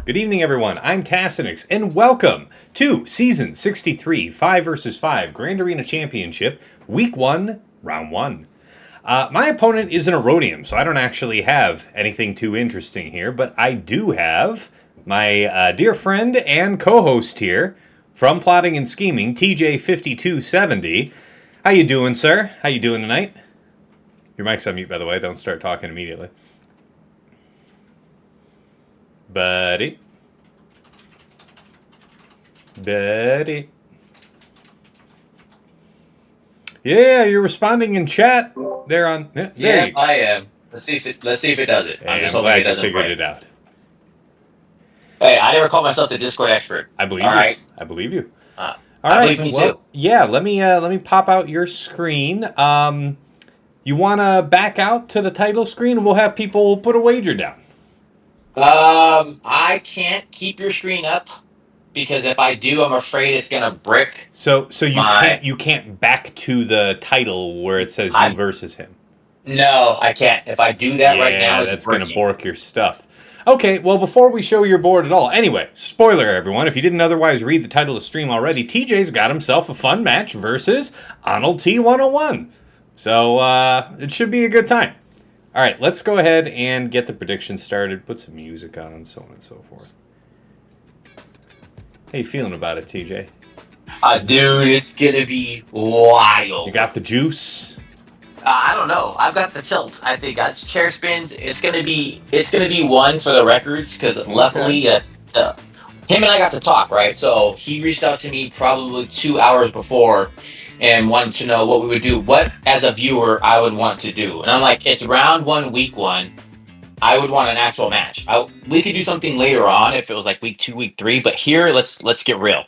Good evening, everyone. I'm Tassenix, and welcome to Season 63, 5 vs. 5 Grand Arena Championship, Week 1, Round 1. My opponent is an Erodium, so I don't actually have anything too interesting here, but I do have my dear friend and co-host here from Plotting and Scheming, TJ5270. How you doing, sir? How you doing tonight? Your mic's on mute, by the way. Don't start talking immediately. Buddy. Yeah, you're responding in chat. There on. Yeah, I am. Let's see if it does it. Hey, I'm glad you figured it out. Hey, I never call myself the Discord expert. I believe you. Right? I believe you. All right. Believe me too. Yeah. Let me pop out your screen. You want to back out to the title screen, and we'll have people put a wager down. I can't keep your screen up because if I do, I'm afraid it's gonna brick. So you can't back to the title where it says you versus him. No, I can't. If I do that right now, that's gonna bork your stuff. Okay, well, before we show your board at all, anyway, spoiler, everyone, if you didn't otherwise read the title of the stream already, TJ's got himself a fun match versus AhnaldT101. So it should be a good time. All right, let's go ahead and get the predictions started. Put some music on and so on and so forth. How you feeling about it, TJ? Dude, it's gonna be wild. You got the juice? I don't know. I've got the tilt. I think that's chair spins. It's gonna be one for the records because luckily, him and I got to talk, right? So he reached out to me probably 2 hours before and wanted to know what we would do, what as a viewer I would want to do, and I'm like, it's round 1, week 1. I would want an actual match. We could do something later on if it was like week 2, week 3, but here let's get real.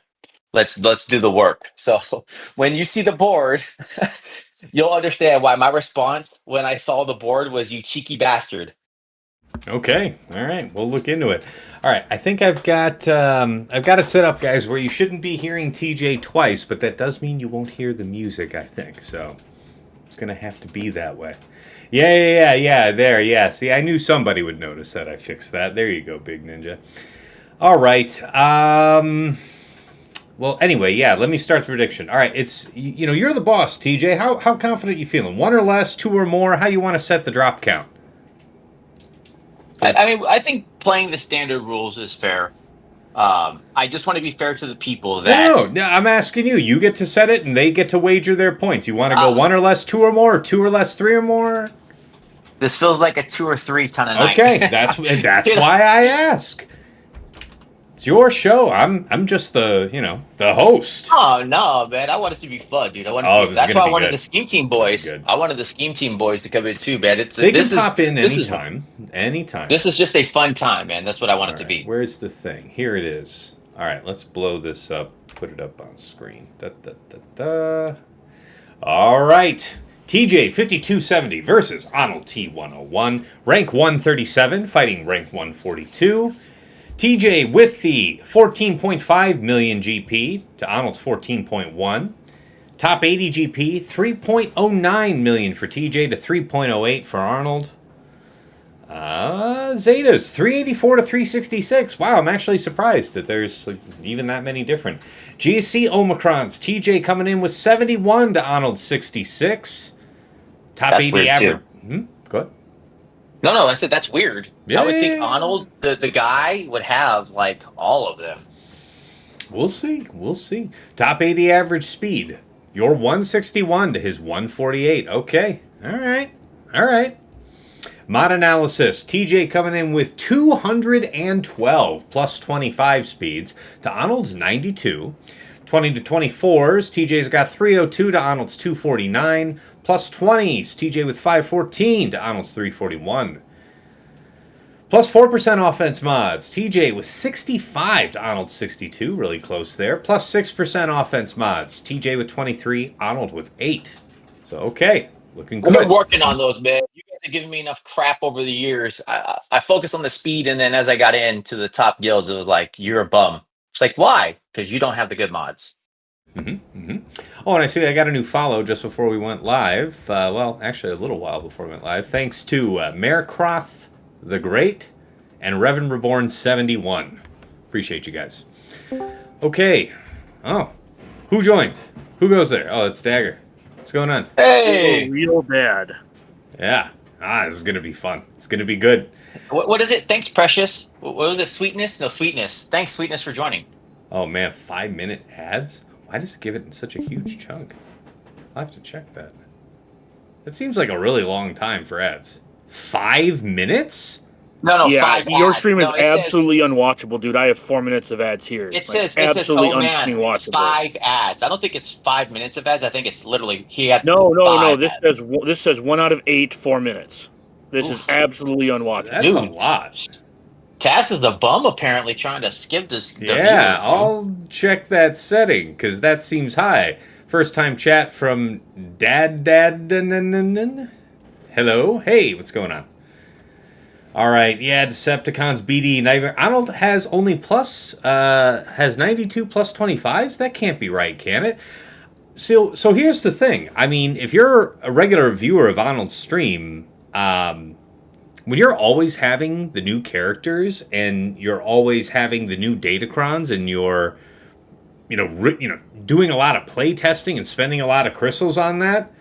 Let's do the work. So when you see the board, you'll understand why my response when I saw the board was, "You cheeky bastard." Okay, all right, we'll look into it. All right, I think I've got it set up, guys, where you shouldn't be hearing TJ twice, but that does mean you won't hear the music, I think. So it's gonna have to be that way. Yeah. There, yeah. See, I knew somebody would notice that. I fixed that. There you go, Big Ninja. All right. Well, anyway, yeah. Let me start the prediction. All right, it's you're the boss, TJ. How confident you feeling? 1 or less, 2 or more? How you want to set the drop count? I mean, I think playing the standard rules is fair. I just want to be fair to the people that... No, I'm asking you. You get to set it, and they get to wager their points. You want to go 1 or less, 2 or more, or 2 or less, 3 or more? This feels like a 2 or 3 ton of night. Okay, that's why I ask. It's your show. I'm just the host. Oh no, man! I want it to be fun, dude. That's why I wanted the Scheme Team boys. I wanted the Scheme Team boys to come in too, man. They can pop in anytime. Anytime. This is just a fun time, man. That's what I want it to be. Where's the thing? Here it is. All right, let's blow this up. Put it up on screen. All right. TJ5270 versus AhnaldT101. Rank 137, fighting rank 142. TJ with the 14.5 million GP to Arnold's 14.1. Top 80 GP, 3.09 million for TJ to 3.08 for Arnold. Zetas, 384 to 366. Wow, I'm actually surprised that there's even that many different. GSC Omicrons, TJ coming in with 71 to Arnold's 66. Top That's 80 average. Go ahead. No, I said that's weird. Yeah, I would think Arnold, the guy, would have like all of them. We'll see. Top 80 average speed. Your 161 to his 148. Okay. All right. Mod analysis. TJ coming in with 212 plus 25 speeds to Arnold's 92. 20 to 24s. TJ's got 302 to Arnold's 249. Plus 20s, TJ with 514 to Arnold's 341. Plus 4% offense mods, TJ with 65 to Arnold's 62, really close there. Plus 6% offense mods, TJ with 23, Arnold with 8. So, okay, looking good. I've been working on those, man. You guys have given me enough crap over the years. I focused on the speed, and then as I got into the top guilds, it was like, you're a bum. It's like, why? Because you don't have the good mods. Oh, and I see I got a new follow just before we went live. Well, actually a little while before we went live. Thanks to Maricroth the Great and Revan Reborn 71. Appreciate you guys. Okay. Oh, who joined? Who goes there? Oh, it's Dagger. What's going on? Hey, real bad. Yeah. This is gonna be fun. It's gonna be good. what is it? Thanks, Precious. What was it? Sweetness? No, Sweetness. Thanks, Sweetness, for joining. Oh man, 5-minute ads? Why does it give it in such a huge chunk? I'll have to check that. That seems like a really long time for ads. 5 minutes? No, Yeah, 5 your ads. stream is No, it absolutely unwatchable, dude. I have 4 minutes of ads here. It Like, says, absolutely oh man, unwatchable. 5 ads. I don't think it's 5 minutes of ads. I think it's literally he had No. 5 This says 1 out of 8, 4 minutes. This is absolutely unwatchable. That's a Dude. lot. Cass is the bum apparently trying to skip this. the Yeah, viewers, I'll check that setting because that seems high. First time chat from Dad. Hello, hey, what's going on? All right, yeah, Decepticons, BD, Nightmare. Arnold has only has 92 plus 25s. That can't be right, can it? So here's the thing. I mean, if you're a regular viewer of Arnold's stream, when you're always having the new characters and you're always having the new datacrons and you're, doing a lot of play testing and spending a lot of crystals on that,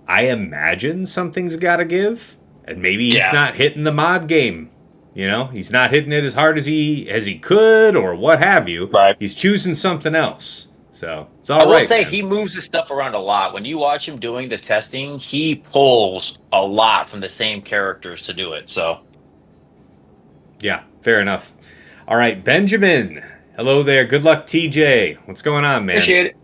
I imagine something's got to give. And maybe he's not hitting the mod game. He's not hitting it as hard as he could or what have you. Right. He's choosing something else. So it's all right. I will say man. he moves his stuff around a lot. When you watch him doing the testing, he pulls a lot from the same characters to do it. So, yeah, fair enough. All right, Benjamin. Hello there. Good luck, TJ. What's going on, man? appreciate it.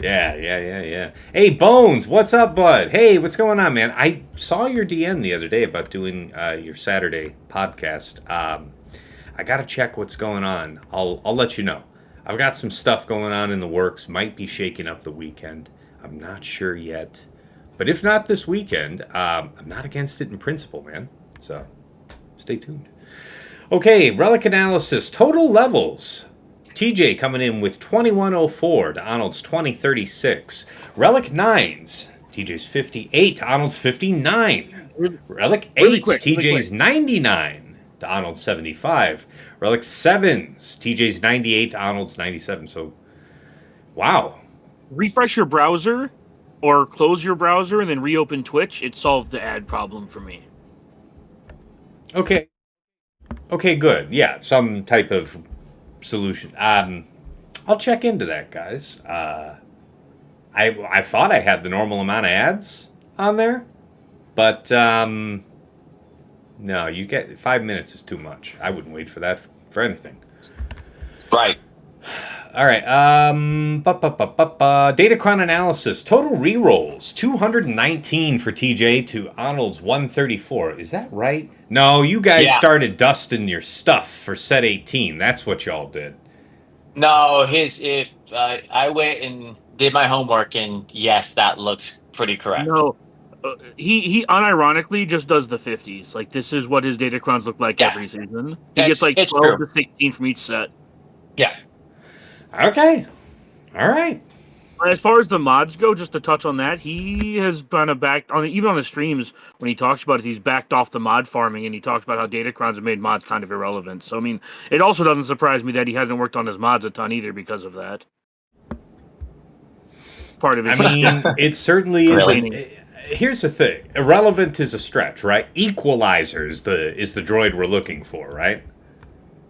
Yeah. Hey, Bones, what's up, bud? Hey, what's going on, man? I saw your DM the other day about doing your Saturday podcast. I got to check what's going on. I'll let you know. I've got some stuff going on in the works. Might be shaking up the weekend. I'm not sure yet. But if not this weekend, I'm not against it in principle, man. So stay tuned. Okay, relic analysis. Total levels. TJ coming in with 2104 to Arnold's 2036. Relic 9s. TJ's 58 to Arnold's 59. Relic 8s. TJ's 99 to Arnold's 75. Relic 7s. TJ's 98 to Arnold's 97. So, wow. Refresh your browser or close your browser and then reopen Twitch. It solved the ad problem for me. Okay, good. Yeah, some type of solution. I'll check into that, guys. I thought I had the normal amount of ads on there, but no, you get 5 minutes is too much. I wouldn't wait for that for anything. Right. All right. Datacron analysis. Total rerolls 219 for TJ to Arnold's 134. Is that right? No, you guys started dusting your stuff for set 18. That's what y'all did. No, I went and did my homework, and yes, that looks pretty correct. No, he unironically just does the 50s. Like, this is what his datacrons look like every season. He gets like 12 to 16 from each set. Yeah. Okay. All right. As far as the mods go, just to touch on that, he has kind of backed on, even on the streams when he talks about it, he's backed off the mod farming, and he talks about how datacrons have made mods kind of irrelevant. So I mean, it also doesn't surprise me that he hasn't worked on his mods a ton either because of that. Part of it. I mean, it certainly is. Here's the thing: irrelevant is a stretch, right? Equalizer is the droid we're looking for, right?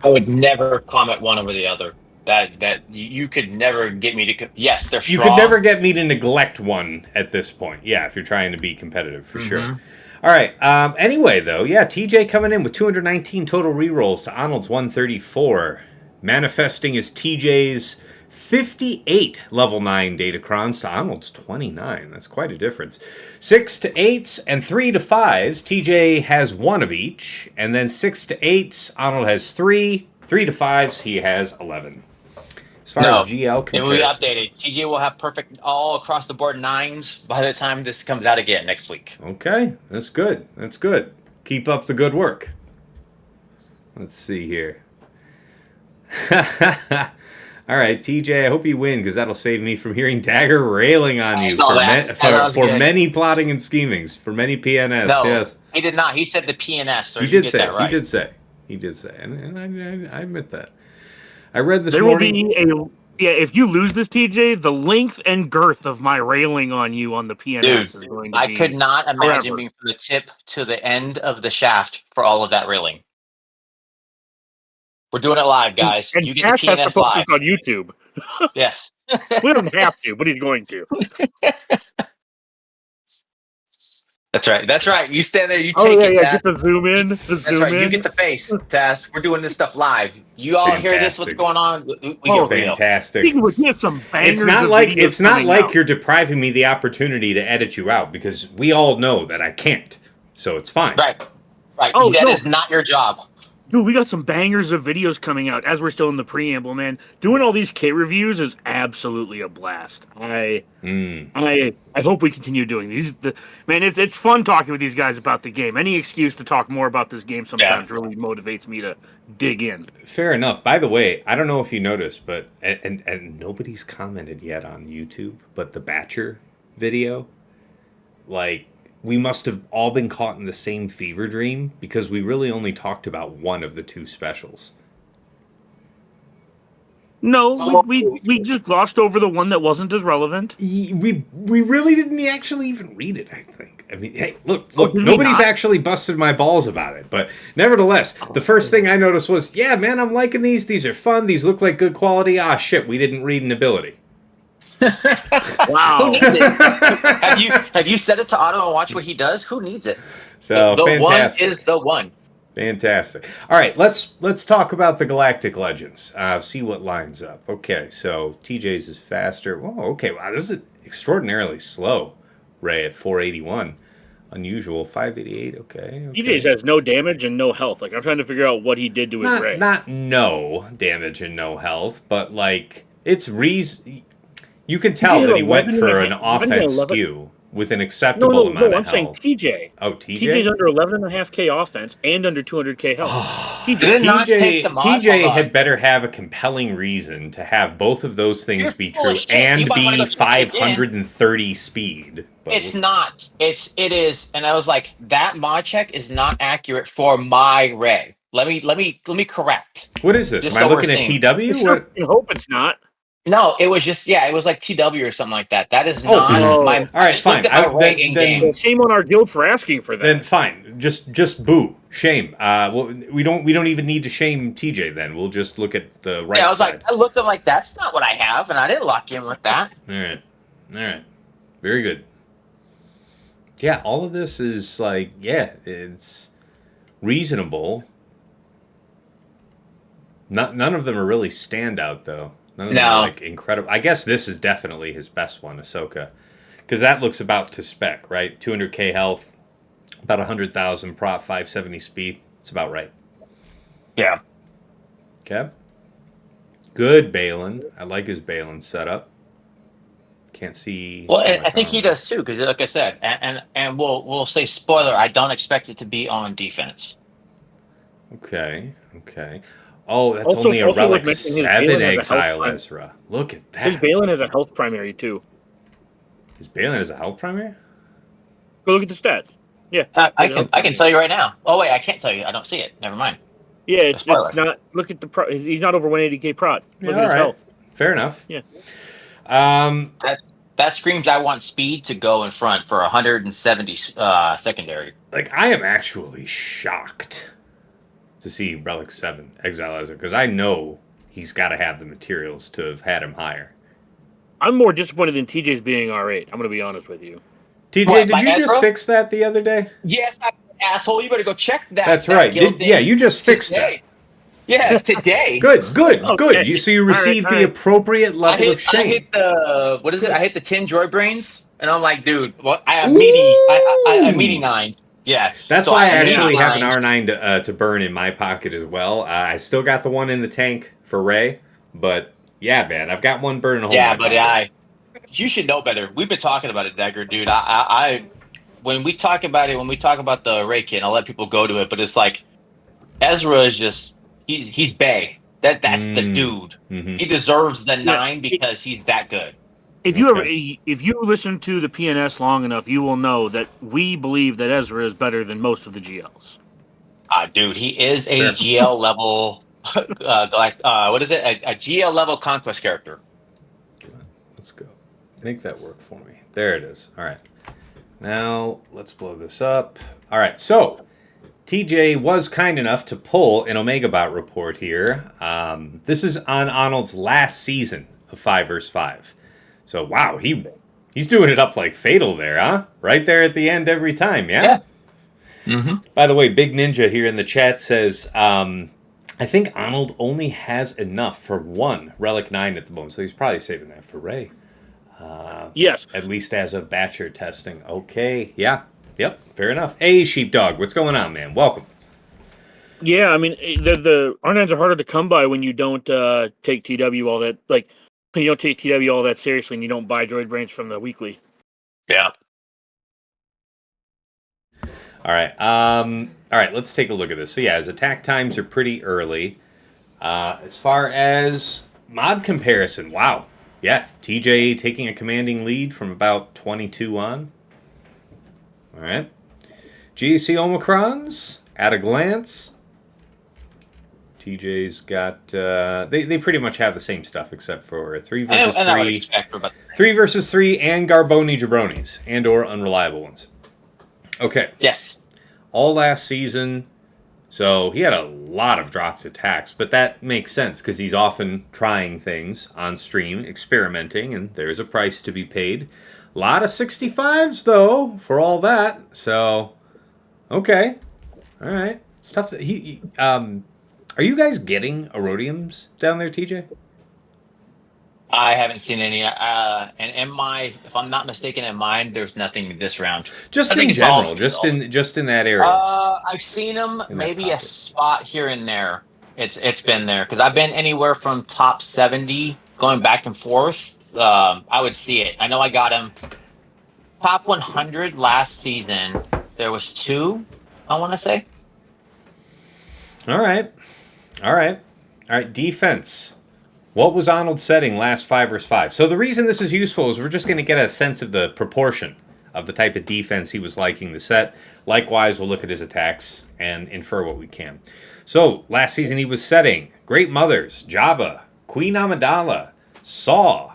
I would never comment one over the other. That you could never get me to. Yes, they're strong. You could never get me to neglect one at this point. Yeah, if you're trying to be competitive, for sure. All right. Anyway, though, yeah, TJ coming in with 219 total rerolls to Arnold's 134, manifesting as TJ's 58 level 9 datacrons to Arnold's 29. That's quite a difference. 6 to 8s and 3 to 5s. TJ has 1 of each, and then 6 to 8s. Arnold has 3. 3 to 5s. He has 11. As far as GL comparison. It will be updated. TJ will have perfect all across the board 9s by the time this comes out again next week. Okay, that's good. That's good. Keep up the good work. Let's see here. All right, TJ, I hope you win because that'll save me from hearing Dagger railing on you for many plotting and schemings, for many PNS. No, yes. He did not. He said the PNS. So he you did get say. that right. He did say, and I admit that. I read this There morning. will be if you lose this, TJ, the length and girth of my railing on you on the PNS Dude, is going to I be could not imagine forever. being from the tip to the end of the shaft for all of that railing. We're doing it live, guys. And You get Cash the has to PNS post live. this on YouTube. Yes. We don't have to, but he's going to. That's right. That's right. You stand there, you Oh take yeah, it, yeah. Tass. Get the zoom in. The That's zoom right. You in. get the face, Tass. We're doing this stuff live. You all hear this? What's Fantastic. going on? We Oh, get real. Fantastic. Speaking of, we have some bangers It's not of like videos coming out. you're depriving me the opportunity to edit you out because we all know that I can't. So it's fine. Right. Right. Oh, That no. is not your job. Dude, we got some bangers of videos coming out as we're still in the preamble, man. Doing all these K reviews is absolutely a blast. I hope we continue doing these. Man, it's fun talking with these guys about the game. Any excuse to talk more about this game sometimes really motivates me to dig in. Fair enough. By the way, I don't know if you noticed, but and nobody's commented yet on YouTube, but the Batcher video, like, we must have all been caught in the same fever dream because we really only talked about one of the two specials. No, we just glossed over the one that wasn't as relevant. We really didn't actually even read it, I think. I mean, hey, look, did we nobody's not? actually busted my balls about it. But nevertheless, the first thing I noticed was, yeah, man, I'm liking these. These are fun. These look like good quality. Ah, shit, we didn't read an ability. Wow. Who needs it? Have you set it to auto and watch what he does? Who needs it? So the fantastic. one is the one. Fantastic. All right, let's talk about the Galactic Legends. See what lines up. Okay, so TJ's is faster. Oh, okay. Wow, this is extraordinarily slow. Ray at 481. Unusual. 588. Okay. TJ's has no damage and no health. Like, I'm trying to figure out what he did to his Ray. Not no damage and no health, but like it's you can tell that he went for an offense skew with an acceptable amount of I'm health. saying TJ. Oh, TJ? TJ's under 11.5k offense and under 200k health. Did not take the mod? Hold TJ on. had better have a compelling reason to have both of those things You're be full true of shit. You and might wanna be go check it again. 530 speed. But It's not. It is, and I was like, that mod check is not accurate for my Ray. Let me correct. what is this? Just Am I so we're looking at seeing. TW? What? I hope it's not. No, it was just it was like TW or something like that. That is Oh, not no. my. All right, I just fine. looked at my Ray Then- in-game. Shame on our guild for asking for that. Then fine. Just boo. Shame. Well, we don't even need to shame TJ. Then we'll just look at the right Yeah, I was side. like, I looked. I'm like, that's not what I have, and I didn't lock in with that. All right. Very good. Yeah, all of this is like, yeah, it's reasonable. None of them are really standout, though. None of them are like incredible. I guess this is definitely his best one, Ahsoka, because that looks about to spec, right? 200k health, about 100,000 prop, 570 speed. It's about right. Yeah. Okay. Good Balin. I like his Balin setup. Can't see. Well, and I think he does too, because like I said, and we'll say spoiler. I don't expect it to be on defense. Okay. Oh, that's Also- only a also Relic worth mentioning his 7 Balin has a health Exile prime. Ezra. Look at that. His Balin has a health primary too. His Balin is a health primary? Go look at the stats. Yeah, I can tell you right now. Oh wait, I can't tell you. I don't see it. Never mind. Yeah, it's Spoiler. not. Look at the. He's not over 180k prot. Look Yeah, at his all right. health. Fair enough. Yeah. That screams I want speed to go in front for 170 secondary. Like, I am actually shocked to see Relic 7 Exile Ezra, because I know he's got to have the materials to have had him higher. I'm more disappointed in TJ's being R8. I'm going to be honest with you. TJ, What, did my you just Ezra? fix that the other day? Yes, asshole. You better go check that. That's that right. guild thing Yeah, you just fixed today. Yeah, today. that. Good. Okay. So you All right, received all the right. appropriate level of I shame. hit the what is it? I hit the 10 droid brains, and I'm like, dude, what? I have meaty. I meaty 9. Yeah, That's so why I have actually meaty have an 9. R9 to burn in my pocket as well. I still got the one in the tank for Ray, but yeah, man, I've got one burning a hole. Yeah, in my but pocket. you should know better. We've been talking about it, Dagger, dude. When we talk about the Ray kit, I'll let people go to it, but it's like Ezra is just he's Bay. That's the dude. Mhm. He deserves the 9 because he's that good. If you Okay. if you listen to the PNS long enough, you will know that we believe that Ezra is better than most of the GLs. Dude, he is a Sure. GL level what is it? A GL level conquest character. Let's go. Make that work for me. There it is. All right. Now, let's blow this up. All right, so TJ was kind enough to pull an OmegaBot report here. This is on Arnold's last season of 5 vs. 5. So, wow, he's doing it up like Fatal there, huh? Right there at the end every time, yeah? By the way, Big Ninja here in the chat says, I think Arnold only has enough for one Relic 9 at the moment, so he's probably saving that for Ray. Yes. At least as of batcher testing. Okay, yeah. Yep, fair enough. Hey, Sheepdog, what's going on, man? Welcome. Yeah, I mean, the R9s are harder to come by when you don't take TW all that, like, when you don't take TW all that seriously and you don't buy droid brains from the weekly. Yeah. All right, let's take a look at this. So yeah, his attack times are pretty early. As far as mod comparison, wow. Yeah, TJ taking a commanding lead from about 22 on. All right. GC Omicrons, at a glance. TJ's got, they pretty much have the same stuff except for 3 versus 3. 3 versus 3 and Garboni Jabronis and or unreliable ones. Okay. Yes. All last season. So he had a lot of dropped attacks, but that makes sense because he's often trying things on stream, experimenting, and there's a price to be paid. A lot of 65s, though, for all that. So, okay. All right. It's tough to... are you guys getting Erodiums down there, TJ? I haven't seen any. And in my, if I'm not mistaken, in mine, there's nothing this round. Just in general, just in that area. I've seen them, maybe a spot here and there. It's been there because I've been anywhere from top 70 going back and forth. I would see it. I know I got him top 100 last season. There was 2, I want to say. All right. Defense. What was Arnold setting last 5 vs. 5? So the reason this is useful is we're just going to get a sense of the proportion of the type of defense he was liking to set. Likewise, we'll look at his attacks and infer what we can. So last season he was setting Great Mothers, Jabba, Queen Amidala, Saw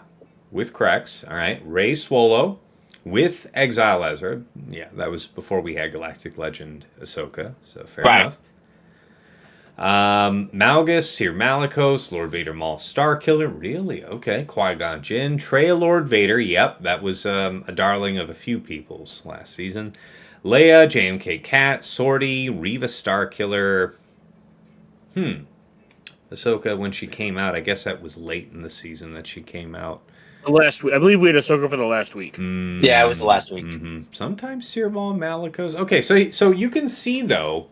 with CRex, all right, Rey Swolo with Exile Ezra. Yeah, that was before we had Galactic Legend Ahsoka, so fair enough. Malgus, Cere Malicos, Lord Vader Maul Starkiller, really? Okay. Qui-Gon Jinn, Traya Lord Vader, yep, that was a darling of a few people's last season. Leia, JMK Cat, Sortie, Reva Starkiller. Ahsoka, when she came out, I guess that was late in the season that she came out. Last week, I believe we had Ahsoka for the last week. Yeah, it was the last week. Sometimes Cere Maul Malicos. Okay, so you can see, though.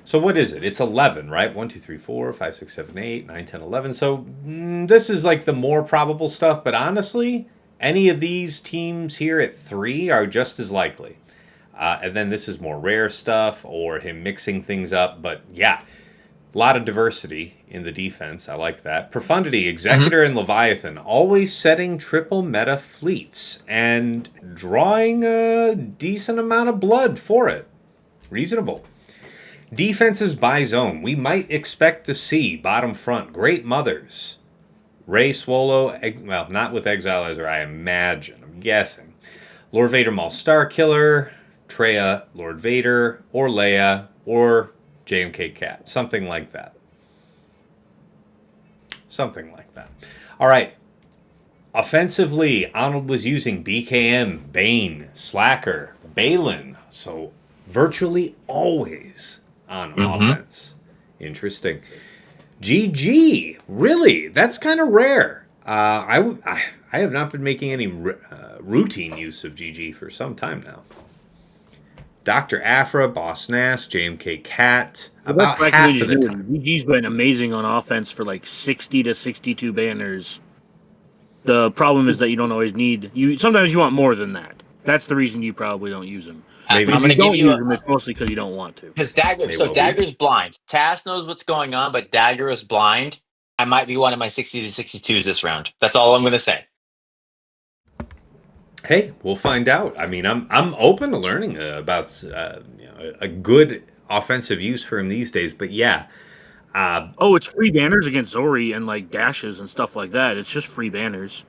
So what is it? It's 11, right? 1, 2, 3, 4, 5, 6, 7, 8, 9, 10, 11. So this is like the more probable stuff. But honestly, any of these teams here at 3 are just as likely. And then this is more rare stuff or him mixing things up. But yeah, a lot of diversity in the defense. I like that. Profundity, Executor, and Leviathan. Always setting triple meta fleets and drawing a decent amount of blood for it. Reasonable. Defenses by zone. We might expect to see bottom front Great Mothers. Rey Swolo, well, not with Exile Ezra, I imagine. I'm guessing. Lord Vader Maul Starkiller, Traya Lord Vader, or Leia, or JMK Cat. Something like that. All right. Offensively, Arnold was using BKM, Bane, Slacker, Balin. So virtually always on offense. Interesting. GG, really? That's kind of rare. I have not been making any routine use of GG for some time now. Dr. Aphra, Boss Nass, JMK Cat, about half of the time. GG's been amazing on offense for like 60 to 62 banners. The problem is that you don't always need... Sometimes you want more than that. That's the reason you probably don't use them. Maybe. I'm going to give you them, it's mostly because you don't want to. Because Dagger's blind. Tass knows what's going on, but Dagger is blind. I might be one of my 60 to 62s this round. That's all I'm going to say. Hey, we'll find out. I mean, I'm open to learning about a good offensive use for him these days. But yeah, Oh, it's free banners against Zori and like dashes and stuff like that. It's just free banners.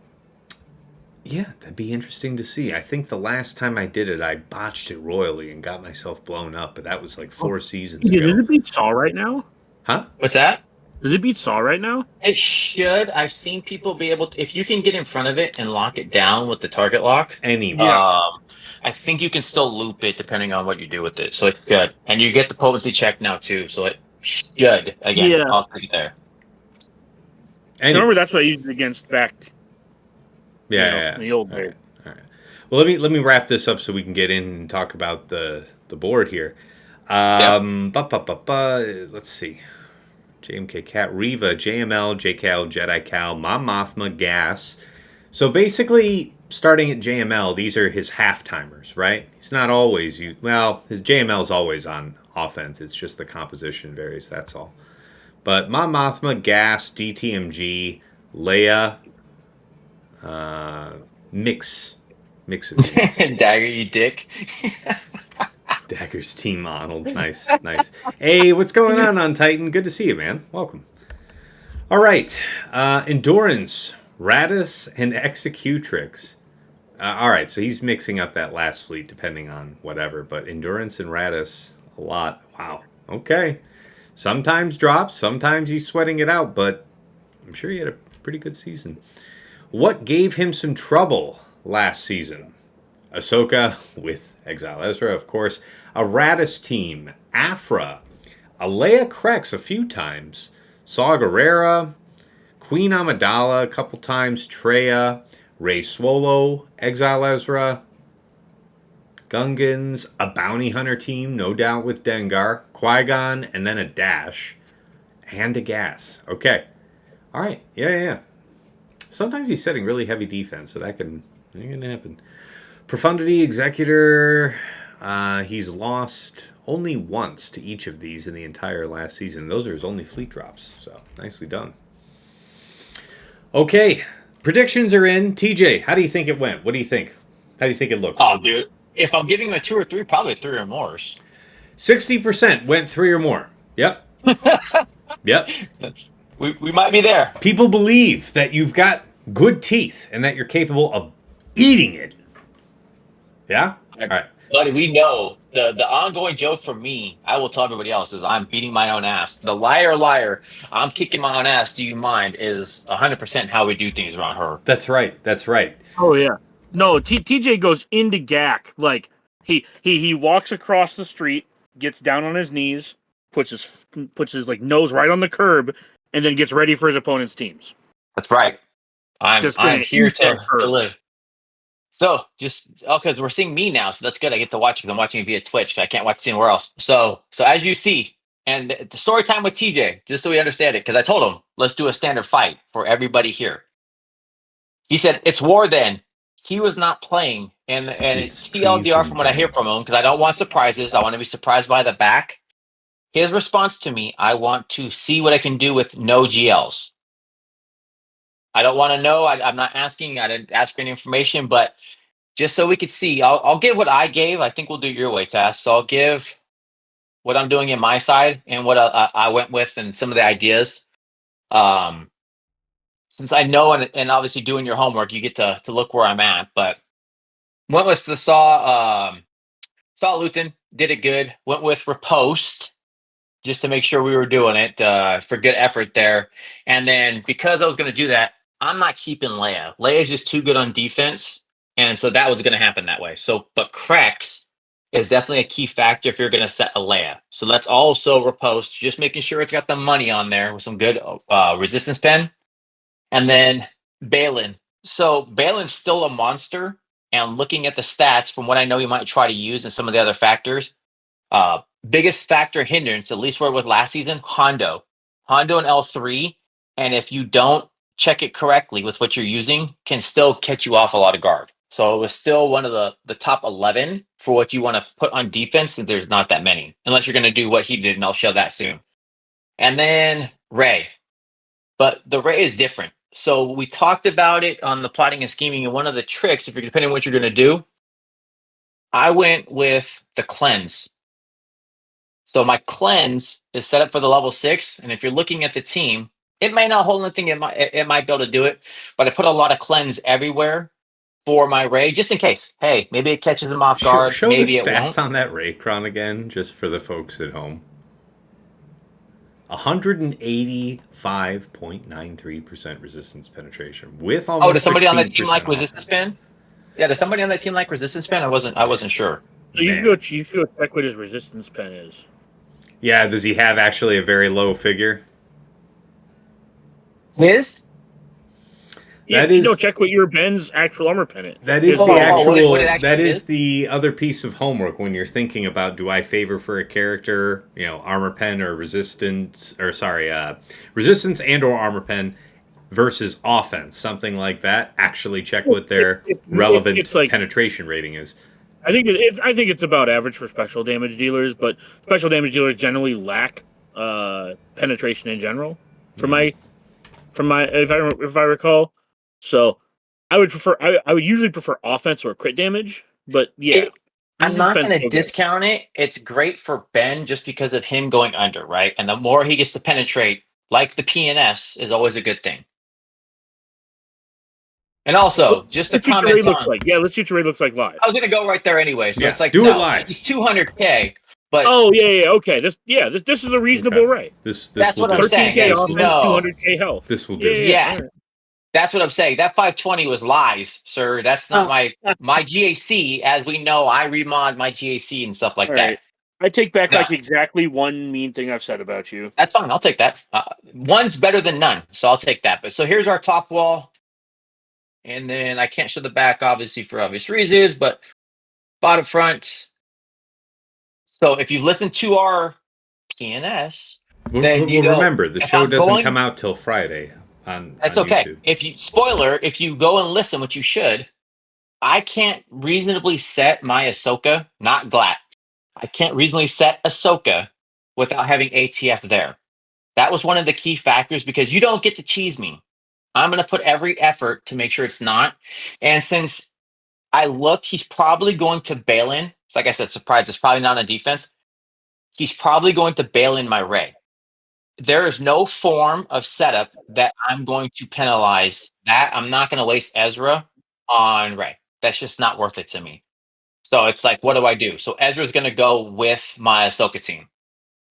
Yeah, that'd be interesting to see. I think the last time I did it, I botched it royally and got myself blown up, but that was like 4 seasons Yeah, does ago. it beat Saw right now? Huh? What's that? Does it beat Saw right now? It should. I've seen people be able to, if you can get in front of it and lock it down with the target lock. Anyway. I think you can still loop it depending on what you do with it. So it should, and you get the potency check now too. So it should again. Yeah. I'll put it there. Remember, that's what I used it against back. Yeah, in the old days. All right. Well, let me wrap this up so we can get in and talk about the board here. Let's see. JMK Cat, Reva, JML, JKL, Jedi Cal, Mom Mothma, Gas. So basically, starting at JML, these are his half timers, right? He's not always his JML is always on offense. It's just the composition varies. That's all. But Mom Mothma, Gas, DTMG, Leia, mixes. Dagger, you dick. Dagger's team Arnold. Nice. Hey, what's going on Titan? Good to see you, man. Welcome. All right. Endurance, Radis, and Executrix. All right, so he's mixing up that last fleet depending on whatever, but Endurance and Radis, a lot. Wow. Okay. Sometimes drops, sometimes he's sweating it out, but I'm sure he had a pretty good season. What gave him some trouble last season? Ahsoka with Exile Ezra, of course. A Radis team. Aphra. A Leia CRex a few times. Saw Gerrera. Queen Amidala a couple times. Traya. Rey Swolo. Exile Ezra. Gungans. A bounty hunter team, no doubt with Dengar. Qui-Gon. And then a Dash. And a Gas. Okay. All right. Yeah. Sometimes he's setting really heavy defense, so that can happen. Profundity, Executor, he's lost only once to each of these in the entire last season. Those are his only fleet drops, so nicely done. Okay, predictions are in. TJ, how do you think it went? What do you think? How do you think it looks? Oh, dude. If I'm giving him a 2 or 3, probably 3 or more. 60% went 3 or more. Yep. Yep. We might be there. People believe that you've got good teeth and that you're capable of eating it. Yeah? All right. Buddy, we know the ongoing joke for me, I will tell everybody else, is I'm beating my own ass. The liar, I'm kicking my own ass, do you mind, is 100% how we do things around her. That's right. Oh, yeah. No, TJ goes into GAC. Like, he walks across the street, gets down on his knees, puts his like nose right on the curb, and then gets ready for his opponent's teams. That's right. I'm here to live. So because we're seeing me now, so that's good. I get to watch because I'm watching it via Twitch. I can't watch it anywhere else. So as you see, and the story time with TJ, just so we understand it, because I told him let's do a standard fight for everybody here. He said it's war. Then he was not playing, and it's TLDR from what I hear from him because I don't want surprises. I want to be surprised by the back. His response to me: I want to see what I can do with no GLs. I don't want to know. I'm not asking. I didn't ask for any information, but just so we could see, I'll give what I gave. I think we'll do it your way, Tass. So I'll give what I'm doing in my side and what I went with and some of the ideas. Since I know and obviously doing your homework, you get to look where I'm at. But went with the Saw Luthen, did it good. Went with Riposte, just to make sure we were doing it for good effort there. And then because I was going to do that, I'm not keeping Leia. Leia's just too good on defense. And so that was going to happen that way. So, but CRex is definitely a key factor if you're going to set a Leia. So let's also Riposte, just making sure it's got the money on there with some good resistance pen. And then Balin. So Balin's still a monster. And looking at the stats from what I know he might try to use and some of the other factors, biggest factor hindrance, at least where it was last season, Hondo and L3. And if you don't check it correctly with what you're using, can still catch you off a lot of guard. So it was still one of the top 11 for what you want to put on defense, since there's not that many, unless you're going to do what he did, and I'll show that soon. And then Rey. But the Rey is different. So we talked about it on the plotting and scheming, and one of the tricks, if you're depending on what you're going to do, I went with the cleanse. So my cleanse is set up for the level 6, and if you're looking at the team, it may not hold anything. It might be able to do it, but I put a lot of cleanse everywhere for my Ray, just in case. Hey, maybe it catches them off guard. Show the Maybe it won't. stats on that Raycron again, just for the folks at home. 185.93% resistance penetration with almost. Does somebody on that team like offense. resistance spin? Yeah, does somebody on that team like resistance spin? I wasn't sure. So you should check what his resistance pen is. Yeah, does he have actually a very low figure? His? Yeah, check what your Ben's actual armor pen is. That is the actual. What it actually that is the other piece of homework when you're thinking about, do I favor for a character, armor pen or resistance, resistance and or armor pen versus offense, something like that. Actually check what their relevant penetration rating is. I think it's about average for special damage dealers, but special damage dealers generally lack penetration in general. From my if I recall, so I would usually prefer offense or crit damage, but yeah. I'm not going to discount it. It's great for Ben just because of him going under, right? And the more he gets to penetrate, like the PNS, is always a good thing. And also, just to comment on... let's see what your Ray looks like live. I was going to go right there anyway. So it's like, do it live. He's 200K, but... Oh, yeah, okay. This is a reasonable Ray. That's what I'm saying. 13K offense, 200K health. This will do. Yeah. That's what I'm saying. That 520 was lies, sir. That's not my GAC. As we know, I remod my GAC and stuff like that. Right. I take back exactly one mean thing I've said about you. That's fine. I'll take that. One's better than none, so I'll take that. But so here's our top wall. And then I can't show the back, obviously, for obvious reasons, but bottom front. So if you listen to our PNS, then remember, the show doesn't come out till Friday. That's okay. YouTube. If you go and listen, which you should, I can't reasonably set my Ahsoka, not Glat. I can't reasonably set Ahsoka without having ATF there. That was one of the key factors because you don't get to cheese me. I'm going to put every effort to make sure it's not. And since I looked, he's probably going to bail in. So like I said, surprise, it's probably not on defense. He's probably going to bail in my Ray. There is no form of setup that I'm going to penalize that. I'm not going to waste Ezra on Ray. That's just not worth it to me. So it's like, what do I do? So Ezra's going to go with my Ahsoka team.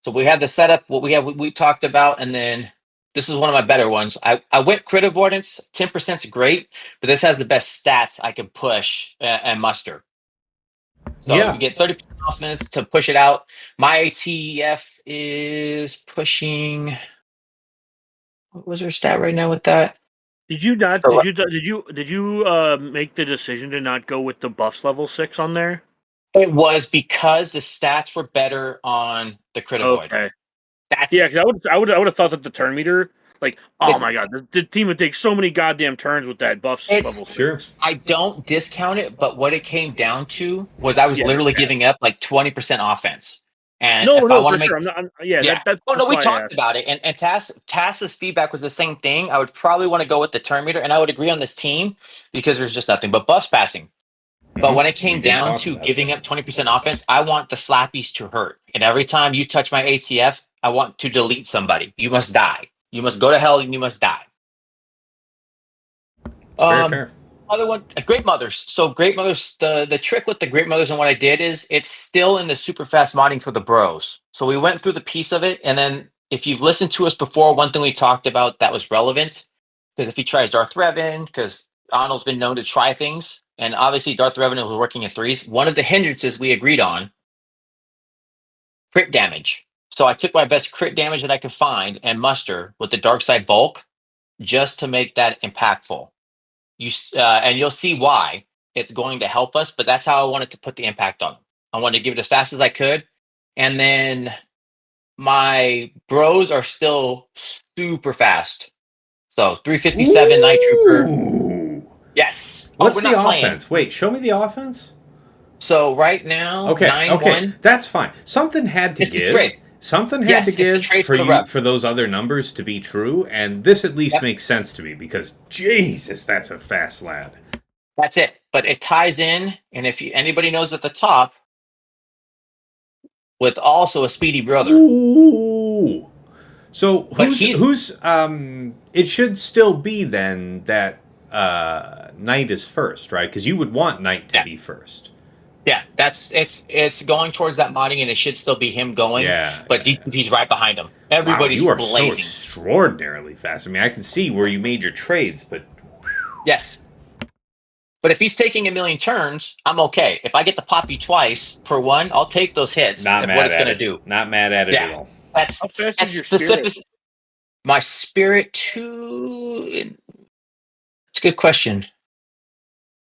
So we have the setup, what we talked about, and then this is one of my better ones. I went crit avoidance. 10% is great, but this has the best stats I can push and muster. So you get 30% offense to push it out. My ATF is pushing. What was her stat right now with that? Did you not? Did you make the decision to not go with the buffs level 6 on there? It was because the stats were better on the crit avoid. Okay. Because I would have thought that the turn meter, my god, the team would take so many goddamn turns with that buffs level 6. Sure. I don't discount it, but what it came down to was I was literally giving up like 20% offense. And we talked about it, and Tass's feedback was the same thing. I would probably want to go with the turn meter, and I would agree on this team because there's just nothing but buffs passing. But when it came down to giving up 20% offense, I want the slappies to hurt. And every time you touch my ATF, I want to delete somebody. You must die. You must go to hell and you must die. Very fair. Other one, Great Mothers. So Great Mothers, the trick with the Great Mothers and what I did is it's still in the super fast modding for the bros. So we went through the piece of it. And then if you've listened to us before, one thing we talked about that was relevant, because if he tries Darth Revan, because Arnold's been known to try things, and obviously Darth Revan was working in 3s. One of the hindrances we agreed on, crit damage. So I took my best crit damage that I could find and muster with the Dark Side Bulk just to make that impactful. And you'll see why it's going to help us, but that's how I wanted to put the impact on them. I wanted to give it as fast as I could. And then my bros are still super fast. So 357 Night Trooper. Yes. What's the offense? Wait, show me the offense. So right now, okay, 9-1. That's fine. Something had to give. Something had to give for those other numbers to be true, and this at least makes sense to me because Jesus, that's a fast lad. That's it. But it ties in, and if anybody knows at the top, with also a speedy brother. Ooh. So But who's it should still be then that Knight is first, right? Because you would want Knight to be first. Yeah, it's going towards that modding, and it should still be him going. Yeah. But DTP's right behind him. Wow, Everybody's you are so blazing. extraordinarily fast. I mean, I can see where you made your trades, but Yes. But if he's taking a million turns, I'm okay. If I get to pop you twice per one, I'll take those hits. not Of mad what it's at going to it. do. Not mad at it Yeah. at all. That's How fast that's is your specific. spirit? My spirit too. It's a good question.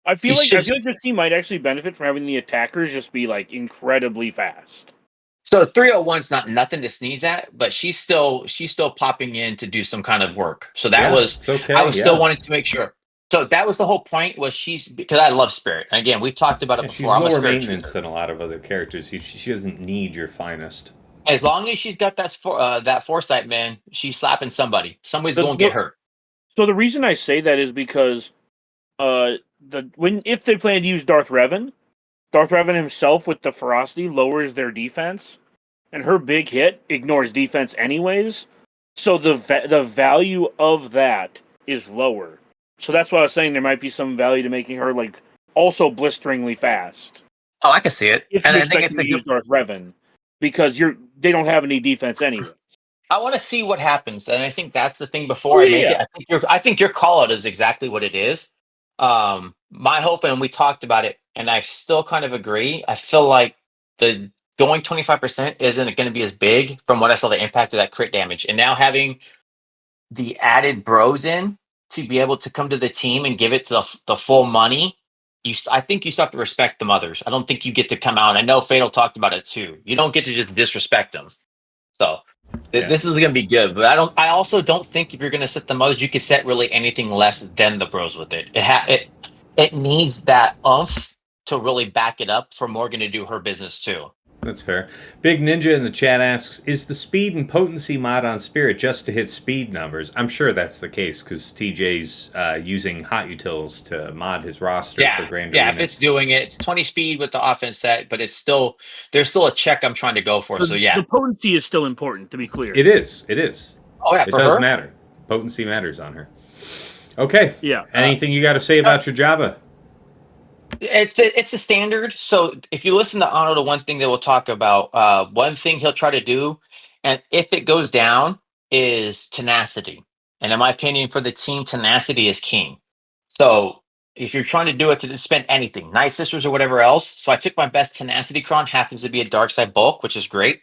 I feel See, like this team might actually benefit from having the attackers just be like incredibly fast. So 301's not nothing to sneeze at, but she's still popping in to do some kind of work. So that was it's okay. I was still wanting to make sure. So that was the whole point, was she's, because I love Spirit. And again, we've talked about it Yeah, she's before. I'm a lower Spirit maintenance truther. than a lot of other characters. She doesn't need your finest. As long as she's got that foresight, man, she's slapping somebody. Somebody's going to get hurt. So the reason I say that is because if they plan to use Darth Revan himself with the ferocity lowers their defense, and her big hit ignores defense anyways. So the value of that is lower. So that's why I was saying there might be some value to making her like also blisteringly fast. Oh, I can see it. If And you I think expect it's to use Darth Revan, because they don't have any defense anyway. I want to see what happens, and I think that's the thing before I make it. I think your call out is exactly what it is. My hope, and we talked about it, and I still kind of agree. I feel like the going 25% isn't going to be as big from what I saw the impact of that crit damage, and now having the added bros in to be able to come to the team and give it to the full money. I think you still have to respect the mothers. I don't think you get to come out. And I know Fatal talked about it too. You don't get to just disrespect them. So this is going to be good. But I also don't think if you're going to set the mothers, you can set really anything less than the bros with it. It needs that oomph to really back it up for Morgan to do her business too. That's fair. Big Ninja in the chat asks, is the speed and potency mod on Spirit just to hit speed numbers? I'm sure that's the case because TJ's using hot utils to mod his roster for Grand Arena. Yeah, if it's doing it, it's 20 speed with the offense set, but there's still a check I'm trying to go for. So yeah. The potency is still important, to be clear. It is. Oh yeah, it does matter. Potency matters on her. Okay. Yeah. Anything you got to say about your Jabba? It's a standard. So if you listen to Arnold, the one thing that we'll talk about, one thing he'll try to do, and if it goes down, is tenacity. And in my opinion, for the team, tenacity is king. So if you're trying to do it to spend anything, Night Sisters or whatever else. So I took my best tenacity cron, happens to be a dark side bulk, which is great.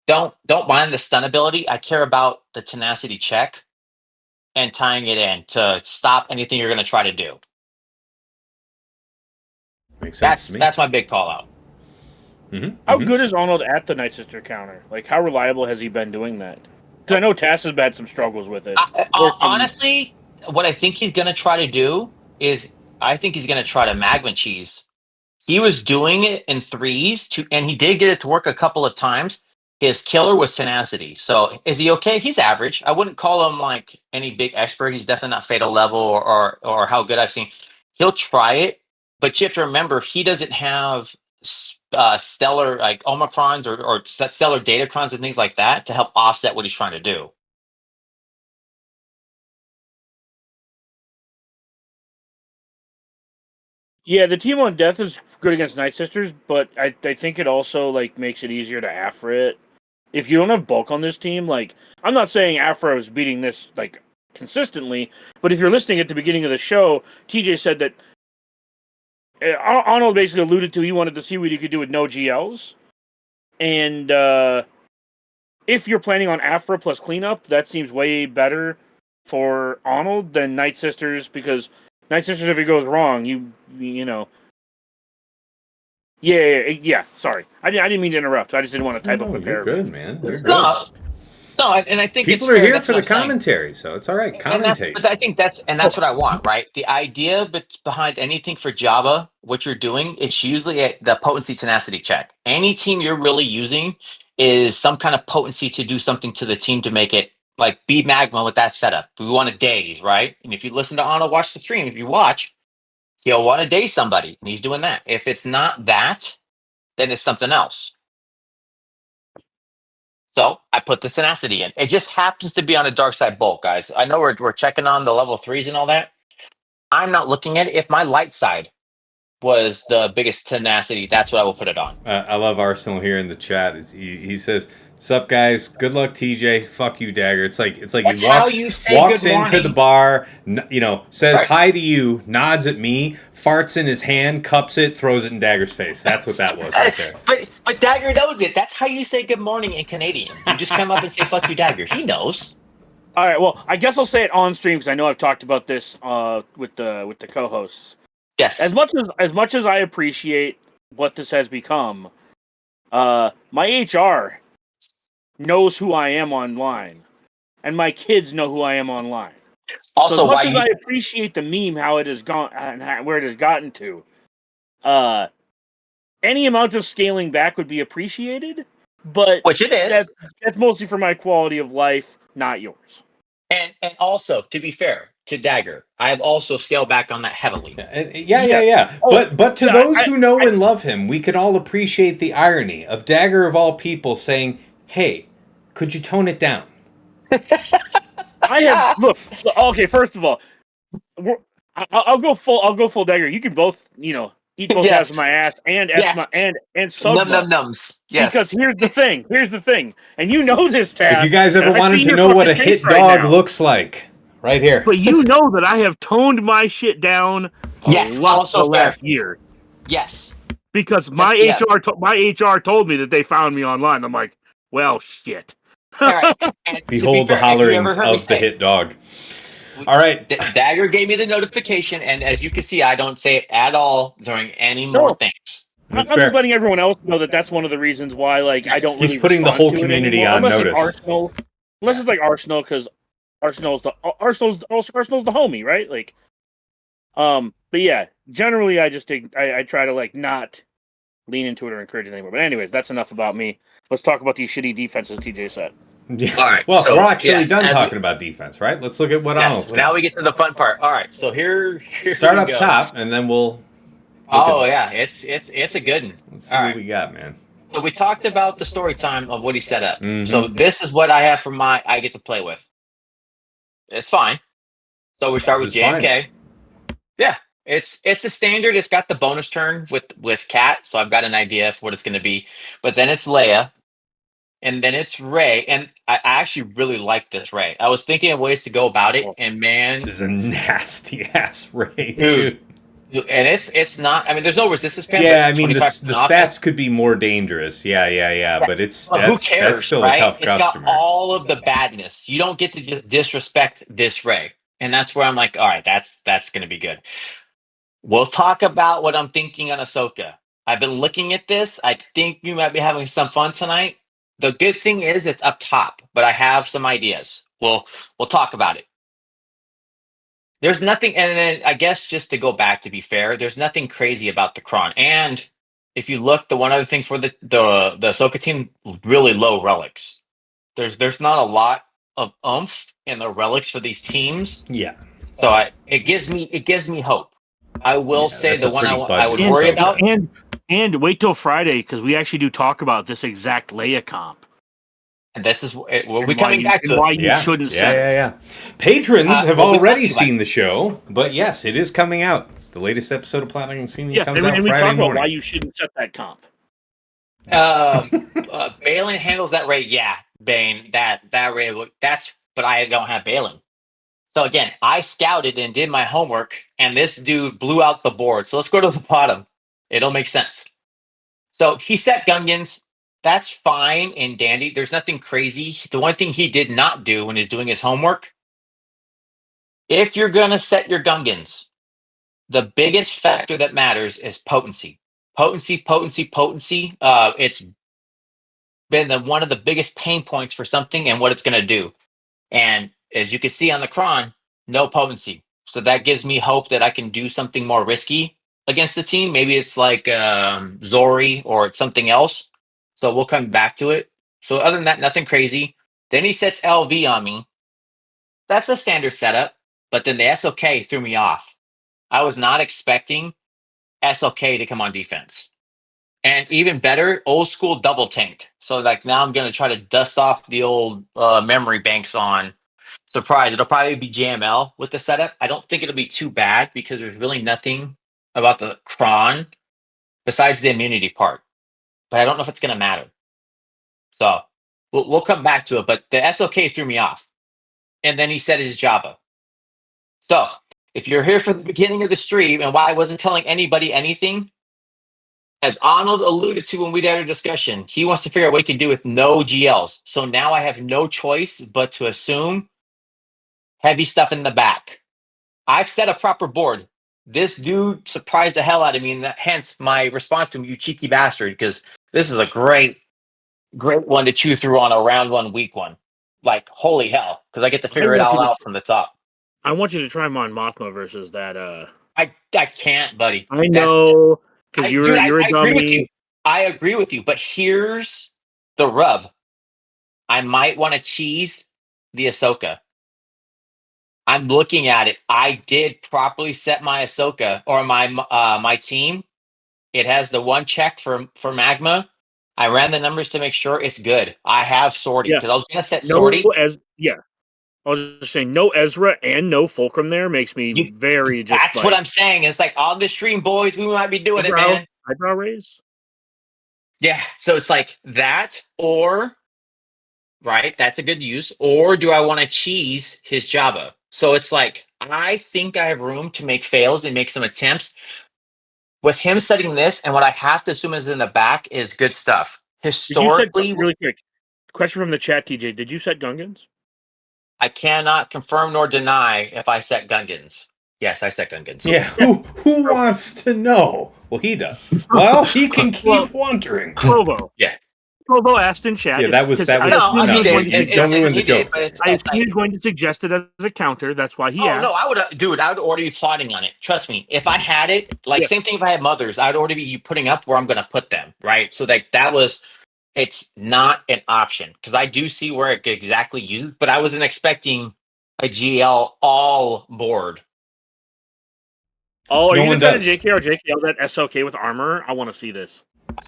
Don't mind the stun ability. I care about the tenacity check and tying it in to stop anything you're going to try to do. Makes sense to me. That's my big call out. How good is Arnold at the Night Sister counter? Like, how reliable has he been doing that? Because I know Tass has had some struggles with it. Honestly, what I think he's going to try to do is, I think he's going to try to magma cheese. He was doing it in threes, and he did get it to work a couple of times. His killer was tenacity. So is he okay? He's average. I wouldn't call him like any big expert. He's definitely not fatal level or how good I've seen. He'll try it. But you have to remember, he doesn't have stellar like Omicrons or stellar Datacrons and things like that to help offset what he's trying to do. Yeah, the team on death is good against Night Sisters, but I think it also like makes it easier to Aphra it. If you don't have bulk on this team, like I'm not saying Aphra is beating this like consistently, but if you're listening at the beginning of the show, TJ said that Arnold basically alluded to he wanted to see what he could do with no GLs. And if you're planning on Aphra plus cleanup, that seems way better for Arnold than Night Sisters, because Night Sisters, if it goes wrong, you know. Yeah. Sorry, I didn't mean to interrupt. I just didn't want to type up a paragraph. You're good, man. You're good. No, and I think people it's are fair. here That's for what the I'm saying. commentary, so it's all right. Commentate. But I think that's what I want, right? The idea behind anything for Jabba, what you're doing, it's usually the potency tenacity check. Any team you're really using is some kind of potency to do something to the team to make it like be magma with that setup. We want to daze, right? And if you listen to Arnold watch the stream, if you watch, he'll want to daze somebody, and he's doing that. If it's not that, then it's something else. So I put the tenacity in. It just happens to be on a dark side bolt, guys. I know we're checking on the level 3s and all that. I'm not looking at it. If my light side was the biggest tenacity, that's what I will put it on. I love Arsenal here in the chat. He says, "Sup guys, good luck TJ. Fuck you, Dagger." It's like That's he how you say walks good into the morning. bar, says Right. hi to you, nods at me, farts in his hand, cups it, throws it in Dagger's face. That's what that was right there. But Dagger knows it. That's how you say good morning in Canadian. You just come up and say "fuck you, Dagger." He knows. All right. Well, I guess I'll say it on stream because I know I've talked about this with the co-hosts. Yes. As much as I appreciate what this has become, my HR knows who I am online, and my kids know who I am online. Also, so as why much as you I appreciate the meme, how it has gone and where it has gotten to, any amount of scaling back would be appreciated. But which it is. That's mostly for my quality of life, not yours. And also, to be fair to Dagger, I have also scaled back on that heavily. Yeah. But to those who know and love him, we can all appreciate the irony of Dagger of all people saying, "Hey, could you tone it down?" I have look. Okay, first of all, I'll go full Dagger. You can both, eat both halves of my ass and and sub nums. Yes. Because here's the thing, and you know this, Taz. If you guys ever wanted to know what a hit dog looks like, right here. But you know that I have toned my shit down a lot the last year. Yes. Because my HR told me that they found me online. I'm like, well, shit. All right. And behold the hollerings of the hit dog. All right. Dagger gave me the notification, and as you can see, I don't say it at all during any more things. I'm just letting everyone else know that that's one of the reasons why, I don't really. He's putting the whole community on notice. Unless it's like Arsenal, because Arsenal's the homie, right? But yeah, generally I just I try to not lean into it or encourage it anymore. But anyways, that's enough about me. Let's talk about these shitty defenses TJ said. Yeah. All right. Well, we're actually done talking about defense, right? Let's look at what AhnaldT's got. Now we get to the fun part. All right. So here start up top, and then we'll. It's a good one. Let's see what we got, man. So we talked about the story time of what he set up. Mm-hmm. So this is what I have for I get to play with. It's fine. So we start with JMK. Fine. Yeah, it's a standard. It's got the bonus turn with Cat, so I've got an idea of what it's going to be. But then it's Leia, and then it's Rey, and I actually really like this Rey. I was thinking of ways to go about it, and man, this is a nasty ass Rey, dude. And it's not. I mean, there's no resistance pen. Yeah, I mean the stats could be more dangerous. Yeah. But who cares? That's still right? a tough it's customer. Got all of the badness. You don't get to just disrespect this Rey, and that's where I'm like, all right, that's going to be good. We'll talk about what I'm thinking on Ahsoka. I've been looking at this. I think you might be having some fun tonight. The good thing is it's up top, but I have some ideas. We'll talk about it. There's nothing, and then I guess just to go back, to be fair, there's nothing crazy about the Kron. And if you look, the one other thing for the Ahsoka team, really low relics. There's not a lot of oomph in the relics for these teams. Yeah. So it gives me hope. I will say the one I would worry about. And wait till Friday, because we actually do talk about this exact Leia comp. And this is we'll be coming back to why you shouldn't set it. Yeah. Patrons have already seen the show, but yes, it is coming out. The latest episode of Platinum Insignia comes out Friday morning. We talk about why you shouldn't set that comp. Balin handles that Rey. Yeah, Bane. That Rey. But I don't have Balin. So again, I scouted and did my homework, and this dude blew out the board. So let's go to the bottom. It'll make sense. So he set Gungans. That's fine and dandy. There's nothing crazy. The one thing he did not do when he's doing his homework, if you're going to set your Gungans, the biggest factor that matters is potency. Potency. It's been one of the biggest pain points for something and what it's going to do. And as you can see on the Kron, no potency. So that gives me hope that I can do something more risky against the team. Maybe it's like Zori or it's something else. So we'll come back to it. So other than that, nothing crazy. Then he sets LV on me. That's a standard setup. But then the SLK threw me off. I was not expecting SLK to come on defense. And even better, old school double tank. So like now I'm gonna try to dust off the old memory banks on Surprise. It'll probably be JML with the setup. I don't think it'll be too bad because there's really nothing about the cron besides the immunity part. But I don't know if it's gonna matter. So we'll come back to it. But the SLK threw me off. And then he said his Jabba. So if you're here for the beginning of the stream and why I wasn't telling anybody anything, as Arnold alluded to when we had our discussion, he wants to figure out what he can do with no GLs. So now I have no choice but to assume heavy stuff in the back. I've set a proper board. This dude surprised the hell out of me, and hence my response to him, you cheeky bastard, because this is a great one to chew through on a round one, week one. Like, holy hell, because I get to figure it all out from the top. I want you to try Mon Mothma versus that. I can't, buddy. I know, because you're a I agree with dummy. you. I agree with you, but here's the rub. I might want to cheese the Ahsoka. I'm looking at it. I did properly set my Ahsoka or my team. It has the one check for Magma. I ran the numbers to make sure it's good. I have sorting because I was gonna set sorting. I was just saying, no Ezra and no Fulcrum there makes me very just. That's what I'm saying. It's like on the stream, boys, we might be doing it, man. Eyebrow raise. Yeah, so it's like that, or right, that's a good use. Or do I want to cheese his Jabba? So it's like I think I have room to make fails and make some attempts. With him setting this, and what I have to assume is in the back is good stuff. Historically, really quick question from the chat, TJ. Did you set Gungans? I cannot confirm nor deny if I set Gungans. Yes, I set Gungans. Yeah, who wants to know? Well, he does. Well, he can keep wondering. Clovo. Yeah. Clovo asked in chat. Yeah, that was. Don't ruin the joke. I assume he's going to suggest it as a counter. That's why he asked. No, I would already be plotting on it. Trust me. If I had it, same thing if I had mothers, I'd already be putting up where I'm going to put them, right? So it's not an option because I do see where it exactly uses, but I wasn't expecting a GL all board. Oh, are you going to set a JK or JKL that SLK with armor? I want to see this.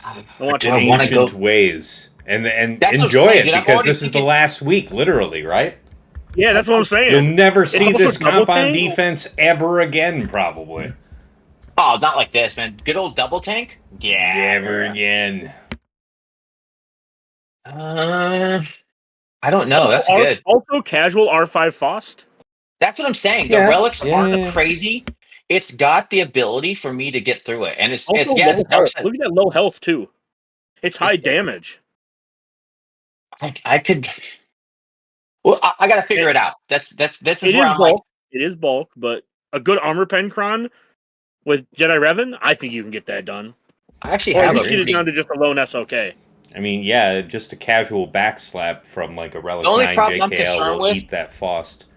I want to go ways and enjoy it because this is the last week, literally, right? Yeah, that's what I'm saying. You'll never see this comp on defense ever again, probably. Oh, not like this, man. Good old double tank? Yeah. Never again. I don't know. That's good. Also, casual R5 Faust. That's what I'm saying. The relics aren't crazy. It's got the ability for me to get through it, and it's look at that low health too. It's high damage. I could. Well, I got to figure it out. This is where I'm bulk. It is bulk, but a good armor pen cron with Jedi Revan, I think you can get that done. I actually have get it down to just a lone SOK. I mean, yeah, just a casual backslap from like a Relic 9 JKL will eat that Faust.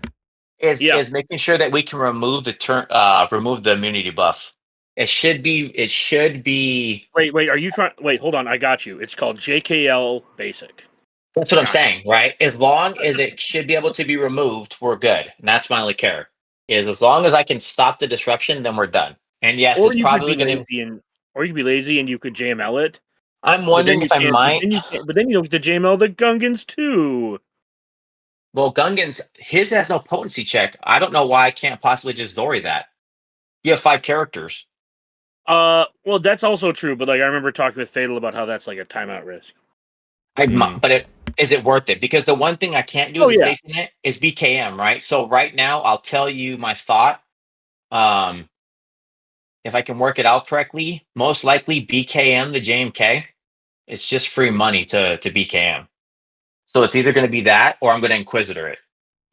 Is making sure that we can remove the immunity buff. It should be. Wait. Are you trying? Wait, hold on. I got you. It's called JKL Basic. That's what I'm saying, right? As long as it should be able to be removed, we're good. And that's my only care. Is as long as I can stop the disruption, then we're done. And yes, it's probably going to. Or you could be lazy and you could JML it. I'm wondering if I might. But then you don't get to JML the Gungans too. Well, Gungans, his has no potency check. I don't know why I can't possibly just Zori that. You have 5 characters. Well, that's also true, but I remember talking with Fatal about how that's like a timeout risk. But is it worth it? Because the one thing I can't do as a safety net is BKM, right? So right now, I'll tell you my thought. If I can work it out correctly, most likely BKM the JMK. It's just free money to BKM. So it's either going to be that or I'm going to Inquisitor it.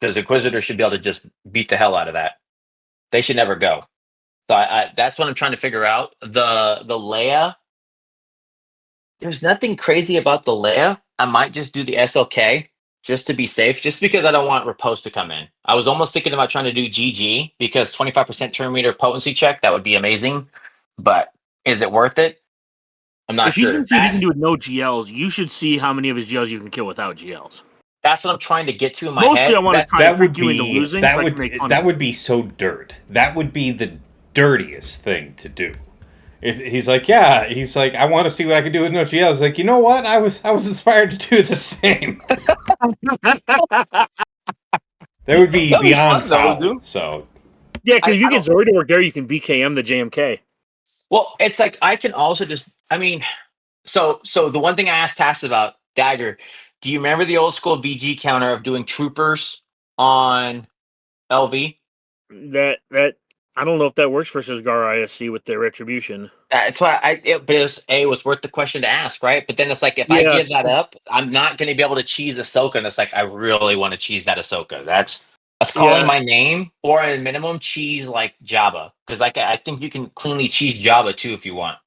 Because Inquisitor should be able to just beat the hell out of that. They should never go. So that's what I'm trying to figure out. The Leia, there's nothing crazy about the Leia. I might just do the SLK just to be safe, just because I don't want Riposte to come in. I was almost thinking about trying to do GG because 25% turn meter potency check, that would be amazing. But is it worth it? I'm not sure. If you can do with no GLs, you should see how many of his GLs you can kill without GLs. That's what I'm trying to get to in my head. Mostly I want to try to trick you into losing. That would be so dirt. That would be the dirtiest thing to do. He's like, yeah. He's like, I want to see what I can do with no GL. I was like, you know what? I was inspired to do the same. That would be That'd be beyond fun, though, foul. dude. So Yeah, because you I get don't. Zori to work there, you can BKM the JMK. Well, it's like I can also just. I mean, so the one thing I asked Tass about Dagger. Do you remember the old school VG counter of doing troopers on LV? That I don't know if that works for Sisgar ISC with their retribution. That's why but it was worth the question to ask, right? But then it's like if I Yeah, give that up, I'm not going to be able to cheese Ahsoka, and it's like I really want to cheese that Ahsoka. That's calling yeah. my name, or at a minimum, cheese like Jabba, because I think you can cleanly cheese Jabba too if you want.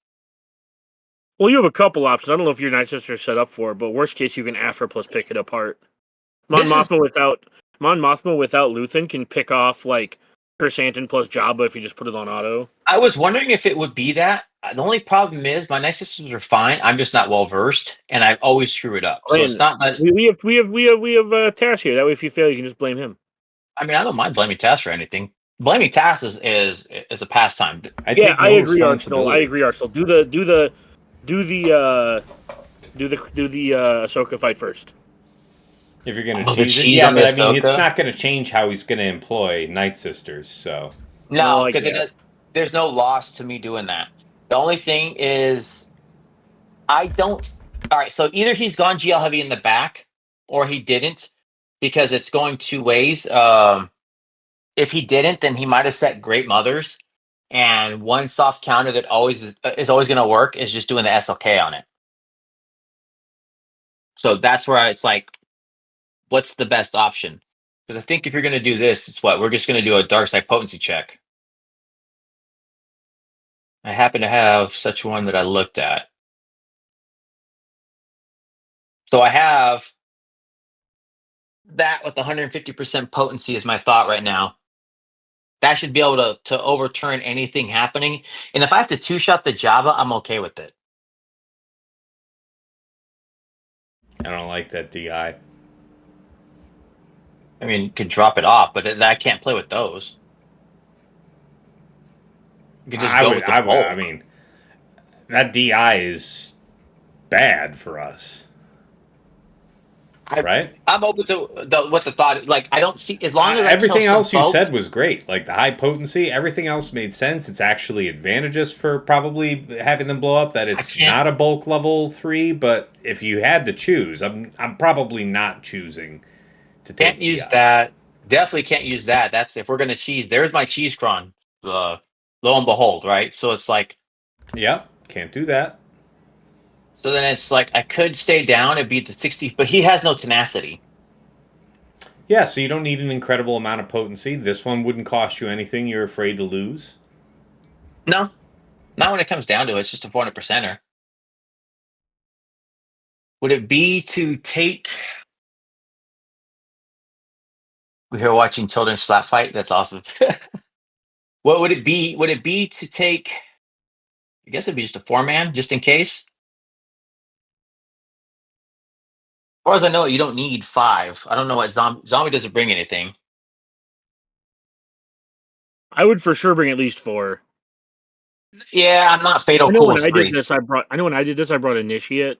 Well, you have a couple options. I don't know if your Night Sister is set up for it, but worst case, you can Aphra plus pick it apart. Mon This is Mothma without Luthen can pick off like Chrysanthemum plus Jabba if you just put it on auto. I was wondering if it would be that. The only problem is my Night Sisters are fine. I'm just not well versed, and I always screw it up. So it's And not that. we have Tass here. That way, if you fail, you can just blame him. I mean, I don't mind blaming Tass for anything. Blaming Tass is a pastime. I Yeah, take I no agree, Arsenal. I responsibility. agree, Arsenal. Do the Ahsoka fight first. If you're gonna Oh, the cheese it, cheese yeah, on the but I mean, it's Ahsoka. not gonna change how he's gonna employ Night Sisters. So No, No, I because it guess. does. There's no loss to me doing that. The only thing is, I don't. All right, so either he's gone GL heavy in the back, or he didn't, because it's going two ways. If he didn't, then he might have set Great Mothers, and one soft counter that is always going to work is just doing the SLK on it. So that's where it's like, what's the best option? Because I think if you're going to do this, it's what we're just going to do a dark side potency check. I happen to have such one that I looked at. So I have that with 150% potency is my thought right now. That should be able to overturn anything happening. And if I have to two-shot the Jabba, I'm okay with it. I don't like that DI. I mean, could drop it off, but I can't play with those. You could just go with the I would. I bulk. mean, that DI is bad for us, right? I'm open to what the thought is. Like, I don't see as long as I kill Everything some else you folks. said was great. Like the high potency, everything else made sense. It's actually advantageous for probably having them blow up. That it's can't- not a bulk level 3, but if you had to choose, I'm probably not choosing to take. Can't use DI. that. Definitely can't use that. That's if we're gonna cheese. There's my cheese cron. Lo and behold, right? So it's like. Yep, can't do that. So then it's like I could stay down and beat the 60, but he has no tenacity. Yeah, so you don't need an incredible amount of potency. This one wouldn't cost you anything you're afraid to lose. No, not when it comes down to it. It's just a 400%er. Would it be to take? We're here watching children slap fight. That's awesome. What would it be? Would it be to take? I guess it'd be just a 4-man, just in case. As far as I know, you don't need 5. I don't know what zombie doesn't bring anything. I would for sure bring at least 4. Yeah, I'm not fatal I know cool when with I did 3. this, I brought Initiate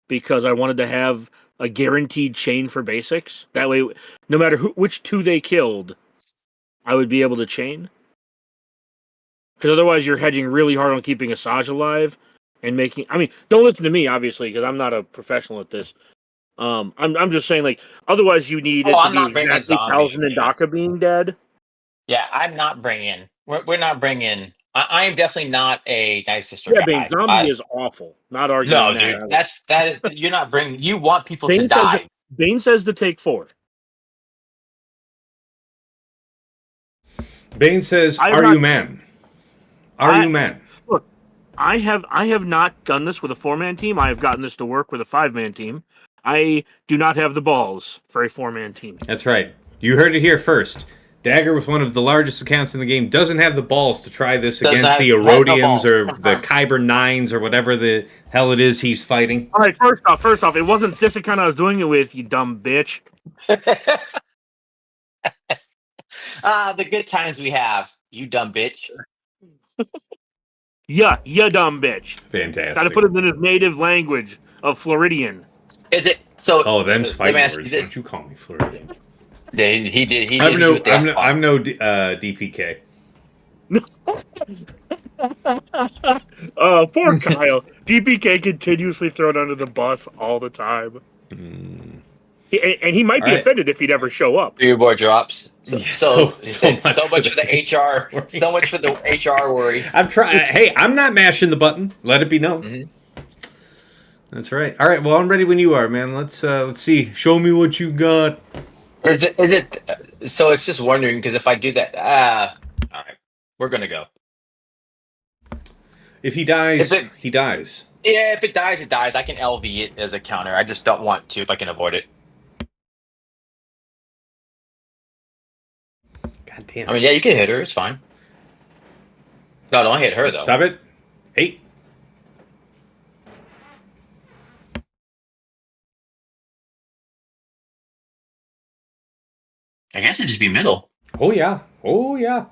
because I wanted to have a guaranteed chain for basics. That way, no matter which 2 they killed, I would be able to chain. Because otherwise, you're hedging really hard on keeping Asajj alive and making. I mean, don't listen to me, obviously, because I'm not a professional at this. I'm just saying, like, otherwise you need Oh, it to I'm be not bringing exactly zombie Towson in and here. Daka being dead. Yeah, I'm not bringing. We're not bringing. I am definitely not a Night Sister Yeah, Bane, guy. zombie is awful. Not arguing No, that. dude, that. You're not bringing. You want people to Bane says die. Bane says to take 4. Bane says, I have "Are not. you man? Are you man?" Look, I have not done this with a 4-man team. I have gotten this to work with a 5-man team. I do not have the balls for a 4-man team. That's right. You heard it here first. Dagger, with one of the largest accounts in the game, doesn't have the balls to try this against the Has no Erodiums balls. or the Confirmed. Kyber 9s or whatever the hell it is he's fighting. All right, first off, it wasn't this account I was doing it with, you dumb bitch. The good times we have. You dumb bitch. Yeah, you dumb bitch. Fantastic. Got to put it in his native language of Floridian. Is it so? Oh, them's let me fighting ask you words. this. Don't you call me Floridian. He did. He I'm did no, with the I'm no, F-bomb. I'm no DPK. Poor Kyle. DPK continuously thrown under the bus all the time. And he might be offended if he'd ever show up. Your board drops. So much for the HR. So much for the HR worry. I'm trying. Hey, I'm not mashing the button. Let it be known. Mm-hmm. That's right. All right. Well, I'm ready when you are, man. Let's see. Show me what you got. Is it? So it's just wondering because if I do that, all right, we're gonna go. If he dies, he dies. Yeah, if it dies, it dies. I can LV it as a counter. I just don't want to if I can avoid it. God damn. I mean, yeah, you can hit her. It's fine. No, don't hit her though. Stop it. 8. I guess it'd just be middle. Oh yeah. Oh yeah.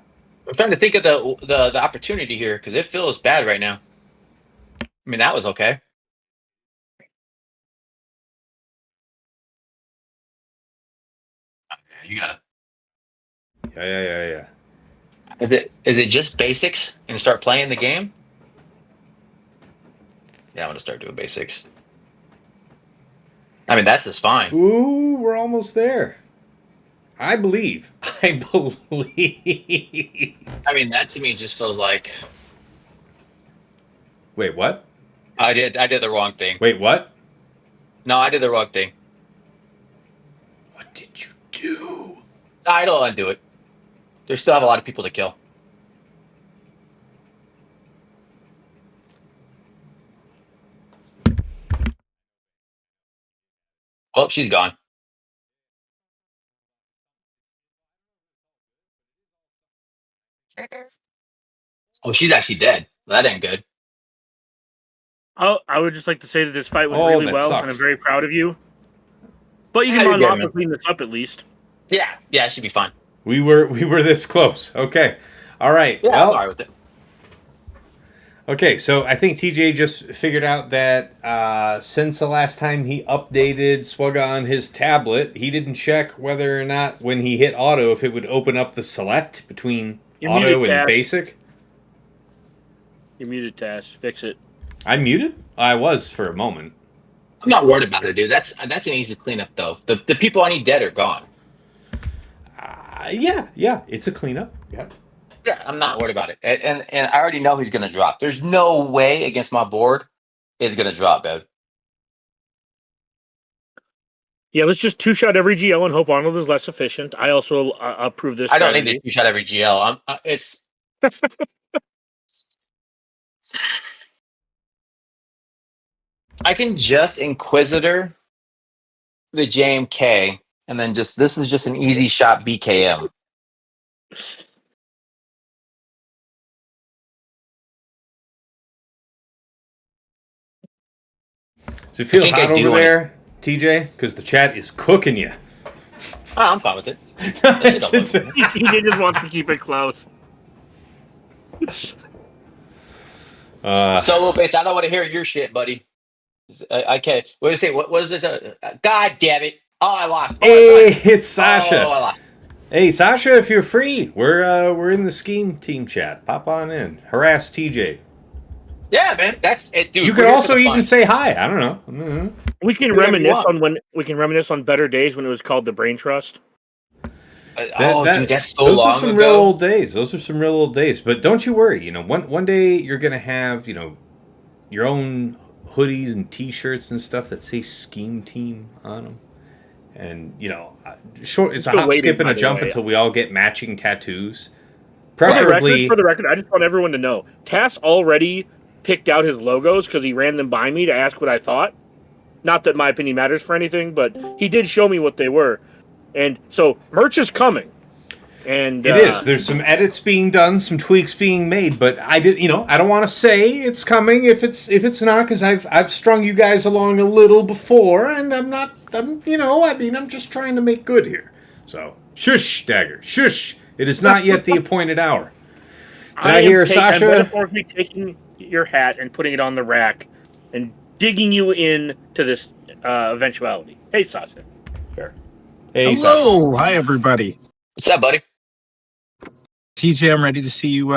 I'm trying to think of the opportunity here because it feels bad right now. I mean, that was okay. You got it. Yeah. Is it just basics and start playing the game? Yeah, I'm gonna start doing basics. I mean, that's just fine. Ooh, we're almost there. I believe. I mean, that to me just feels like. Wait, what? I did the wrong thing. Wait, what? No, I did the wrong thing. What did you do? I don't undo it. There's still have a lot of people to kill. Oh, she's gone. Oh, she's actually dead. That ain't good. I would just like to say that this fight went Oh, really that well, sucks. and I'm very proud of you. But you Yeah, can you're good, unlock man. and clean this up at least. Yeah, it should be fine. We were this close. Okay. All right. Yeah, well, I'm alright with it. Okay, so I think TJ just figured out that since the last time he updated Swugga on his tablet, he didn't check whether or not when he hit auto if it would open up the select between You're auto muted, and Cass. basic. You're muted, Tass. Fix it. I'm muted? I was for a moment. I'm not worried about it, dude. That's an easy cleanup, though. The people I need dead are gone. Yeah, it's a cleanup. Yeah. Yeah, I'm not worried about it. And I already know he's going to drop. There's no way against my board it's going to drop, Bev. Yeah, let's just two-shot every GL and hope Arnold is less efficient. I also approve this I don't strategy. need to two-shot every GL. It's... I can just Inquisitor the JMK, and then this is just an easy shot BKM. Does it feel think hot I do over want there, TJ? Because the chat is cooking you. Oh, I'm fine with it. He just wants to keep it close. Solo base. I don't want to hear your shit, buddy. I can't. What is it? What is it? God damn it! Oh, I lost. Hey, it's Sasha. Oh, I lost. Hey, Sasha, if you're free, we're in the scheme team chat. Pop on in. Harass TJ. Yeah, man. That's it, dude. You could also even say hi. I don't know. Mm-hmm. We can reminisce on better days when it was called the Brain Trust. Dude, that's so those long are some ago. real old days. Those are some real old days. But don't you worry. One day you're gonna have your own hoodies and T-shirts and stuff that say Scheme Team on them. And it's a hop, skip, and a jump until we all get matching tattoos. Preferably, For the record, I just want everyone to know, Tass already picked out his logos because he ran them by me to ask what I thought. Not that my opinion matters for anything, but he did show me what they were. And so merch is coming. And it is. There's some edits being done, some tweaks being made, but I don't want to say it's coming if it's not, because I've strung you guys along a little before, and I'm just trying to make good here. So shush, Dagger, shush. It is not yet the appointed hour. Did I hear Sasha? I'm metaphorically taking your hat and putting it on the rack and digging you in to this eventuality. Hey, Sasha. Fair. Hey, Hello, hi everybody. What's up, buddy? TJ, I'm ready to see you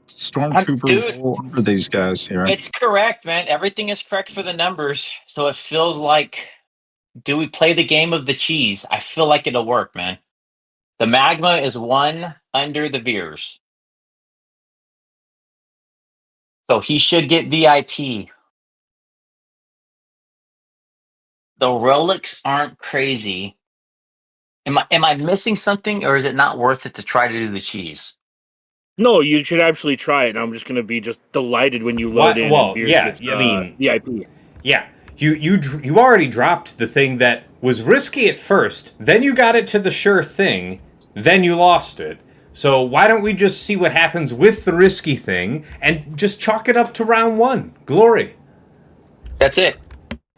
stormtrooper Dude. roll over these guys here. It's correct, man. Everything is correct for the numbers. So it feels like, do we play the game of the cheese? I feel like it'll work, man. The magma is one under the Veers. So he should get VIP. The relics aren't crazy. Am I missing something, or is it not worth it to try to do the cheese? No, you should actually try it. And I'm just going to be just delighted when you load in. Well, and Veers yeah, gets, I mean, VIP. Yeah, you already dropped the thing that was risky at first. Then you got it to the sure thing. Then you lost it. So why don't we just see what happens with the risky thing and just chalk it up to round one? Glory. That's it.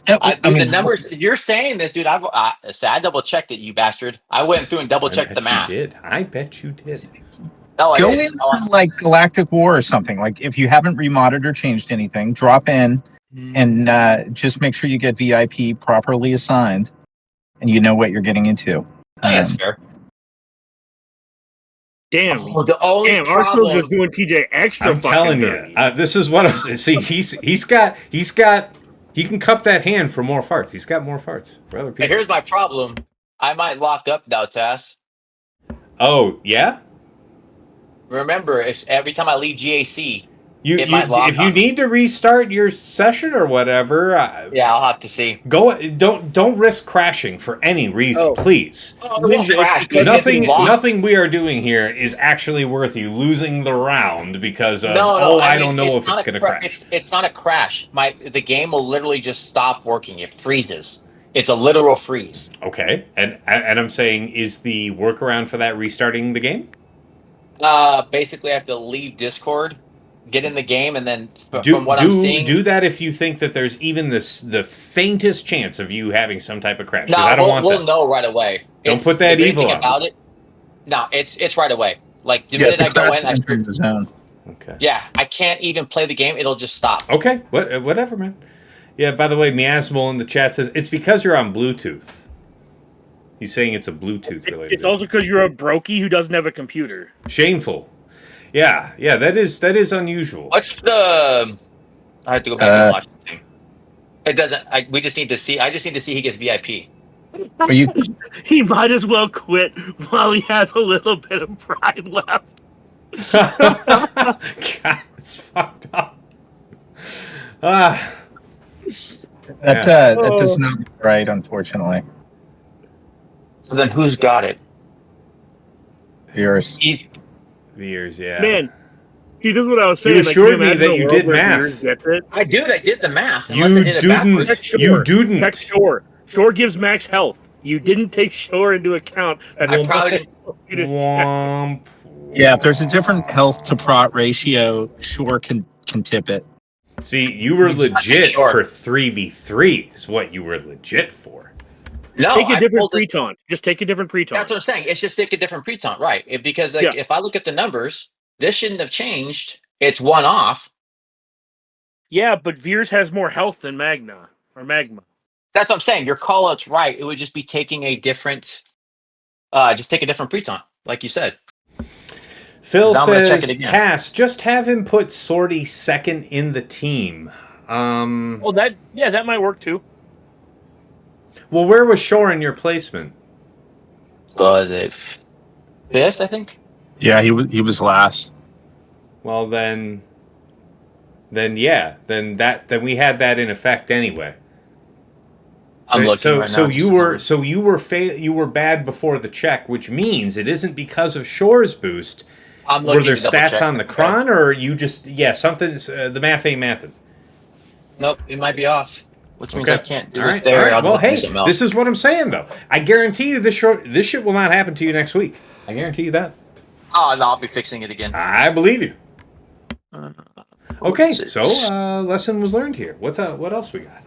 Yeah, The numbers you're saying this, dude. I double checked it, you bastard. I went through and double checked the math. I bet you did. No, go in like Galactic War or something. Like if you haven't remodded or changed anything, drop in and just make sure you get VIP properly assigned, and you know what you're getting into. That's fair. Damn. The only Arsenal's just doing TJ extra. I'm telling you, this is what I was. See, he can cup that hand for more farts. He's got more farts for other people. Here's my problem. I might lock up now, Tass. Oh yeah. Remember, if every time I leave GAC, if you need to restart your session or whatever, yeah, I'll have to see. Don't risk crashing for any reason, please. Nothing we are doing here is actually worth you losing the round because of I don't know if it's going to crash. It's not a crash. The game will literally just stop working. It freezes. It's a literal freeze. Okay, and I'm saying, is the workaround for that restarting the game? Basically, I have to leave Discord, get in the game, and then I'm seeing, do that if you think that there's even the faintest chance of you having some type of crash. No, I don't want that. We'll know right away. Don't put that evil on about it. No, it's right away. Like the minute I go in, the zone. Okay. Yeah, I can't even play the game. It'll just stop. Okay, whatever, man. Yeah. By the way, Miasmal in the chat says it's because you're on Bluetooth. He's saying it's a Bluetooth related. It's also because you're a brokey who doesn't have a computer. Shameful. Yeah, that is unusual. What's the? I have to go back and watch the thing. It doesn't. We just need to see. I just need to see he gets VIP. He might as well quit while he has a little bit of pride left. God, it's fucked up. That does not look right, unfortunately. So then, who's got it? Veers. Veers, yeah. Man, see, this is what I was saying. You assured me that you did math. I did the math. You didn't. You didn't. Check Shore. Shore gives max health. You didn't take Shore into account. I probably didn't. Yeah, if there's a different health to prot ratio, Shore can tip it. See, you were legit for 3v3 is what you were legit for. No, take a different pre-taunt. Just take a different pre-taunt. That's what I'm saying. It's just take a different pre-taunt, right? Because if I look at the numbers, this shouldn't have changed. It's one off. Yeah, but Veers has more health than Magma. That's what I'm saying. Your call-out's right. It would just be taking a different, take a different pre-taunt, like you said. Phil says, Tass, just have him put Sortie second in the team. Well, that might work too. Well, where was Shore in your placement? The fifth, I think. Yeah, he was last. Well, then we had that in effect anyway. I'm looking right now. You were bad before the check, which means it isn't because of Shore's boost. Were there stats on the cron, or you just something? The math ain't mathin'. Nope, it might be off. Which means I can't do it there. All right. Well, hey, this is what I'm saying, though. I guarantee you this shit will not happen to you next week. I guarantee you that. Oh, no, I'll be fixing it again. I believe you. Okay, so lesson was learned here. What else we got?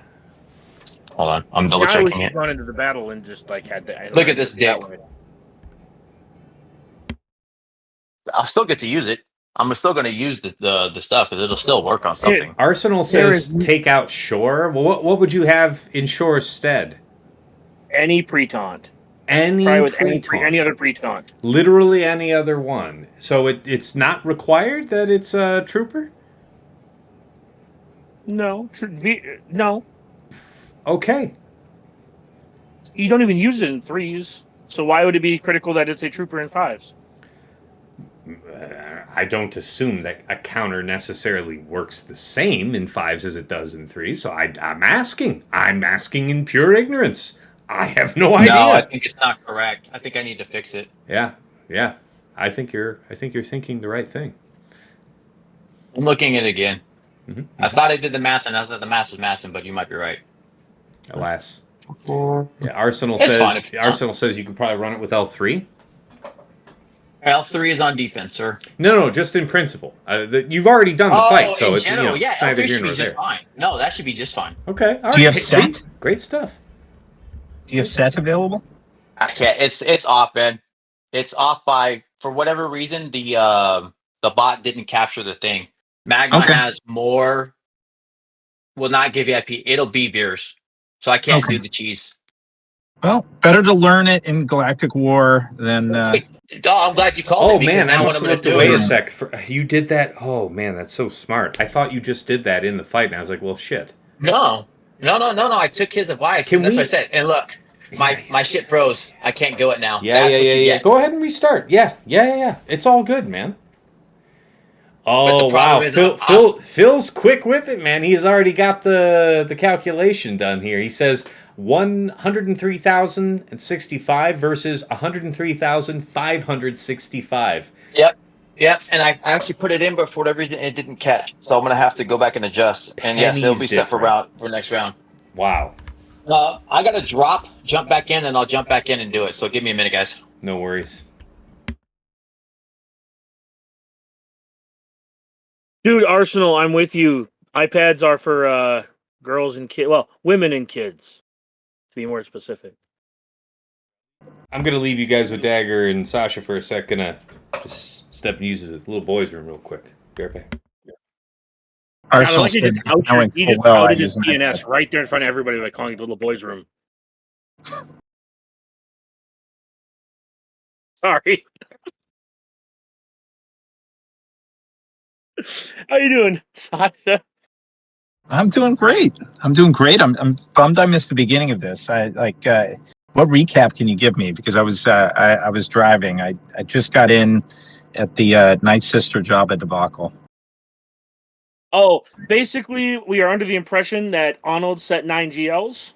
Hold on, I'm double checking it. Run into the battle and just had to look at this dick. I'll still get to use it. I'm still going to use the stuff because it'll still work on something. Arsenal says take out Shore. Well, what would you have in Shore's stead? Any pre-taunt. Any pre-taunt. Any other pre-taunt. Literally any other one. So it's not required that it's a trooper? No. No. Okay. You don't even use it in 3s. So why would it be critical that it's a trooper in 5s? I don't assume that a counter necessarily works the same in 5s as it does in 3s. So I'm asking. I'm asking in pure ignorance. I have no idea. No, I think it's not correct. I think I need to fix it. Yeah. I think you're thinking the right thing. I'm looking at it again. Mm-hmm. I thought I did the math, and I thought the math was mathing, but you might be right. Alas. Yeah, Arsenal says you could probably run it with L3. L3 is on defense, sir. No, just in principle. You've already done the fight, so it's general, it's neither L3 here should nor be just there. fine. No, that should be just fine. Okay. All right. Do you have set? Great stuff. Do you have set available? I can't. It's off, man. It's off by, for whatever reason, the bot didn't capture the thing. Magma has more. Will not give VIP. It'll be Veers, so I can't do the cheese. Well, better to learn it in Galactic War than. I'm glad you called it. Man, now I what must I'm have going looked to do. away a sec. You did that. Oh man, that's so smart. I thought you just did that in the fight, and I was like, well, shit. No. I took his advice. That's what I said. And look, my shit froze. I can't go it now. Yeah. Go ahead and restart. Yeah. It's all good, man. Oh wow, Phil's quick with it, man. He's already got the calculation done here. He says 103,065 versus 103,565. Yep. And I actually put it in, but for whatever reason, it didn't catch. So I'm gonna have to go back and adjust. And yes, it'll be set for next round. Wow. I gotta jump back in, and I'll jump back in and do it. So give me a minute, guys. No worries. Dude, Arsenal, I'm with you. iPads are for girls and kids. Well, women and kids, to be more specific. I'm going to leave you guys with Dagger and Sasha for a sec. Gonna just step and use the little boys' room real quick. Be right back. Arsenal he just outed his DNS right there in front of everybody by calling it the little boys' room. Sorry. How you doing, Sasha? I'm doing great. I'm bummed I missed the beginning of this. What recap can you give me? Because I was driving. I just got in at the Night Sister Jabba debacle. Oh, basically, we are under the impression that Arnold set 9 GLs.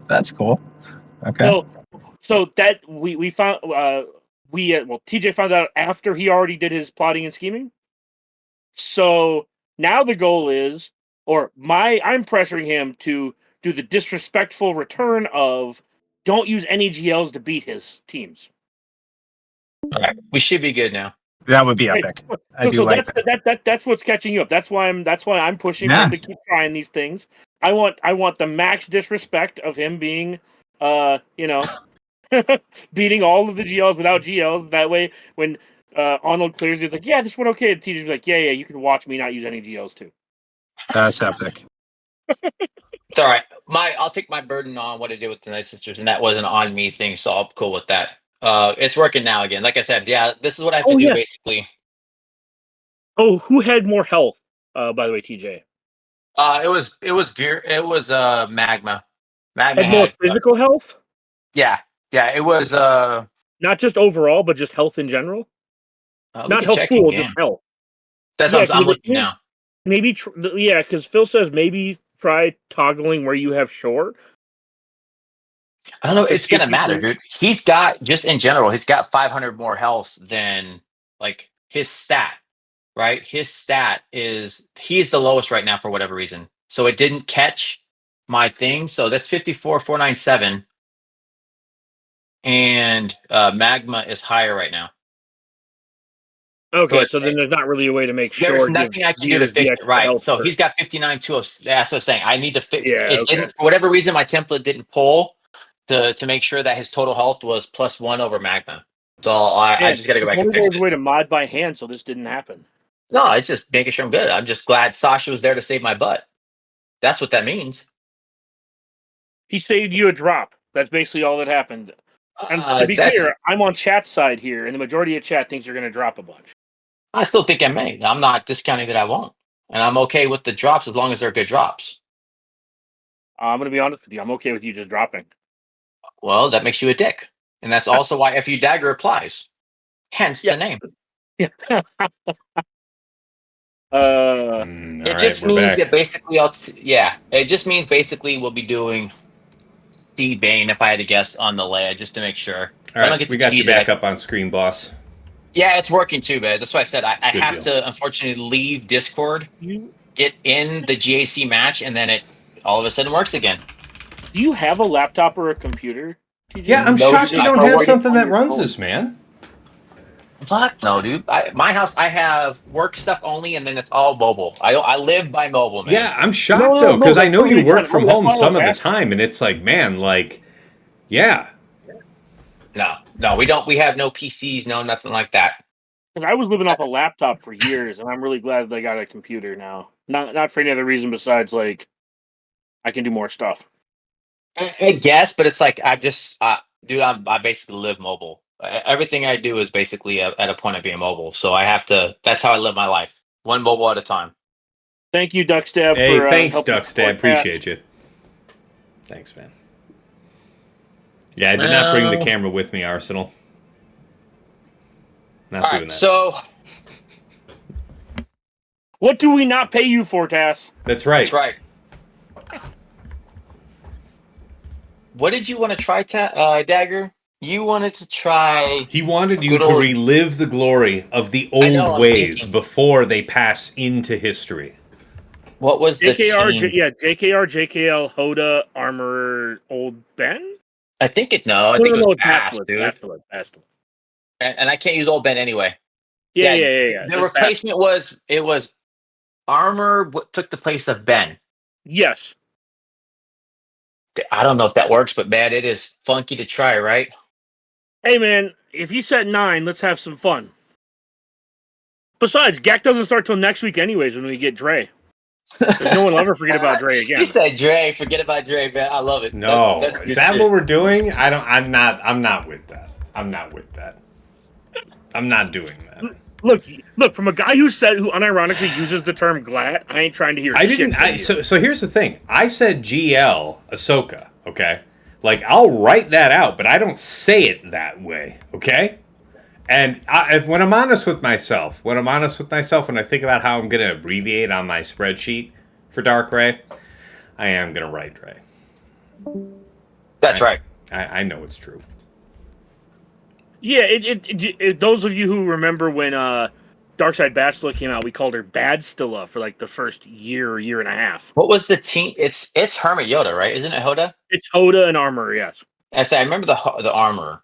That's cool. Okay. So that we found TJ found out after he already did his plotting and scheming. So now the goal is, I'm pressuring him to do the disrespectful return of don't use any GLs to beat his teams. All right, we should be good now. That would be epic. That's what's catching you up. That's why I'm pushing him to keep trying these things. I want the max disrespect of him being beating all of the GLs without GLs. That way, when Arnold clears, he's like, "Yeah, this went okay." And TJ's like, "Yeah, you can watch me not use any GLs too." That's epic. It's all right. I'll take my burden on what I did with the Night Sisters, and that wasn't on me thing, so I'm cool with that. It's working now again. Like I said, this is what I have to do basically. Oh, who had more health? By the way, TJ. It was Magma. Magma had more physical health. Yeah, it was not just overall, but just health in general. Not health pool, just health. That's what I'm looking now. Maybe, because Phil says maybe try toggling where you have short. I don't know. It's gonna matter, dude. He's got, just in general, he's got 500 more health than like his stat, right? His stat is he's the lowest right now for whatever reason. So it didn't catch my thing. So that's 54,497, and Magma is higyer right now. Okay, so then there's not really a way to make sure. There's nothing I can do to fix it, right? So he's got 59,206. That's what I'm saying. I need to fix it. Didn't, for whatever reason, my template didn't pull to make sure that his total health was +1 over Magma. So I just got to go back and fix There's a it. way to mod by hand, so this didn't happen. No, it's just making sure I'm good. I'm just glad Sasha was there to save my butt. That's what that means. He saved you a drop. That's basically all that happened. And to be That's. clear, I'm on chat's side here, and the majority of chat thinks you're going to drop a bunch. I still think I may. I'm not discounting that I won't, and I'm okay with the drops as long as they're good drops. I'm going to be honest with you. I'm okay with you just dropping. Well, that makes you a dick, and that's also why FU Dagger applies. Hence the name. Yeah. It just means that basically, it just means basically we'll be doing C Bane if I had to guess on the Leia just to make sure. All right, we got you back up on screen, boss. Yeah, it's working too, man. That's why I said I have deal. to unfortunately leave Discord, get in the GAC match, and then it all of a sudden works again. Do you have a laptop or a computer? TJ? Yeah, I'm shocked you don't have something that runs this, man. Fuck no, dude. My house, I have work stuff only, and then it's all mobile. I live by mobile, man. Yeah, I'm shocked though, because I know you work from home some of the time, and it's like, man, like, yeah. No, we don't. We have no PCs, no nothing like that. Because I was living off a laptop for years, and I'm really glad that I got a computer now. Not for any other reason besides like I can do more stuff. I guess, but it's like I just, dude, I basically live mobile. Everything I do is basically at a point of being mobile. So I have to. That's how I live my life, one mobile at a time. Thank you, Duckstab. Hey, for, thanks, Duckstab. Appreciate you. Thanks, man. Yeah, I did not bring the camera with me, Arsenal. Not doing that. So, what do we not pay you for, Tass? That's right. That's right. What did you want to try, Dagger? You wanted to try. He wanted you to relive the glory of the old ways before they pass into history. What was the JKR? team? JKR, JKL, Hoda, Armor, Old Ben. I think it was Past, dude. Past. And I can't use Old Ben anyway. Yeah. The replacement was Armor took the place of Ben. Yes. I don't know if that works, but man, it is funky to try, right? Hey man, if you set 9, let's have some fun. Besides, GAC doesn't start till next week anyways when we get Dre. No one will ever forget about Dre again. You said Dre, forget about Dre, man. I love it. No, is that what we're doing? I'm not with that. I'm not doing that. Look, from a guy who unironically uses the term glat, I ain't trying to hear shit. So here's the thing. I said GL Ahsoka, okay? Like, I'll write that out, but I don't say it that way, okay? And when I'm honest with myself, when I think about how I'm going to abbreviate on my spreadsheet for Dark Ray, I am going to write Dre. That's right. I know it's true. Yeah, those of you who remember when Darkside Bastila came out, we called her Badstila for like the first year and a half. What was the team? It's Hermit Yoda, right? Isn't it Hoda? It's Hoda and Armor, yes. I remember the Armor.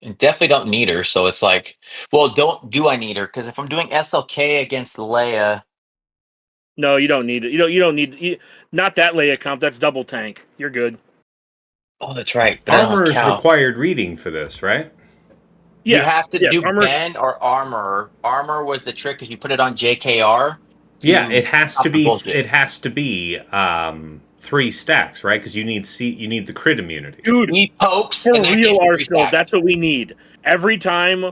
And definitely don't need her, so it's like, well, do I need her? Because if I'm doing SLK against Leia, no, you don't need it. You don't need not that Leia comp. That's double tank. You're good. Oh, that's right. Armor is required reading for this, right? Yes. You have to do Armor. Ben or Armor. Armor was the trick because you put it on JKR. Yeah, it has to be. It has to be 3 stacks, right? Because you need the crit immunity. Dude, he pokes for real, Arsenal. That's what we need. Every time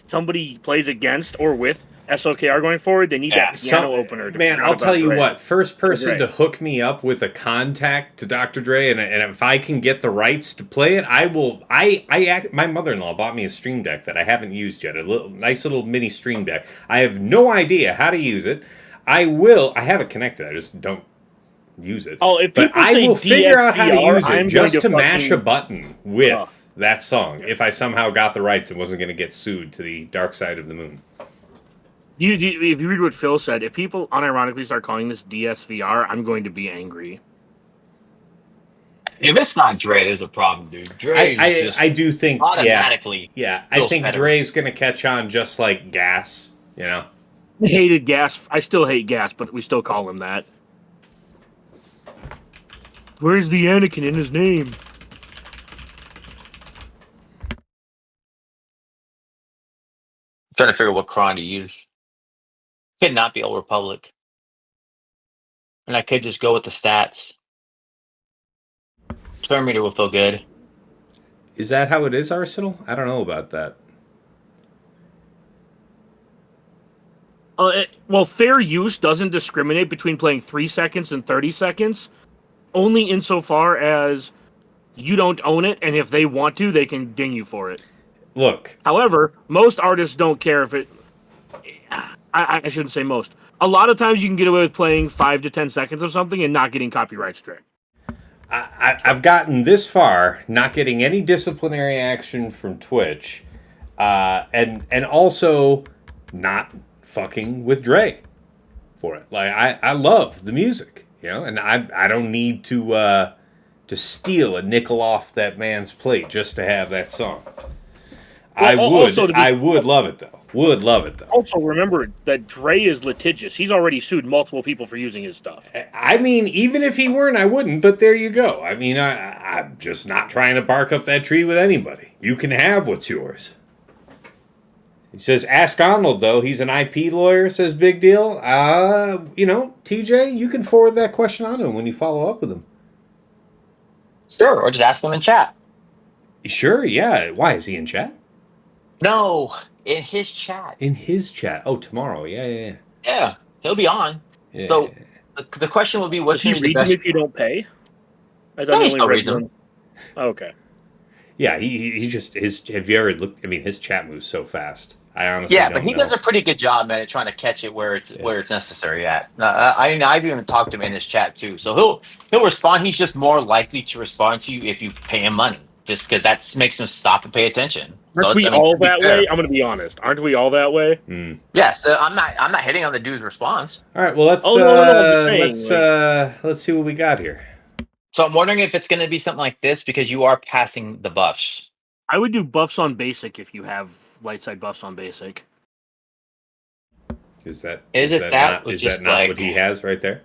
somebody plays against or with SLKR going forward, they need that piano opener. Man, I'll tell you what. First person to hook me up with a contact to Dr. Dre, and if I can get the rights to play it, I will. My mother-in-law bought me a stream deck that I haven't used yet. Nice little mini stream deck. I have no idea how to use it. I have it connected. I just don't use it. But I will figure out how to use it just to mash a button with that song if I somehow got the rights and wasn't going to get sued to the dark side of the moon. If you read what Phil said, if people unironically start calling this DSVR, I'm going to be angry. If it's not Dre, there's a problem, dude. Dre I do think automatically. Yeah, I think Dre's going to catch on just like Gas, you know. I hated Gas. I still hate Gas, but we still call him that. Where's the Anakin in his name? trying to figure out what cron to use. Could not be Old Republic. And I could just go with the stats. Turn meter will feel good. Is that how it is, Arsenal? I don't know about that. Well, fair use doesn't discriminate between playing 3 seconds and 30 seconds, only insofar as you don't own it, and if they want to, they can ding you for it. Look. However, most artists don't care if it... I shouldn't say most. A lot of times you can get away with playing 5 to 10 seconds of something and not getting copyright struck. I've gotten this far, not getting any disciplinary action from Twitch, and also not fucking with Dre for it. Like I love the music, you know, and I don't need to steal a nickel off that man's plate just to have that song. Well, I would love it though. Would love it though. Also, remember that Dre is litigious. He's already sued multiple people for using his stuff. I mean, even if he weren't, I wouldn't. But there you go. I mean, I'm just not trying to bark up that tree with anybody. You can have what's yours. He says, ask Arnold, though. He's an IP lawyer, says Big Deal. You know, TJ, you can forward that question on to him when you follow up with him. Sure, or just ask him in chat. Sure, yeah. Why, is he in chat? No, in his chat. In his chat. Oh, tomorrow. Yeah. Yeah, he'll be on. Yeah. So the question will be, what's Does he read them if you don't pay? I don't he still reads them. Okay. Yeah, he just have you ever looked? I mean, his chat moves so fast. I honestly Yeah, don't but he know. does a pretty good job, man, at trying to catch it where it's necessary at. I've even talked to him in his chat too, so he'll respond. He's just more likely to respond to you if you pay him money, just because that makes him stop and pay attention. Aren't we all that way? I'm going to be honest. Aren't we all that way? Mm. Yes, I'm not hitting on the dude's response. All right, well let's let's see what we got here. So I'm wondering if it's going to be something like this because you are passing the buffs. I would do buffs on basic if you have light side buffs on basic. Is that not what he has right there?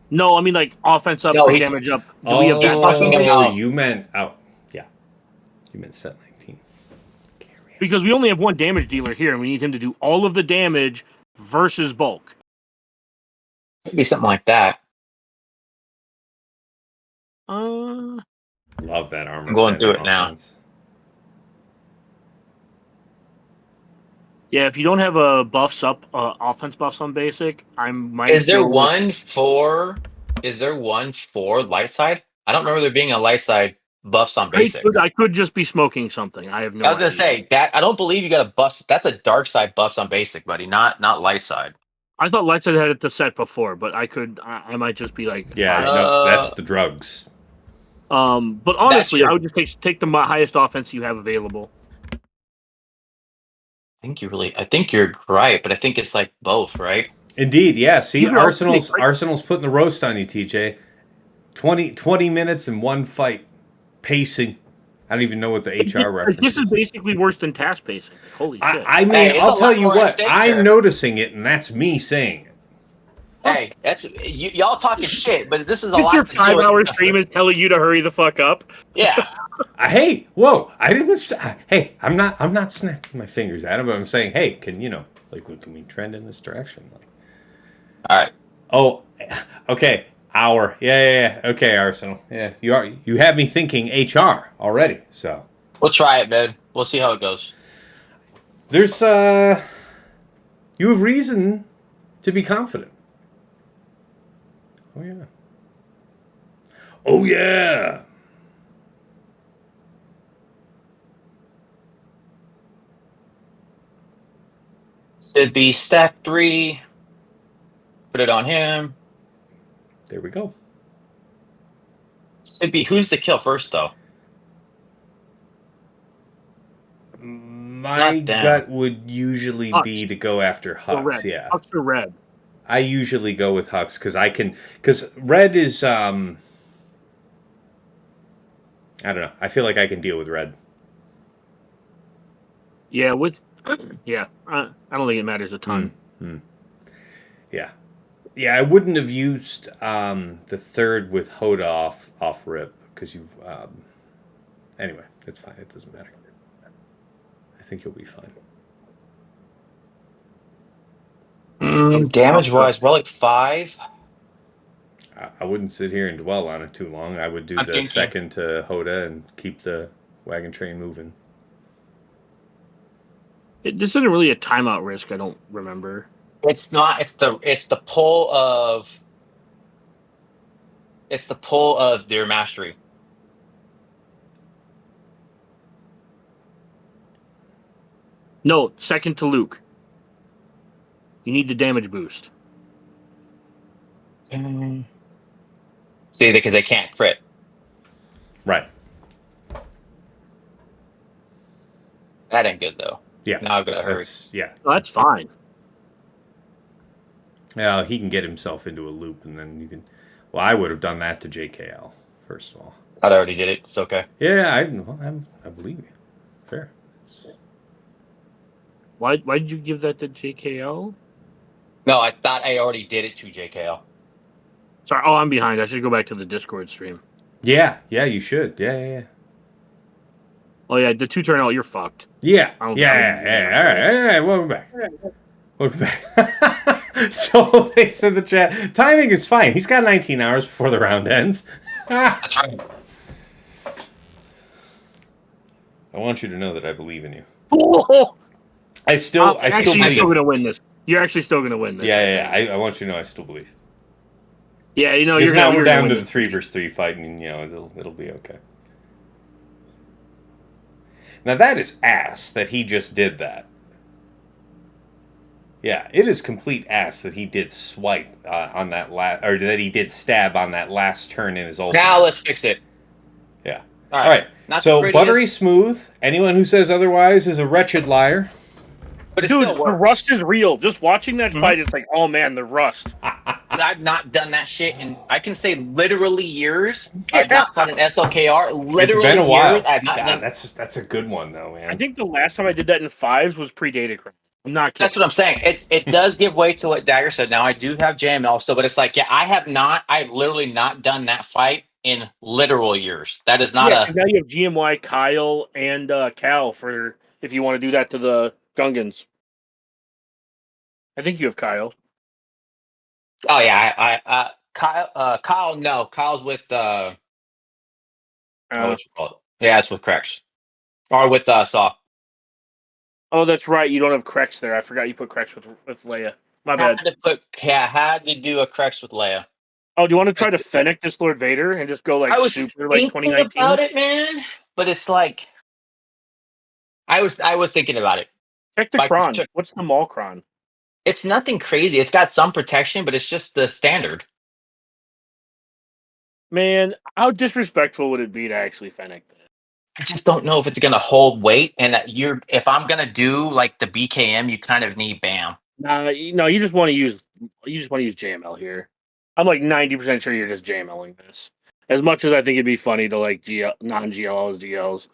No, I mean like offense up, damage up. You meant you meant set 19. Because we only have one damage dealer here, and we need him to do all of the damage versus bulk. Maybe something like that. Love that armor. I'm going through it now. Yeah, if you don't have a buffs up, offense buffs on basic, I might. Is there one for light side? I don't remember there being a light side buffs on basic. I could just be smoking something. I have no. I was gonna say that I don't believe you got a buff. That's a dark side buffs on basic, buddy. Not light side. I thought light side had it to set before, but I might just be like. Yeah, no, that's the drugs. But honestly, I would just take the highest offense you have available. I think you're right, but I think it's like both, right? Indeed, yeah. See, Arsenal's putting the roast on you, TJ. 20 minutes in one fight, pacing. I don't even know what the HR reference. This is basically worse than task pacing. Holy shit! I mean, I'll tell you what. I'm noticing it, and that's me saying it. Hey, that's y'all talking shit, but this is a lot. Your 5-hour stream is telling you to hurry the fuck up. Yeah. Hey, whoa! I didn't say. Hey, I'm not snapping my fingers at him. But I'm saying, hey, can we trend in this direction? All right. Oh, okay. Hour. Yeah. Okay, Arsenal. Yeah, you have me thinking HR already. So we'll try it, man. We'll see how it goes. There's you have reason to be confident. Oh yeah. Oh yeah. Should be stack 3. Put it on him. There we go. Should be who's the kill first though? My gut would usually be to go after Hux. Yeah. Hux or Red. I usually go with Hux because Red is I don't know. I feel like I can deal with Red. Yeah, I don't think it matters a ton. Mm-hmm. Yeah, I wouldn't have used the third with Hoda off rip because you. Anyway, it's fine. It doesn't matter. I think you'll be fine. Damage-wise, relic 5. I wouldn't sit here and dwell on it too long. I would do I'm the thinking- second to Hoda and keep the wagon train moving. This isn't really a timeout risk. I don't remember. It's not. It's the pull of. It's the pull of their mastery. No, second to Luke. You need the damage boost. See, because they can't crit. Right. That ain't good though. Yeah. Now I've got to hurry. Yeah. Oh, that's fine. He can get himself into a loop, and then you can. Well, I would have done that to JKL first of all. I already did it. It's okay. Yeah, I believe you. Fair. Why did you give that to JKL? No, I thought I already did it to JKL. Sorry. Oh, I'm behind. I should go back to the Discord stream. Yeah, you should. Yeah. Oh yeah, the 2-turn out. You're fucked. Yeah. I don't- All right. Welcome back. Welcome back. So they said in the chat, timing is fine. He's got 19 hours before the round ends. That's right. I want you to know that I believe in you. Oh, I still actually, you're believe. still gonna win this. You're actually still gonna win this. Yeah. I want you to know I still believe. Yeah, you know, Because you're now gonna, we're you're gonna down to win the 3 versus 3 fight, and it'll be okay. Now that is ass that he just did that. Yeah, it is complete ass that he did swipe on that or that he did stab on that last turn in his ultimate. Now let's fix it. Yeah. All All right. Not So the buttery prettiest, smooth. Anyone who says otherwise is a wretched liar. but it Dude, still the works. rust is real. Just watching that fight, it's like, oh man, the rust. I've not done that shit in, I can say, literally years. I've not done an SLKR. Literally It's been a while. years. I've not God, done. that's a good one though, man. I think the last time I did that in 5s was pre-data crunch. I'm not kidding. That's what I'm saying. It does give way to what Dagger said. Now I do have JML still, but it's like, yeah, I've literally not done that fight in literal years. That is not and now you have GMY, Kyle, and Cal for if you want to do that to the Gungans. I think you have Kyle. Oh yeah, Kyle. No, Kyle's with what's it called? Yeah, it's with CRex, or with Saw. Oh, that's right. You don't have CRex there. I forgot you put CRex with Leia. My bad. Had to do a CRex with Leia. Oh, do you want to try to Fennec this Lord Vader and just go like I was super like thinking 2019? about it, man, but it's like I was thinking about it. Check the Like, Kron. check- What's the Maul Kron? It's nothing crazy. It's got some protection, but it's just the standard. Man, how disrespectful would it be to actually Fennec this? I just don't know if it's gonna hold weight. And that if I'm gonna do like the BKM, you kind of need BAM. No, you just want to use JML here. I'm like 90% sure you're just JMLing this. As much as I think it'd be funny to like non-GLLs, GLs,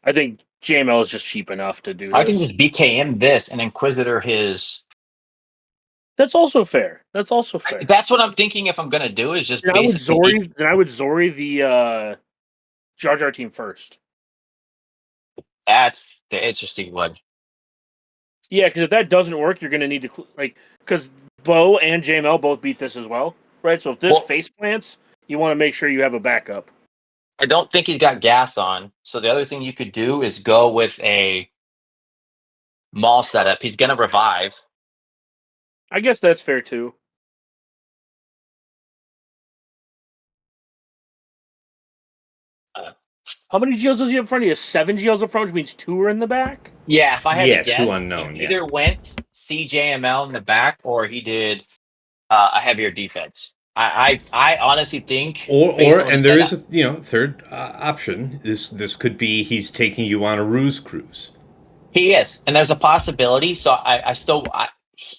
I think JML is just cheap enough to do this. I can just BKM this and Inquisitor his. That's also fair. That's That's what I'm thinking. If I'm gonna do is just Then I would basically. Zori the Jar Jar team first. That's the interesting one. Yeah, because if that doesn't work, you're going to need to because Bo and JML both beat this as well, right? So if this face plants, you want to make sure you have a backup. I don't think he's got gas on. So the other thing you could do is go with a Maul setup. He's gonna revive. I guess that's fair too. How many GLs does he have in front of you? 7 GLs in front, which means 2 are in the back? Yeah, if I had to guess, 2 unknown. he either went CJML in the back or he did a heavier defense. I honestly think, and there is a third option. This could be he's taking you on a ruse cruise. He is, and there's a possibility. So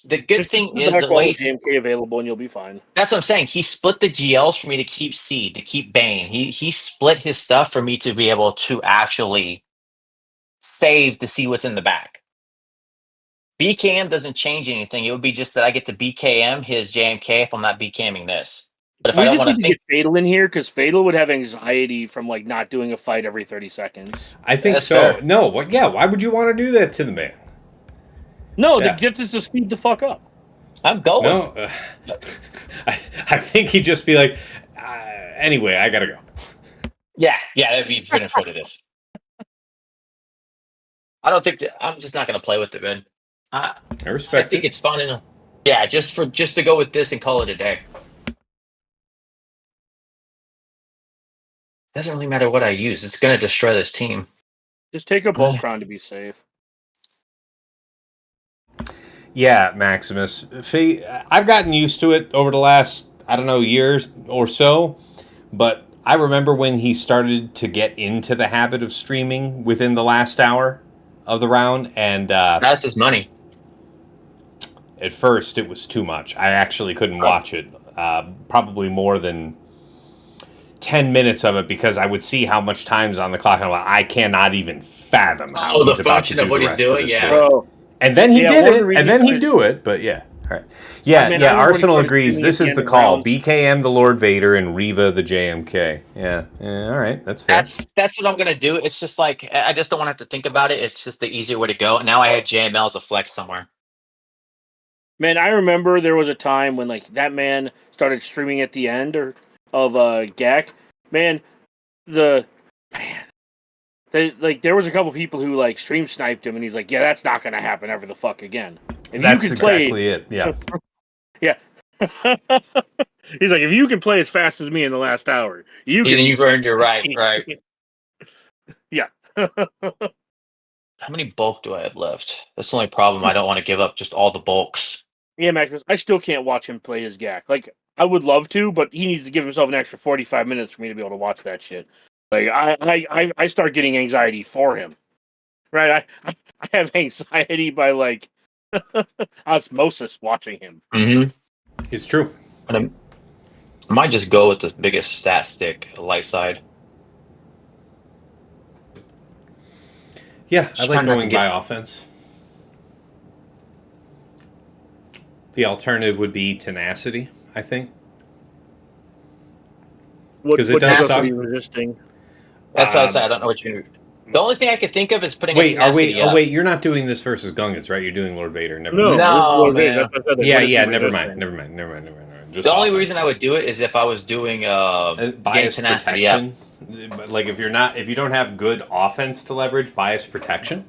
the good thing is the way GMK available, and you'll be fine. That's what I'm saying. He split the GLs for me to keep Seed, to keep Bane. He split his stuff for me to be able to actually save to see what's in the back. BKM doesn't change anything. It would be just that I get to BKM his JMK if I'm not BKMing this. But if We I don't just want need to to think, get Fatal in here because Fatal would have anxiety from like not doing a fight every 30 seconds. I think That's so. fair. No, what? Yeah, why would you want to do that to the man? No, Yeah. that gets us to speed the fuck up. I'm going. No, I think he'd just be like, anyway, I gotta go. Yeah, that'd be pretty much what it is. I don't think I'm just not going to play with it, man. I I respect think it. it's fun enough. Yeah, just to go with this and call it a day. Doesn't really matter what I use. It's going to destroy this team. Just take a Voltron to be safe. Yeah, Maximus. I've gotten used to it over the last, I don't know, years or so, but I remember when he started to get into the habit of streaming within the last hour of the round, and That's his money. at first it was too much. I actually couldn't watch it, probably more than 10 minutes of it, because I would see how much time's on the clock, and I'm like, I cannot even fathom how he's the about to function do of what the he's rest of doing, this yeah. board. Bro, And then he Yeah, did one of the it, and reasons then I- he'd do it, but yeah. All right. Yeah, I mean, I yeah, remember when he Arsenal started agrees. streaming This at is the the end of call. rounds. BKM the Lord Vader and Reva the JMK. Yeah, all right, that's fair. That's what I'm going to do. It's just like, I just don't want to have to think about it. It's just the easier way to go. Now I had JML as a flex somewhere. man, I remember there was a time when like that man started streaming at the end of GAC. Man, there was a couple people who like stream sniped him, and he's like, "Yeah, that's not gonna happen ever the fuck again." If That's you can play, exactly it, yeah. yeah. He's like, if you can play as fast as me in the last hour, you can. You've earned your right, right. Yeah. How many bulk do I have left? That's the only problem. I don't want to give up just all the bulks. Yeah, Maximus, I still can't watch him play his GAC. Like, I would love to, but he needs to give himself an extra 45 minutes for me to be able to watch that shit. Like, I start getting anxiety for him. Right? I have anxiety by, like, osmosis watching him. Mm-hmm. It's true. But I might just go with the biggest stat stick, light side. Yeah, I Just like try not to going get- by offense. The alternative would be tenacity, I think. What 'Cause it does does suck. he resisting? That's why I said I don't know what you. The only thing I could think of is putting. Wait, a tenacity up. wait, you're not doing this versus Gungans, right? You're doing Lord Vader. Never No, mind. No, man. That's what I said, like, Yeah, what is he never mind. resisting? Never mind. Just The only offense. reason I would do it is if I was doing getting bias tenacity up. protection. Like if you don't have good offense to leverage, bias protection.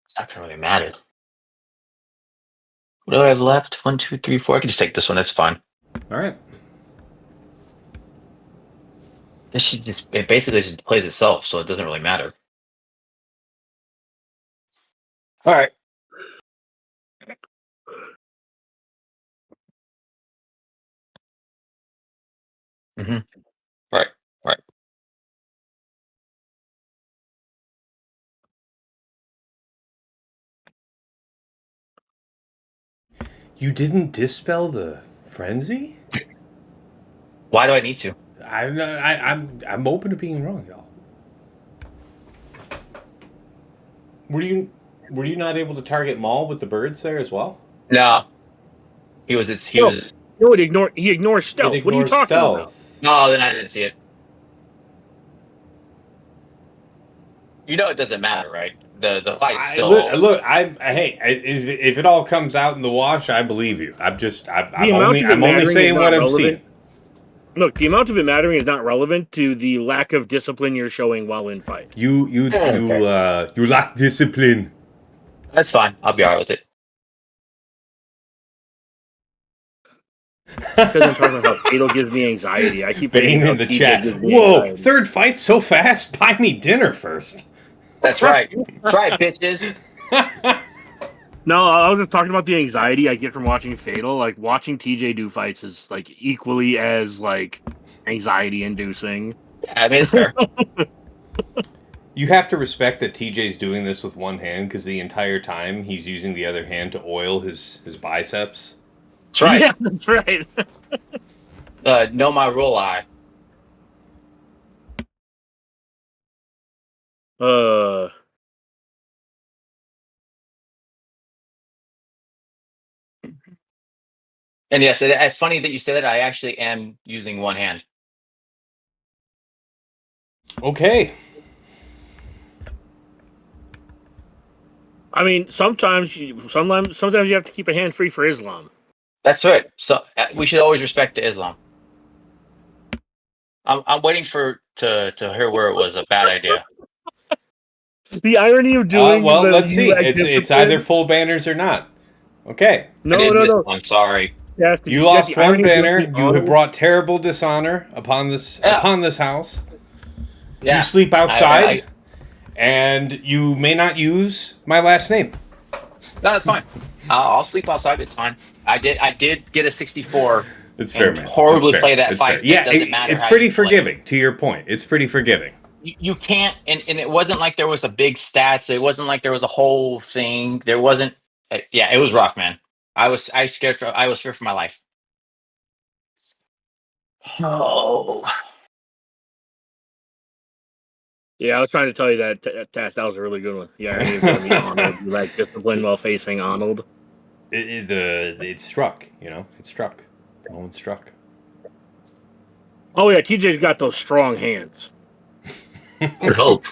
It's not gonna really matter. What do I have left? 1, 2, 3, 4. I can just take this one. That's fine. All right. It basically just plays itself, so it doesn't really matter. All right. Mm-hmm. Right. You didn't dispel the frenzy? Why do I need to? I'm open to being wrong, y'all. Were you not able to target Maul with the birds there as well? No. He was. No, he ignores stealth. It What are you ignores talking about? stealth. No, then I didn't see it. You know it doesn't matter, right? The fight's still. If it all comes out in the wash, I believe you. I'm amount of it only mattering is saying not what I've relevant. seen. Look, the amount of it mattering is not relevant to the lack of discipline you're showing while in fight. You lack discipline. That's fine. I'll be alright with it. Because I'm talking about how Fatal gives me anxiety. I keep Bane forgetting in the how TJ chat. gives me Whoa, anxiety. third fight so fast? Buy me dinner first. That's right. That's right, bitches. No, I was just talking about the anxiety I get from watching Fatal. Like, watching TJ do fights is, like, equally as, like, anxiety-inducing. I mean, it's fair. You have to respect that TJ's doing this with one hand because the entire time he's using the other hand to oil his biceps. That's right. Yeah, that's right. Know my role, I. And yes, it's funny that you say that. I actually am using one hand. Okay. I mean, sometimes you have to keep a hand free for Islam. That's right. So we should always respect the Islam. I'm waiting to hear where it was a bad idea. The irony of doing Well, the let's see. UX It's discipline- either full banners or not. Okay. I did miss No. one. Sorry. Yes, You got lost the one irony of banner. doing the You have honor- brought terrible dishonor upon this house. Yeah. You sleep outside, and you may not use my last name. No, that's fine. I'll sleep outside. It's fine. I did get a 64. It's fair, and man. horribly It's fair. play that It's fight. fair. Yeah, It doesn't matter. it's how pretty you play. forgiving. To your point, it's pretty forgiving. You can't, and it wasn't like there was a big stats. It wasn't like there was a whole thing. There wasn't. Yeah, it was rough, man. I was scared for my life. Oh. Yeah, I was trying to tell you that, Tass. That was a really good one. Yeah, irony of doing the Arnold. You like discipline while facing Arnold. It struck. It struck. No one struck. Oh yeah, TJ's got those strong hands. Good hope.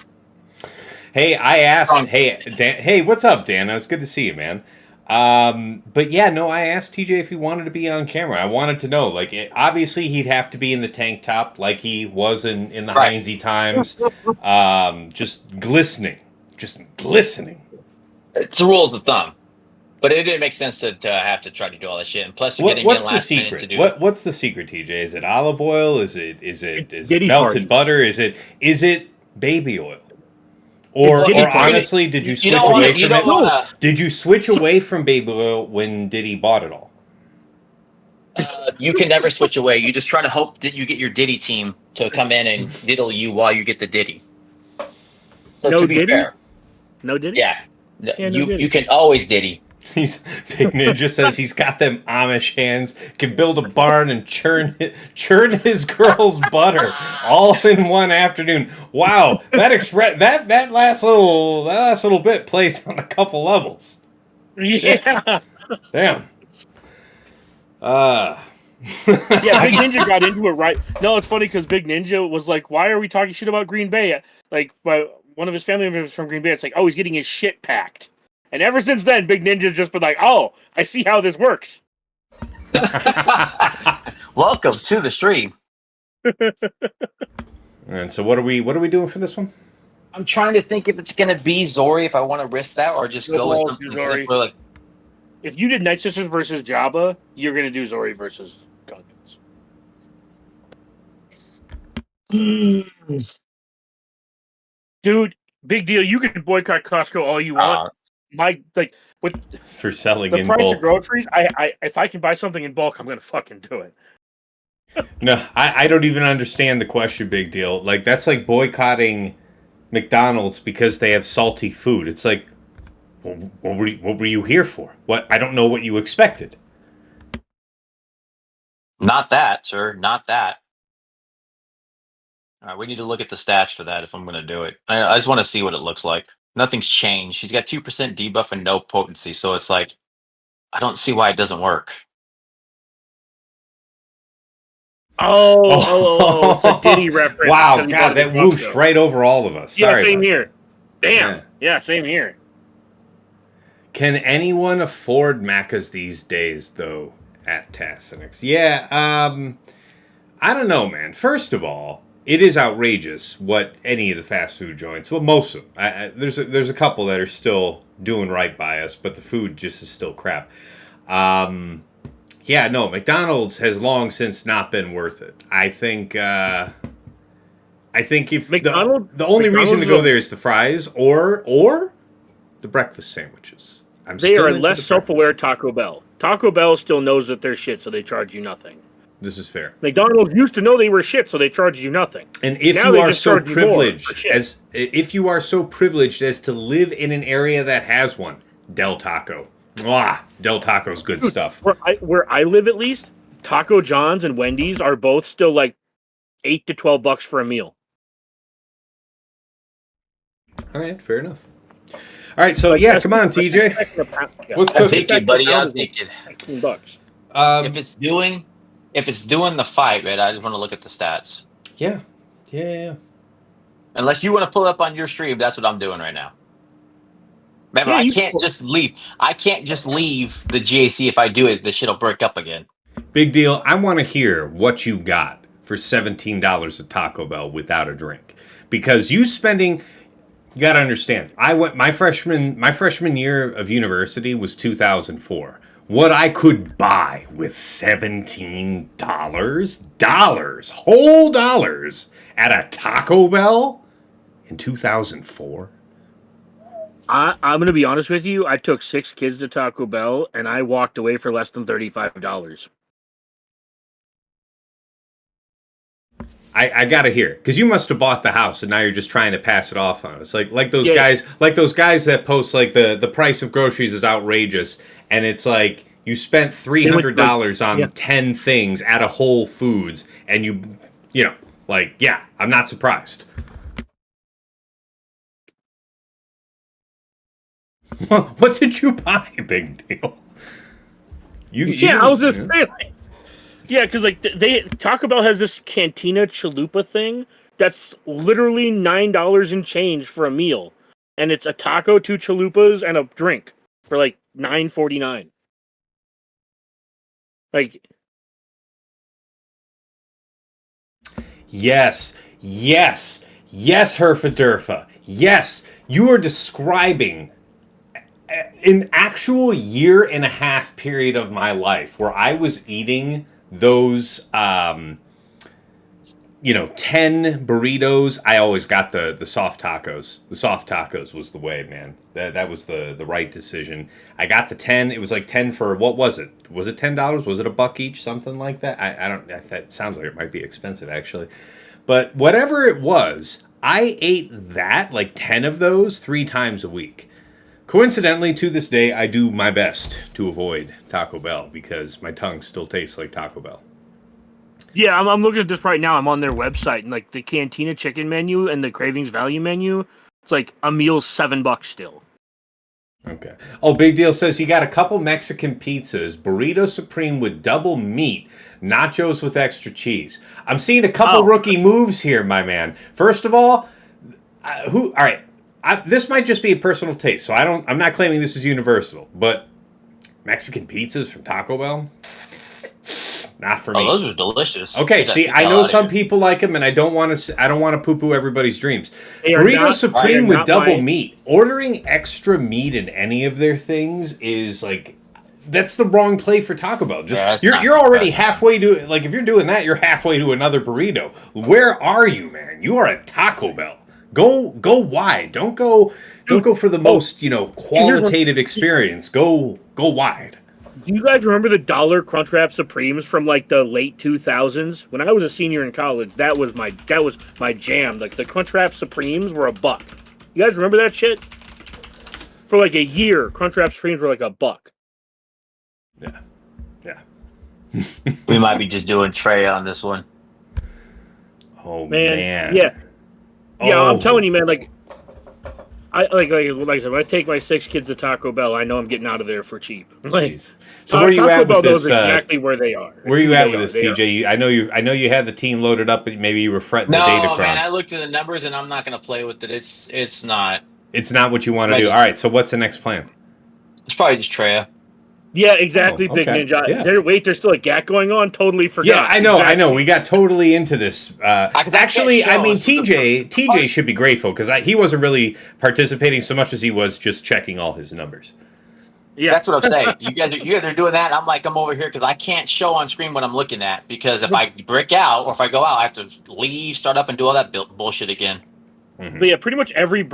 Hey, I asked. Hey, Dan. Hey, what's up, Dan? It was good to see you, man. But yeah, no, I asked TJ if he wanted to be on camera. I wanted to know, obviously he'd have to be in the tank top, like he was in the Right. Heinze times, just glistening. It's the rules of thumb, but it didn't make sense to have to try to do all that shit. And plus, you're getting What's in the last minute to secret? do it. What's the secret, TJ? Is it olive oil? Is it Diddy melted parties. butter? Is it baby oil? Or Diddy parties. honestly, did you switch don't away wanna- you from it? don't wanna- Did you switch away from baby oil when Diddy bought it all? You can never switch away. You just try to hope that you get your Diddy team to come in and diddle you while you get the Diddy. So No to be Diddy? fair, No, did he? yeah, Yeah, no you Diddy. you can always Diddy. Big Ninja says he's got them Amish hands, can build a barn and churn his girl's butter all in one afternoon. Wow, that last little bit plays on a couple levels. Yeah. Damn. Yeah, Big Ninja got into it right. No, it's funny because Big Ninja was like, "Why are we talking shit about Green Bay?" Like, one of his family members from Green Bay. It's like, "Oh, he's getting his shit packed." And ever since then, Big Ninja's just been like, "Oh, I see how this works." Welcome to the stream. And so what are we doing for this one? I'm trying to think if it's gonna be Zori, if I want to risk that, or just go with Well, something Zori. simpler like. If you did Night Sisters versus Jabba, you're gonna do Zori versus Gungans. Dude, big deal. You can boycott Costco all you want. With For selling the in price bulk. of groceries, I if I can buy something in bulk, I'm gonna fucking do it. No, I don't even understand the question, Big Deal. That's like boycotting McDonald's because they have salty food. It's like, well, what were you here for? What? I don't know what you expected. Not that, sir. Not that. All right, we need to look at the stats for that if I'm going to do it. I just want to see what it looks like. Nothing's changed. She's got 2% debuff and no potency, so it's like, I don't see why it doesn't work. Oh, it's a Diddy reference. Wow, because he God, bought it that at whooshed Costco. right over all of us. Yeah, Sorry same about here. Damn. Yeah. Yeah, same here. that. Can anyone afford Macas these days, though, at Tassenix? Yeah, I don't know, man. First of all, it is outrageous what any of the fast food joints, well, most of them. There's a couple that are still doing right by us, but the food just is still crap. Yeah, no, McDonald's has long since not been worth it. I think if the only reason to go there is the fries or the breakfast sandwiches. They are less self-aware Taco Bell. Taco Bell still knows that they're shit, so they charge you nothing. This is fair. McDonald's used to know they were shit, so they charged you nothing. And if Now you they are just so charge you more privileged for shit. as to live in an area that has one, Del Taco. Mwah, Del Taco's good Dude, stuff. Where I live, at least, Taco John's and Wendy's are both still like $8 to $12 for a meal. All right, fair enough. All right, so yeah, come on, TJ. What's I'm cooking? thinking, buddy. I'm thinking. $16. if it's doing the fight, right? I just want to look at the stats. Yeah. Yeah. Unless you want to pull up on your stream, that's what I'm doing right now. Remember, Yeah, I can't just leave. I can't just leave the GAC. If I do it, the shit'll break up again. Big deal. I want to hear what you got for $17 at Taco Bell without a drink, because you got to understand. I went my freshman year of university was 2004. What I could buy with $17, whole dollars at a Taco Bell in 2004. I'm going to be honest with you. I took 6 kids to Taco Bell, and I walked away for less than $35. I gotta hear, because you must have bought the house and now you're just trying to pass it off on us, like those guys that post like the price of groceries is outrageous, and it's like you spent $300 on 10 things at a Whole Foods, and you know, like, yeah, I'm not surprised. What did you buy, Big Deal? I was just saying. Yeah, because like Taco Bell has this Cantina Chalupa thing that's literally $9 and change for a meal, and it's a taco, 2 chalupas, and a drink for like $9.49. Like, yes, Herfadurfa. Yes, you are describing an actual year and a half period of my life where I was eating those 10 burritos. I always got the soft tacos. The soft tacos was the way, man. That was the right decision. I got the 10. It was like 10 for, what was it? Was it $10? Was it $1 each? Something like that. I don't, that sounds like it might be expensive, actually. But whatever it was, I ate that, like 10 of those, 3 times a week. Coincidentally, to this day, I do my best to avoid Taco Bell because my tongue still tastes like Taco Bell. yeah, I'm looking at this right now. I'm on their website, and like the Cantina chicken menu and the Cravings value menu, it's like a meal's $7 still. Okay. Oh, Big Deal says he got a couple Mexican pizzas, burrito supreme with double meat, nachos with extra cheese. I'm seeing a couple rookie moves here, my man. First of all, all right. This might just be a personal taste, so I'm not claiming this is universal, but Mexican pizzas from Taco Bell, not for me. Oh, those were delicious. Okay, see, I know some people like them, and I don't want to poo-poo everybody's dreams. Burrito Supreme with double meat. Ordering extra meat in any of their things is like, that's the wrong play for Taco Bell. Just you're already halfway to, like, if you're doing that, you're halfway to another burrito. Where are you, man? You are at Taco Bell. Go wide. Don't go for the most, qualitative experience. Go wide. Do you guys remember the $1 Crunchwrap Supremes from like the late 2000s? When I was a senior in college, that was my jam. Like the Crunchwrap Supremes were $1. You guys remember that shit? For like a year, Crunchwrap Supremes were like $1. Yeah. We might be just doing Traya on this one. Oh man. Yeah. Yeah, I'm telling you, man. Like I said, when I take my 6 kids to Taco Bell, I know I'm getting out of there for cheap. Like, so where are you at with this? Knows exactly where they are. Where are you at with this, TJ? I know you had the team loaded up, but maybe you were fretting the data crunch. No, man. I looked at the numbers, and I'm not going to play with it. It's not. It's not what you want to do. All right. So what's the next plan? It's probably just Traya. Yeah, exactly, Big Ninja. Yeah. There's still a GAC going on? Totally forgot. Yeah, I know, exactly. I know. We got totally into this. Actually, I mean, TJ should be grateful because he wasn't really participating so much as he was just checking all his numbers. Yeah, that's what I'm saying. You guys are doing that. I'm over here because I can't show on screen what I'm looking at because if I brick out or if I go out, I have to leave, start up, and do all that bullshit again. Mm-hmm. But yeah, pretty much every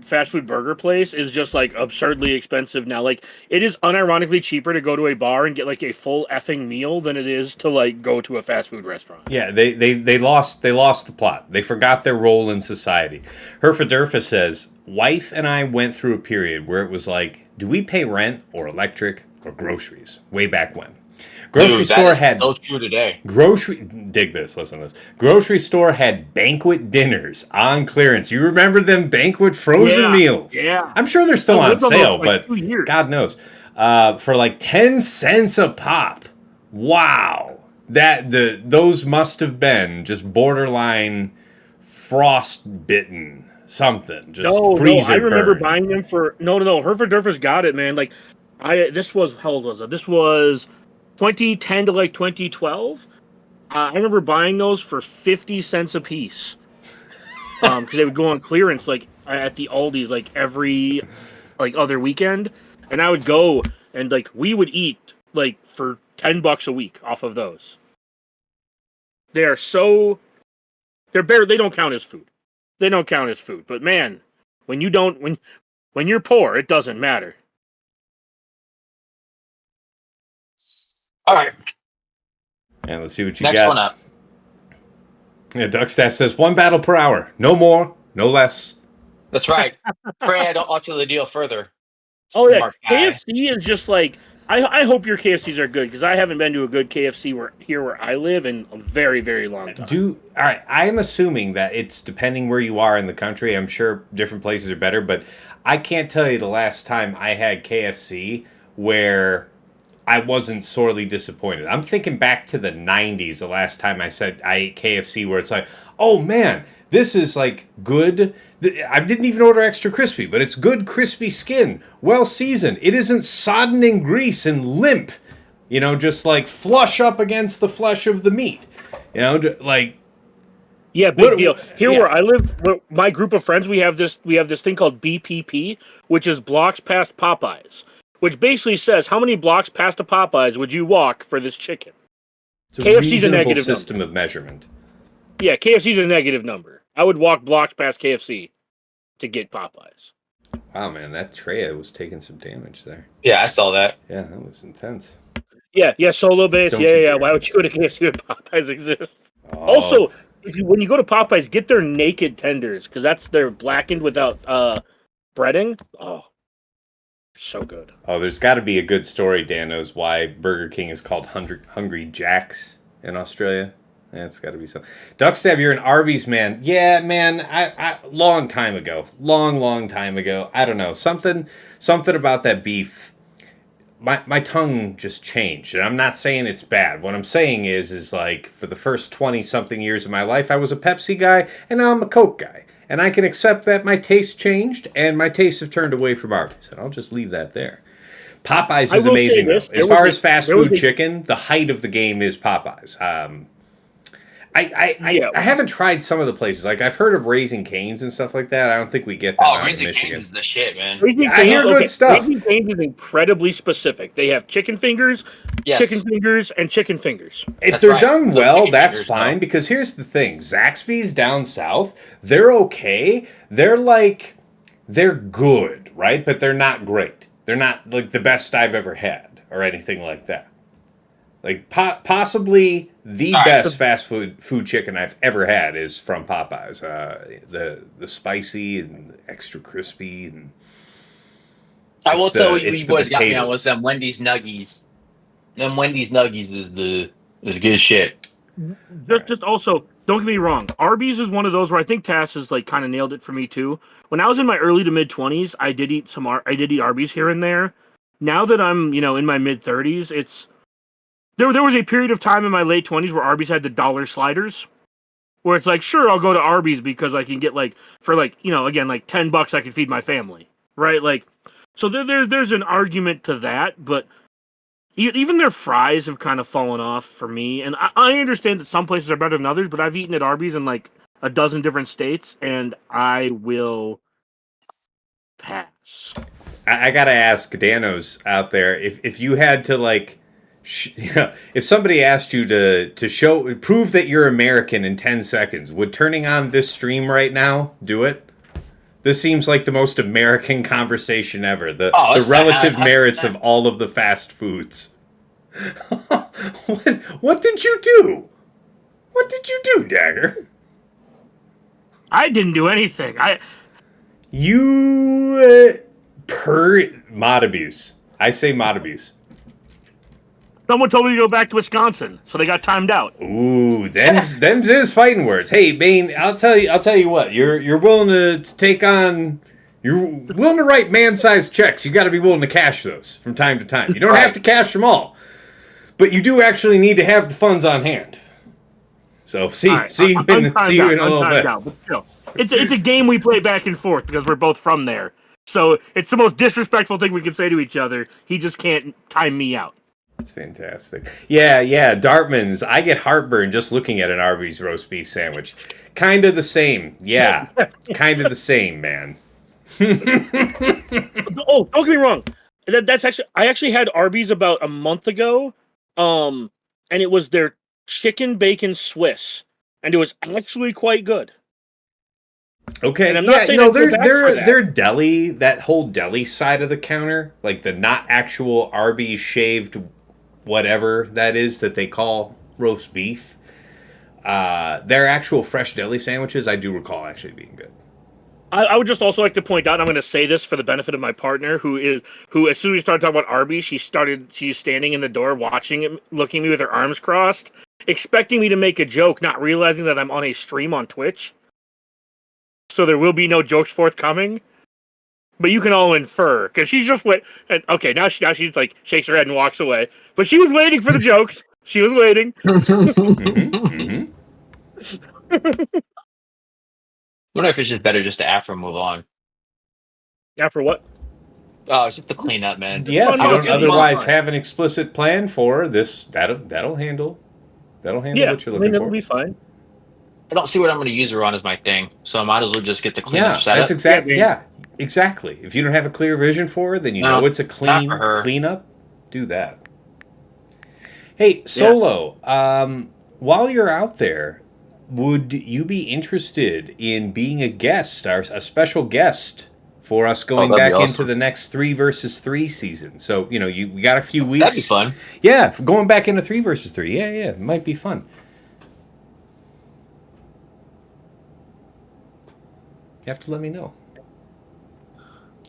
fast food burger place is just like absurdly expensive now. Like it is unironically cheaper to go to a bar and get like a full effing meal than it is to like go to a fast food restaurant. Yeah, they lost the plot. They forgot their role in society. Herfadurfa says, wife and I went through a period where it was like, do we pay rent or electric or groceries? Way back when. Grocery store had so true today. Dig this, listen to this. Grocery store had banquet dinners on clearance. You remember them banquet frozen meals? Yeah. I'm sure they're still on sale, but God knows. For like 10 cents a pop. Wow. Those must have been just borderline frostbitten something. Just freezer I remember burn. buying them for no. Herford Durfers got it, man. Like, this was how old was it? This was 2010 to like 2012. I remember buying those for 50 cents a piece. Because they would go on clearance like at the Aldi's like every like other weekend, and I would go and like we would eat like for $10 a week off of those. They're bare. They don't count as food. They don't count as food. But man, when you're poor, it doesn't matter. All right. And let's see what you Next got. one up. Yeah, Duckstaff says 1 battle per hour. No more, no less. That's right. Traya, don't alter the deal further. Oh yeah, Smart guy. KFC is just like I hope your KFCs are good because I haven't been to a good KFC where I live in a very, very long time. All right, I'm assuming that it's depending where you are in the country. I'm sure different places are better, but I can't tell you the last time I had KFC where I wasn't sorely disappointed. I'm thinking back to the 90s, the last time I said I ate KFC, where it's like, oh man, this is like good. I didn't even order extra crispy, but it's good crispy skin, well seasoned. It isn't sodden in grease and limp, just like flush up against the flesh of the meat. Like, yeah, big deal. Here where I live, my group of friends, we have this thing called BPP, which is blocks past Popeyes, which basically says how many blocks past a Popeyes would you walk for this chicken. It's a KFC's a negative system number. of measurement. Yeah, KFC's a negative number. I would walk blocks past KFC to get Popeyes. Wow, man, that Traya was taking some damage there. Yeah, I saw that. Yeah, that was intense. Yeah, solo base. Don't Yeah. you Why would you go to KFC when Popeyes exists? Oh. Also, when you go to Popeyes, get their naked tenders because they're blackened without breading. Oh, so good. Oh, there's got to be a good story, Dan knows, why Burger King is called Hungry Jack's in Australia. Yeah, it's got to be so. Duckstab, you're an Arby's man. Yeah, man. I long time ago. Long time ago. I don't know. Something about that beef. My tongue just changed. And I'm not saying it's bad. What I'm saying is like for the first 20-something years of my life, I was a Pepsi guy, and now I'm a Coke guy. And I can accept that my taste changed, and my tastes have turned away from Arby's. And I'll just leave that there. Popeyes is amazing, though. As far as fast food chicken, the height of the game is Popeyes. I haven't tried some of the places. Like, I've heard of Raising Cane's and stuff like that. I don't think we get that out in Michigan. Cane's is the shit, man. I hear good stuff. Raising Cane's is incredibly specific. They have chicken fingers, chicken fingers, and chicken fingers. If they're done well, that's fine. Because here's the thing. Zaxby's down south, they're okay. They're good, right? But they're not great. They're not, like, the best I've ever had or anything like that. Like, possibly the best fast food chicken I've ever had is from Popeyes. The spicy and extra crispy. And I will tell you boys got me on with them Wendy's Nuggies. Them Wendy's Nuggies is good shit. Just also, don't get me wrong. Arby's is one of those where I think Tass has like kind of nailed it for me too. When I was in my early to mid 20s, I did eat Arby's here and there. Now that I'm in my mid 30s, There was a period of time in my late 20s where Arby's had the dollar sliders, where it's like, sure, I'll go to Arby's because I can get for again, like $10 I can feed my family, right? Like, so there's an argument to that, but even their fries have kind of fallen off for me. And I understand that some places are better than others, but I've eaten at Arby's in like a dozen different states, and I will pass. I gotta ask Danos out there, if you had to if somebody asked you to prove that you're American in 10 seconds, would turning on this stream right now do it? This seems like the most American conversation ever. The relative merits of all of the fast foods. What did you do? What did you do, Dagger? I didn't do anything. Mod abuse. I say mod abuse. Someone told me to go back to Wisconsin, so they got timed out. Ooh, them's is fighting words. Hey, Bane, I'll tell you what. You're willing to take on. You're willing to write man-sized checks. You got to be willing to cash those from time to time. You don't have to cash them all, But you do actually need to have the funds on hand. So see you in a little bit. Out, but still, it's a game we play back and forth because we're both from there. So it's the most disrespectful thing we can say to each other. He just can't time me out. That's fantastic. Yeah, Dartman's. I get heartburn just looking at an Arby's roast beef sandwich. Kind of the same. Yeah, kind of the same, man. Oh, don't get me wrong. I actually had Arby's about a month ago, and it was their chicken bacon Swiss, and it was actually quite good. Okay, their deli, that whole deli side of the counter, like the not actual Arby's shaved whatever that is that they call roast beef, their actual fresh deli sandwiches, I do recall actually being good. I would just also like to point out, and I'm going to say this for the benefit of my partner, who as soon as we started talking about Arby's, she's standing in the door watching it, looking at me with her arms crossed, expecting me to make a joke, not realizing that I'm on a stream on Twitch. So there will be no jokes forthcoming. But you can all infer, because she's just wait. And okay, now she's like shakes her head and walks away. But she was waiting for the jokes. She was waiting. I wonder if it's just better just to Aphra move on. After what? Oh, it's just the cleanup, man. Yeah, if you don't otherwise have an explicit plan for this, that'll handle what you're looking for. That'll be fine. I don't see what I'm going to use her on as my thing, so I might as well just get the cleanup set up. That's exactly. Yeah, exactly. If you don't have a clear vision for her, then you know it's a cleanup. Do that. Hey, Solo. While you're out there, would you be interested in being a guest, a special guest for us going back into the next 3 versus 3 season? So, we got a few weeks. That'd be fun. Yeah, going back into 3 versus 3. Yeah, it might be fun. You have to let me know.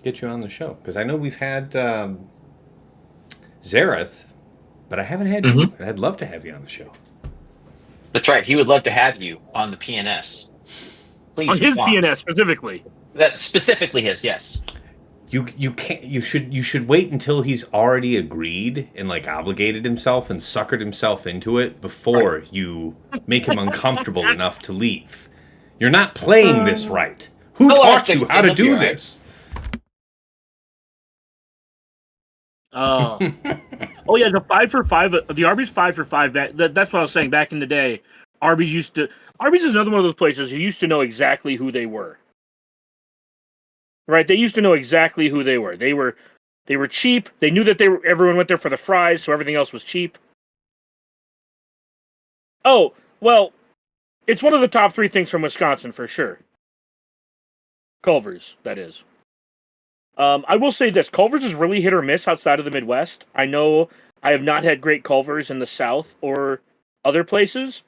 Get you on the show. Because I know we've had Zareth, but I haven't had you. I'd love to have you on the show. That's right. He would love to have you on the PNS. Please on his PNS specifically. That specifically his, yes. You can't. You should wait until he's already agreed and obligated himself and suckered himself into it before you make him uncomfortable enough to leave. You're not playing this right. Who taught you how to do this? Oh yeah, the 5 for 5, the Arby's 5 for 5. That's what I was saying back in the day. Arby's is another one of those places who used to know exactly who they were. Right? They used to know exactly who they were. They were cheap. They knew that everyone went there for the fries, so everything else was cheap. Oh, well, it's one of the top 3 things from Wisconsin for sure. Culver's, that is. I will say this. Culver's is really hit or miss outside of the Midwest. I know I have not had great Culver's in the South or other places.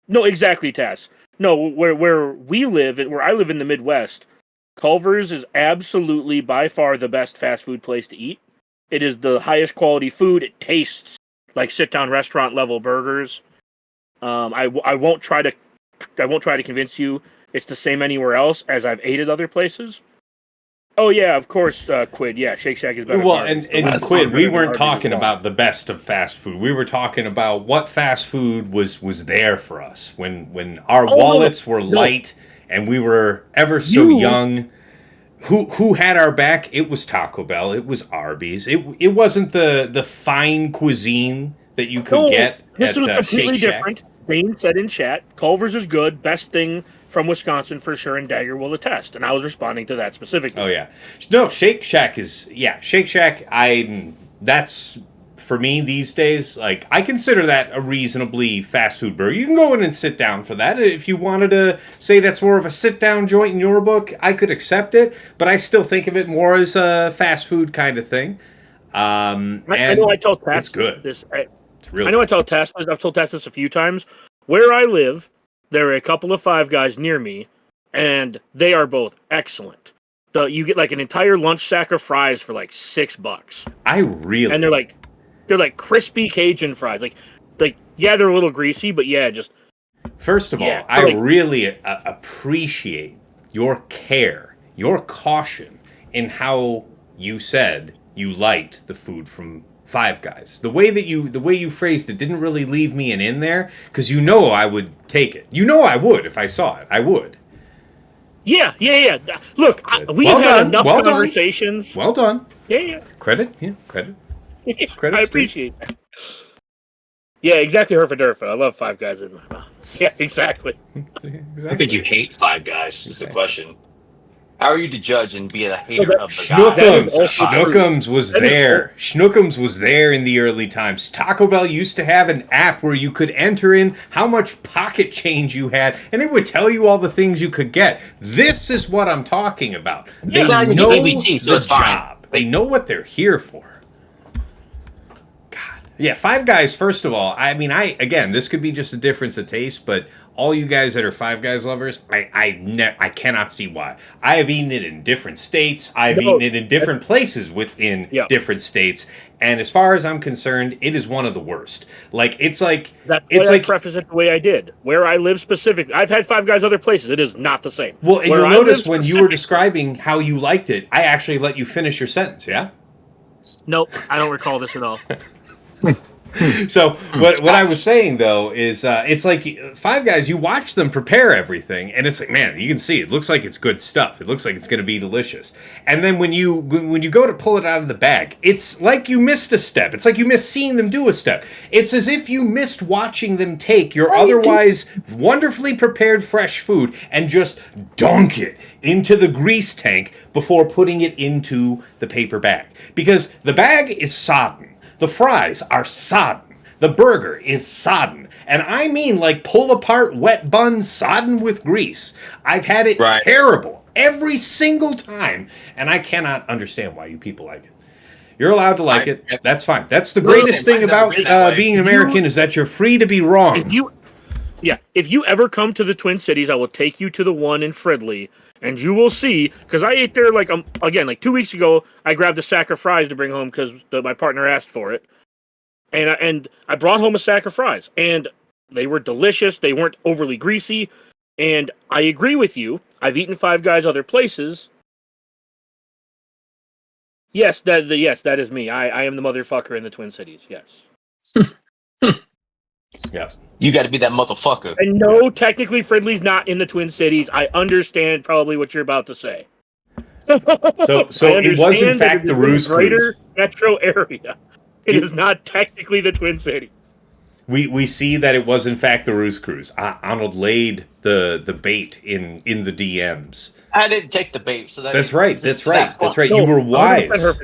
No, exactly, Tass. No, where we live, where I live in the Midwest, Culver's is absolutely by far the best fast food place to eat. It is the highest quality food. It tastes like sit-down restaurant level burgers. I won't try to convince you it's the same anywhere else, as I've ate at other places. Oh yeah, of course, Quid. Yeah, Shake Shack is better. Well, and Quid, we weren't talking about the best of fast food. We were talking about what fast food was there for us when our wallets were light and we were ever so young. Who had our back? It was Taco Bell. It was Arby's. It wasn't the fine cuisine that you could get this at was completely Shake Shack. Different. Bane said in chat, Culver's is good, best thing from Wisconsin for sure, and Dagger will attest. And I was responding to that specifically. Oh yeah, no, Shake Shack is Shake Shack. That's for me these days. I consider that a reasonably fast food burger. You can go in and sit down for that. If you wanted to say that's more of a sit down joint in your book, I could accept it. But I still think of it more as a fast food kind of thing. I know I told Tess it's good. I know I told Tess this. I've told Tess this a few times. Where I live, there are a couple of Five Guys near me, and they are both excellent. You get an entire lunch sack of fries for $6. And they're like crispy Cajun fries. They're a little greasy, but just. First of all, I really appreciate your care, your caution in how you said you liked the food from Five Guys. The way you phrased it didn't really leave me an in there, because you know I would take it. You know I would if I saw it. I would. Yeah. Look, we've had enough conversations. Well done. Yeah. Credit. I appreciate that. Yeah, exactly. Herfa I love Five Guys in my mouth. Yeah, exactly. How could you hate Five Guys? Is the question. How are you to judge and be a hater of the Schnookums was there. Schnookums was there in the early times. Taco Bell used to have an app where you could enter in how much pocket change you had, and it would tell you all the things you could get. This is what I'm talking about. They know the job. They know what they're here for. Yeah, Five Guys, first of all, I mean, again, this could be just a difference of taste, but all you guys that are Five Guys lovers, I cannot see why. I have eaten it in different states. I've eaten it in different places within different states, and as far as I'm concerned, it is one of the worst. Like, it's like... I preface it the way I did. Where I live specifically, I've had Five Guys other places. It is not the same. Well, and you'll notice when you were describing how you liked it, I actually let you finish your sentence, yeah? Nope, I don't recall this at all. So what I was saying though is it's like Five Guys, you watch them prepare everything and it's like, man, you can see it looks like it's good stuff. It looks like it's going to be delicious. And then when you go to pull it out of the bag, it's like you missed a step. It's like you missed seeing them do a step. It's as if you missed watching them take your otherwise wonderfully prepared fresh food and just dunk it into the grease tank before putting it into the paper bag. Because the bag is sodden. The fries are sodden. The burger is sodden. And I mean like pull apart wet bun sodden with grease. I've had it terrible every single time. And I cannot understand why you people like it. You're allowed to like it. That's fine. That's the greatest thing about being American is that you're free to be wrong. If you ever come to the Twin Cities, I will take you to the one in Fridley. And you will see, because I ate there, like 2 weeks ago, I grabbed a sack of fries to bring home because my partner asked for it. And I brought home a sack of fries. And they were delicious. They weren't overly greasy. And I agree with you. I've eaten Five Guys other places. Yes, that is me. I am the motherfucker in the Twin Cities, yes. Yeah. You got to be that motherfucker. And no, technically, Fridley's not in the Twin Cities. I understand probably what you're about to say. So it was in fact the Ruse Cruise. Metro area. It is not technically the Twin City. We see that it was in fact the Ruse Cruise. Arnold laid the bait in the DMs. I didn't take the bait, so that's right. That's right. No, you were wise.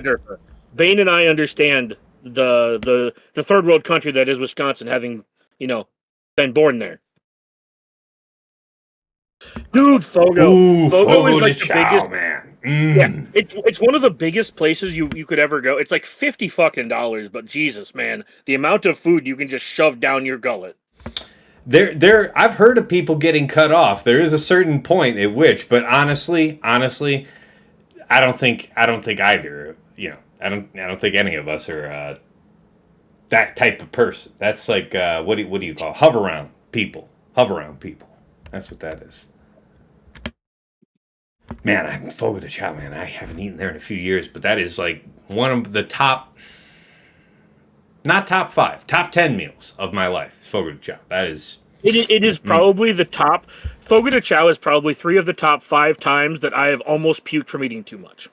Bane and I understand the third world country that is Wisconsin, having been born there. Dude, Fogo. Fogo is like the biggest, man. Yeah, it's one of the biggest places you could ever go. It's like $50, but Jesus, man, the amount of food you can just shove down your gullet. I've heard of people getting cut off. There is a certain point at which, but honestly, I don't think either. I don't think any of us are that type of person. That's like what do you call hover around people? That's what that is. Man, I'm Fogo de Chao, man. I haven't eaten there in a few years, but that is like one of the top, not top 5, top 10 meals of my life. Is Fogo de Chao. That is. It is probably the top. Fogo de Chao is probably 3 of the top 5 times that I have almost puked from eating too much.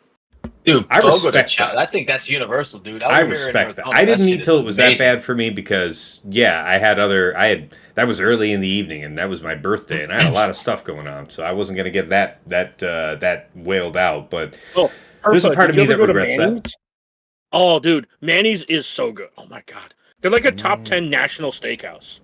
Dude, I respect that. I think that's universal, dude. I respect that. I didn't eat till it was that bad for me because, that was early in the evening and that was my birthday and I had a lot of stuff going on, so I wasn't going to get that wailed out. But there's a part of me that regrets that. Oh, dude, Manny's is so good. Oh my god, they're like a top 10 national steakhouse.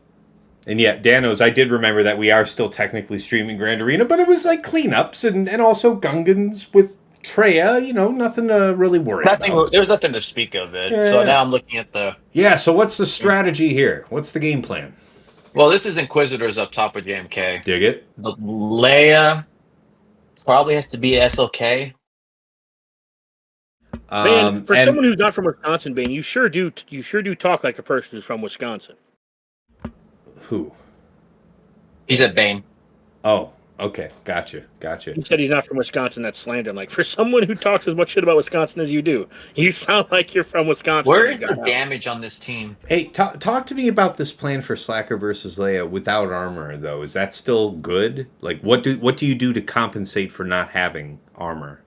And yeah, Danos, I did remember that we are still technically streaming Grand Arena, but it was like cleanups and also Gungans with Traya, nothing to really worry about. There's nothing to speak of it. Yeah. So now I'm looking at the... Yeah, so what's the strategy here? What's the game plan? Well, this is Inquisitors up top of JMK. Dig it. The Leia probably has to be SLK. Bane, for someone who's not from Wisconsin, Bane, you sure do talk like a person who's from Wisconsin. Who? He said Bane. Oh. Okay, gotcha. He said he's not from Wisconsin. That's slander. I'm like, for someone who talks as much shit about Wisconsin as you do, you sound like you're from Wisconsin. Where and is you the got out. damage on this team? Hey, talk to me about this plan for Slacker versus Leia without armor, though. Is that still good? Like, what do you do to compensate for not having armor?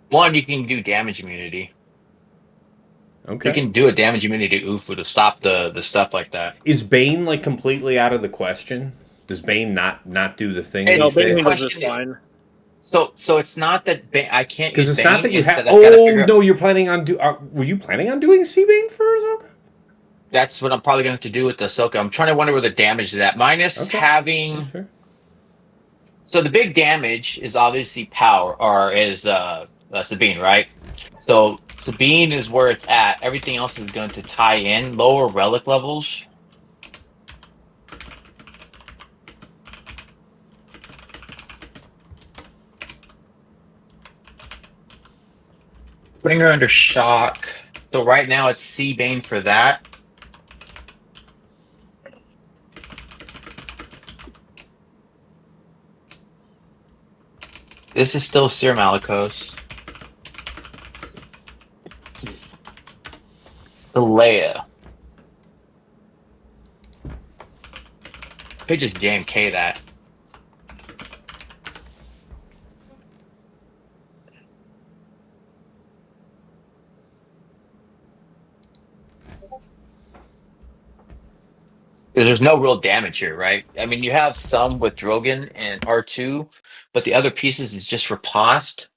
One, you can do damage immunity. Okay. You can do a damage immunity UFO to stop the stuff like that. Is Bane like completely out of the question? Does Bane not do the thing? It's- No, these days? Bane does question this is- fine. So it's not that I can't Because use it's Bane. not that you have. that I've gotta Oh figure out- no, you're planning on were you planning on doing Sea Bane for Ahsoka? That's what I'm probably going to have to do with the Ahsoka. I'm trying to wonder where the damage is at. Minus Okay. having. That's fair. So the big damage is obviously power, or is Sabine, right? So Sabine is where it's at. Everything else is going to tie in. Lower relic levels. Putting her under shock. So right now it's C Bane for that. This is still Cere Malgus. The Leia. Could just JMK that. There's no real damage here, right? I mean, you have some with Drogon and R2, but the other pieces is just riposte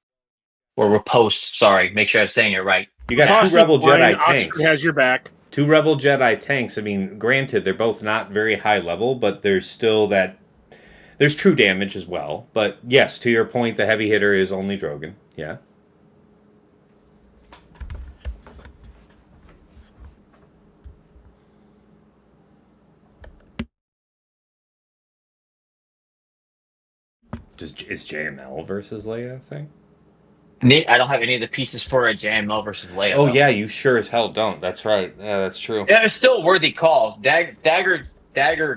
or riposte. Sorry, make sure I'm saying it right. You got Toss two Rebel is fine. Jedi Oxford tanks. has your back. Two Rebel Jedi tanks. I mean, granted, they're both not very high level, but there's still that. There's true damage as well. But yes, to your point, the heavy hitter is only Drogon. Yeah. Is JML versus Leia a thing? I don't have any of the pieces for a JML versus Leia. Oh though. yeah, you sure as hell don't. That's right. Yeah, that's true. Yeah, it's still a worthy call. Dagger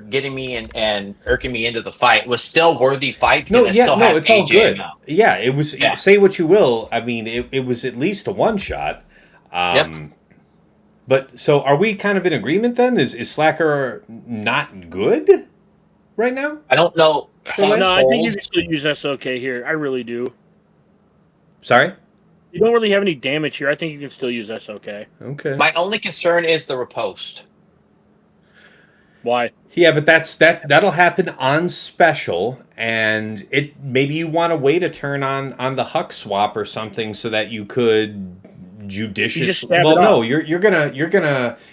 getting me and irking me into the fight was still worthy fight. No, Because I yeah, still no, have it's all good. JML. Yeah, it was. Yeah. Say what you will. I mean, it was at least a one shot. Yep. But so, are we kind of in agreement then? Is Slacker not good right now? I don't know. No, I think you Handhold. can still use SLK here. I really do. Sorry. You don't really have any damage here. I think you can still use SLK. Okay. My only concern is the riposte. Why? Yeah, but that'll happen on special, and it maybe you want to wait a turn on the Huck swap or something so that you could judiciously. stab Well, it no, off.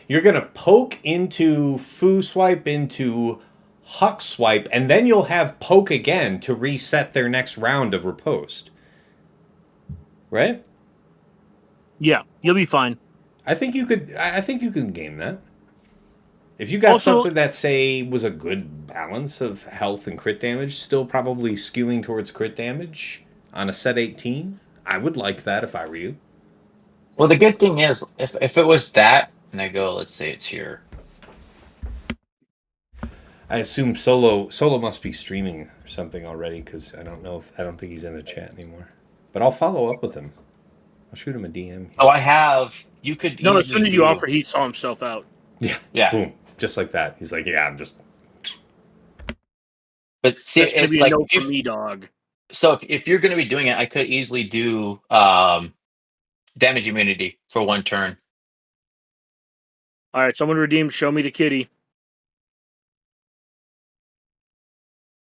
you're gonna poke into foo swipe into Huck swipe, and then you'll have poke again to reset their next round of riposte. Right? Yeah, you'll be fine. I think you could. I think you can game that. If you got Also- something that, say, was a good balance of health and crit damage, still probably skewing towards crit damage on a set 18, I would like that if I were you. Well, the good thing is, if it was that, and I go, let's say it's here. I assume Solo must be streaming or something already because I don't think he's in the chat anymore. But I'll follow up with him. I'll shoot him a DM. So I have. You could. No, as easily soon as you do- offer, he saw himself out. Yeah. Yeah. Boom. Just like that. He's like, yeah, I'm just. But see, That's gonna it's be like a no if- for me, dog. so. If you're going to be doing it, I could easily do damage immunity for one turn. All right, someone redeemed. Show me the kitty.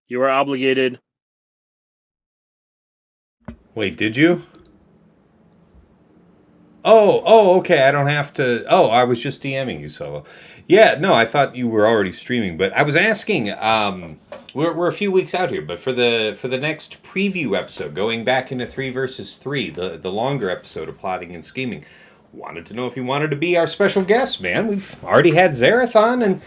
You are obligated. Wait, did you? Oh, okay. I don't have to. Oh, I was just DMing you, Solo. Yeah, no, I thought you were already streaming, but I was asking. We're a few weeks out here, but for the next preview episode, going back into 3 versus 3, the longer episode of plotting and scheming, wanted to know if you wanted to be our special guest, man. We've already had Zerathon, and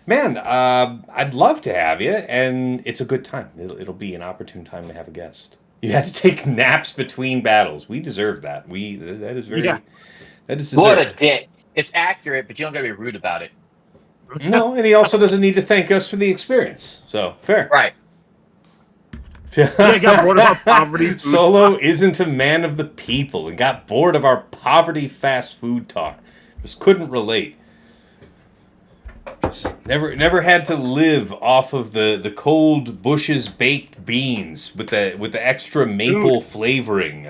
man, I'd love to have you, and it's a good time. It'll be an opportune time to have a guest. You had to take naps between battles. We deserve that. That is very. Yeah. That is What a deserved. dick! It's accurate, but you don't got to be rude about it. No, and he also doesn't need to thank us for the experience. So, fair. Right. Yeah, got bored of our poverty food. Solo isn't a man of the people and got bored of our poverty fast food talk. Just couldn't relate. Just never had to live off of the cold Bush's baked beans with the extra maple flavoring.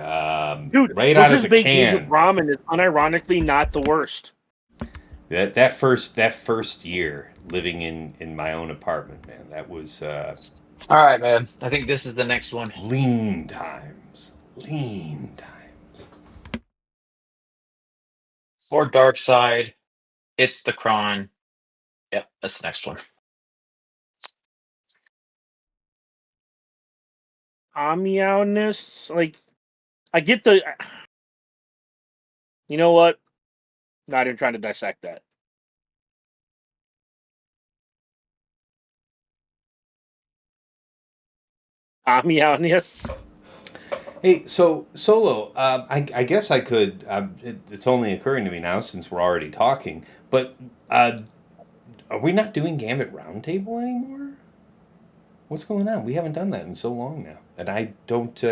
Dude, right out of the baked can. beans with ramen is unironically not the worst. That first year living in my own apartment, man, that was All right, man. I think this is the next one. lean times. Lean times. For Dark Side, it's the Kron. Yep, that's the next one. Meowness, like, I get the. You know what? Not even trying to dissect that. Meowness. Hey, so Solo, I guess I could. It's only occurring to me now since we're already talking. But are we not doing Gambit Roundtable anymore? What's going on? We haven't done that in so long now, and I don't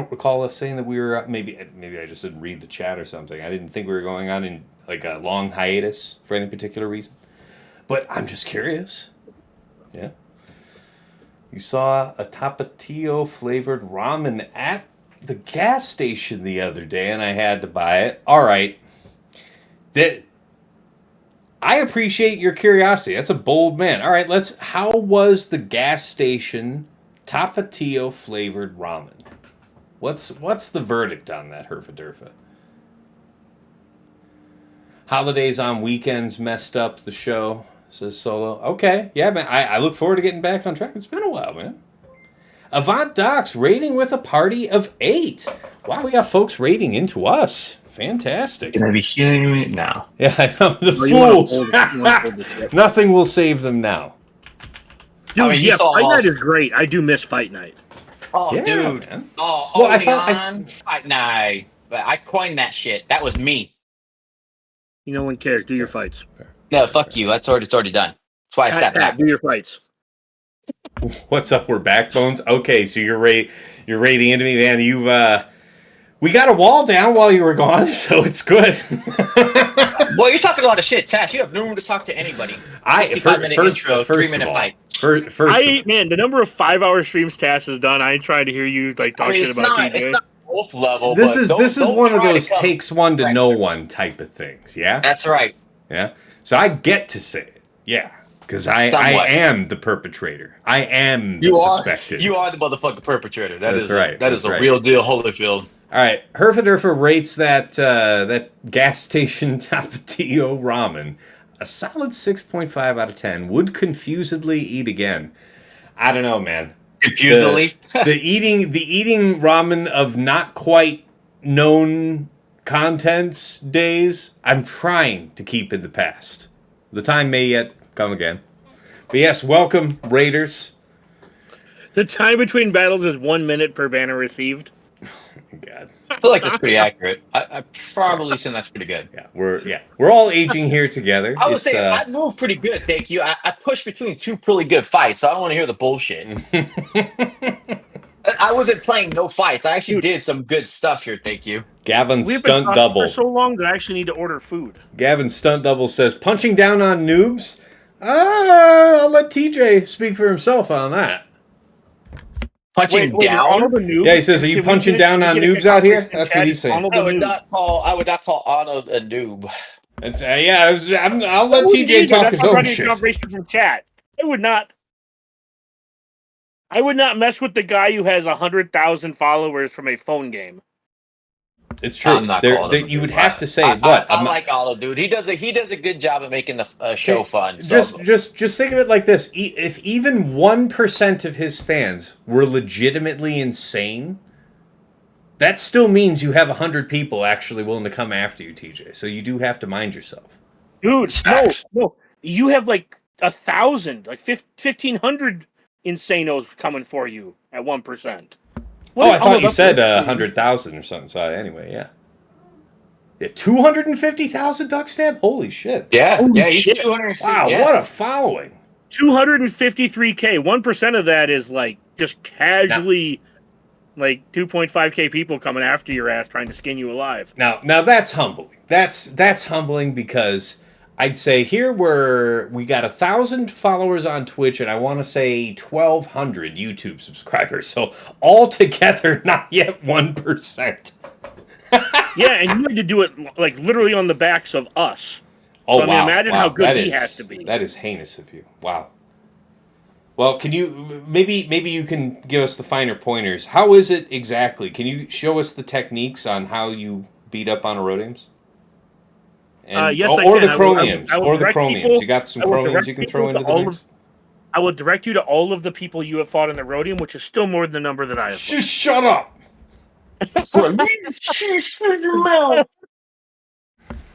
recall us saying that we were. Maybe I just didn't read the chat or something. I didn't think we were going on in like a long hiatus for any particular reason. But I'm just curious. Yeah. You saw a Tapatio flavored ramen at the gas station the other day, and I had to buy it. All right. I appreciate your curiosity. That's a bold man. All right, how was the gas station Tapatio flavored ramen? What's the verdict on that, Herfa-Durfa? Holidays on weekends messed up the show, says Solo. Okay, yeah, man. I look forward to getting back on track. It's been a while, man. Avant Docs rating with a party of 8. Wow, we got folks rating into us. Fantastic. Gonna be hearing me now. Yeah, I know. The fools. Nothing will save them now. Dude, I mean, yeah, Fight Night is great. I do miss Fight Night. Oh, Yeah, dude. man. Oh, Well, Fight Night. But I coined that shit. That was me. You know, one cares. Do your fights. No, fuck you. It's already done. That's why I sat back. Do your fights. What's up? We're backbones. Okay, so you're rating into me, man. We got a wall down while you were gone, so it's good. Well, you're talking a lot of shit, Tash. You have no room to talk to anybody. 65-minute intro, 3-minute fight. Man, the number of 5-hour streams Tash has done, I ain't trying to hear you talk shit about TJ. It's not wolf level. This is one of those to takes one to know one type of things. Yeah, that's right. Yeah, so I get to say it. Yeah, because I am the perpetrator. I am the suspected. You are the motherfucking perpetrator. That's right. That is a real deal, Holyfield. All right, Herfa-Durfa rates that gas station Tapatio ramen a solid 6.5 out of 10. Would confusedly eat again. I don't know, man. Confusedly? The eating ramen of not quite known contents days, I'm trying to keep in the past. The time may yet come again. But yes, welcome, Raiders. The time between battles is 1 minute per banner received. God. I feel like that's pretty accurate. I probably think that's pretty good. Yeah, we're all aging here together. I would say I moved pretty good, thank you. I pushed between 2 pretty good fights, so I don't want to hear the bullshit. I wasn't playing no fights. I actually did some good stuff here, thank you. Gavin's stunt double. For so long that I actually need to order food. Gavin's stunt double says, punching down on noobs? I'll let TJ speak for himself on that. Punching down? Yeah, he says, are you punching down on noobs out here? That's what he's saying. I would not call Arnold a noob. And say, I'll let TJ talk his own shit. From chat. I would not mess with the guy who has 100,000 followers from a phone game. It's true. You would have to say what? I like Arnold, dude. He does a good job at making the show fun. Just think of it like this: if even 1% of his fans were legitimately insane, that still means you have 100 people actually willing to come after you, TJ. So you do have to mind yourself, dude. No, you have like 1,000, like 1,500 insanos coming for you at 1%. I thought you said 100,000 or something. So anyway, yeah. Yeah, 250,000 duck stamp? Holy shit. Yeah, Holy yeah, he's shit. 260. Wow, yes. what a following. 253K. 1% of that is like just casually like 2.5K people coming after your ass trying to skin you alive. Now that's humbling. That's humbling because I'd say here we got 1,000 followers on Twitch and I want to say 1,200 YouTube subscribers. So altogether, not yet 1%. Yeah, and you had to do it like literally on the backs of us. Oh, So, I mean, wow. imagine wow. how good That he is, has to be. That is heinous of you. Wow. Well, can you maybe you can give us the finer pointers? How is it exactly? Can you show us the techniques on how you beat up on erodiums? And, yes, I or can. the chromiums. I will Or the direct chromiums. people- You got some I will chromiums direct you can people throw to into the all mix? I will direct you to all of the people you have fought in the Rhodium, which is still more than the number that I have. Just shut up!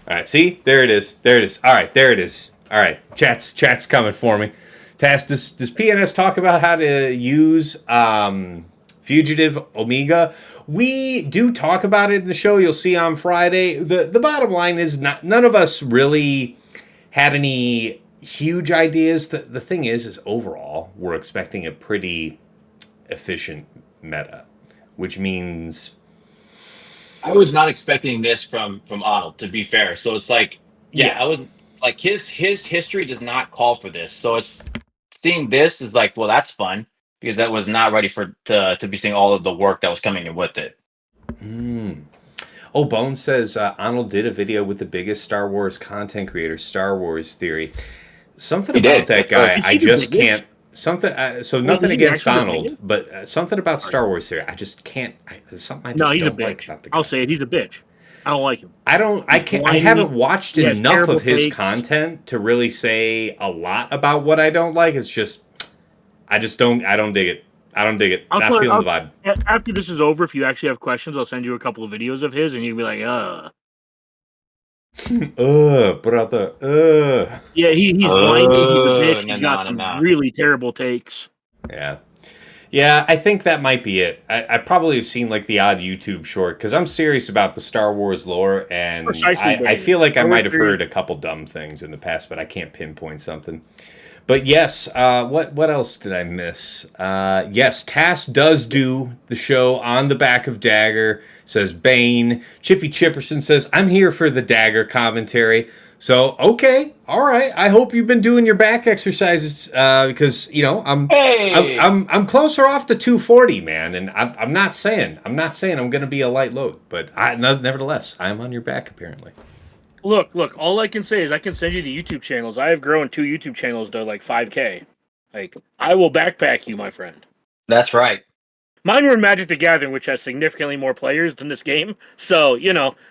All right, see? There it is. There it is. All right, there it is. All right, chat's coming for me. Tass, does PNS talk about how to use Fugitive Omega? We do talk about it in the show. You'll see on Friday. The bottom line is none of us really had any huge ideas. The thing is overall, we're expecting a pretty efficient meta, which means I was not expecting this from Arnold, to be fair. So it's like, yeah, I was like his history does not call for this. So it's seeing this is like, well, that's fun because that was not ready to be seeing all of the work that was coming in with it. Oh, Bones says Arnold did a video with the biggest Star Wars content creator, Star Wars Theory. Something He about did. that That's guy, right. I just can't. Something. So nothing is he against actually the Arnold, biggest? but something about Star Wars Theory, I just can't. There's something I just No, he's a don't like bitch. about the guy. I'll say it. He's a bitch. I don't like him. I don't. I can't. I whiny. haven't watched He has enough terrible of his takes. content to really say a lot about what I don't like. It's just, I just don't. I don't dig it. I don't dig it. Not feeling the vibe. After this is over, if you actually have questions, I'll send you a couple of videos of his, and you'll be like, Brother. Yeah, he's whiny, he's a bitch, No, he's got some really terrible takes. Yeah. Yeah, I think that might be it. I probably have seen like the odd YouTube short because I'm serious about the Star Wars lore, and Precisely, I Bane. feel like I I might have agree. heard a couple dumb things in the past, but I can't pinpoint something. But yes, what else did I miss? Yes, Tass does do the show on the back of Dagger, says Bane. Chippy Chipperson says, I'm here for the Dagger commentary. So, okay, all right. I hope you've been doing your back exercises because, I'm closer off to 240, man. And I'm not saying I'm going to be a light load, but nevertheless, I'm on your back apparently. Look, all I can say is I can send you the YouTube channels. I have grown 2 YouTube channels to like 5K. Like, I will backpack you, my friend. That's right. Mine were in Magic the Gathering, which has significantly more players than this game. So,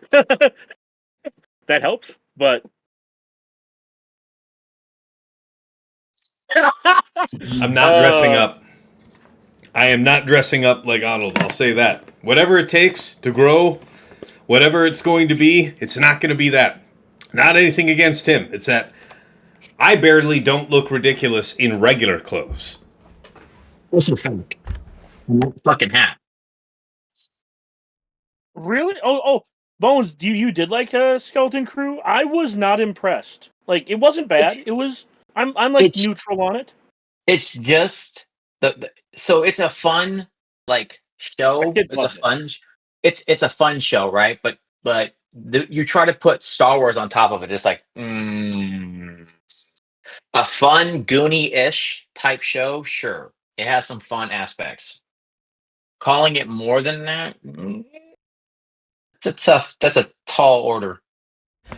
that helps, but... I'm not dressing up. I am not dressing up like Arnold. I'll say that. Whatever it takes to grow, whatever it's going to be, it's not going to be that. Not anything against him. It's that I barely don't look ridiculous in regular clothes. What's the fucking hat? Really? Oh, Bones, you did like a Skeleton Crew? I was not impressed. Like, it wasn't bad. It was... I'm like neutral on it. It's just so it's a fun like show. It's a fun show, right? But you try to put Star Wars on top of it, just like a fun Goonie-ish type show. Sure, it has some fun aspects. Calling it more than that, that's a tall order.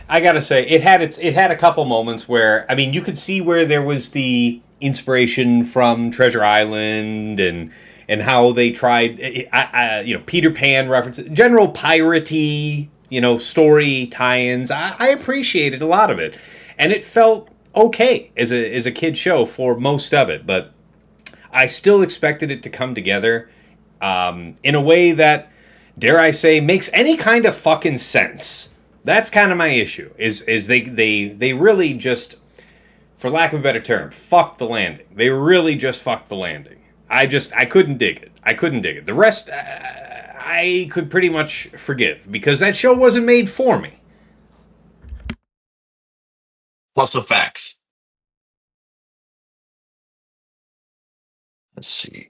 I gotta say, it had a couple moments where, I mean, you could see where there was the inspiration from Treasure Island and how they tried, Peter Pan references, general piratey, story tie-ins. I appreciated a lot of it, and it felt okay as a kid show for most of it, but I still expected it to come together in a way that, dare I say, makes any kind of fucking sense. That's kind of my issue, is they really just, for lack of a better term, fucked the landing. They really just fucked the landing. I couldn't dig it. The rest, I could pretty much forgive, because that show wasn't made for me. Also facts. Let's see.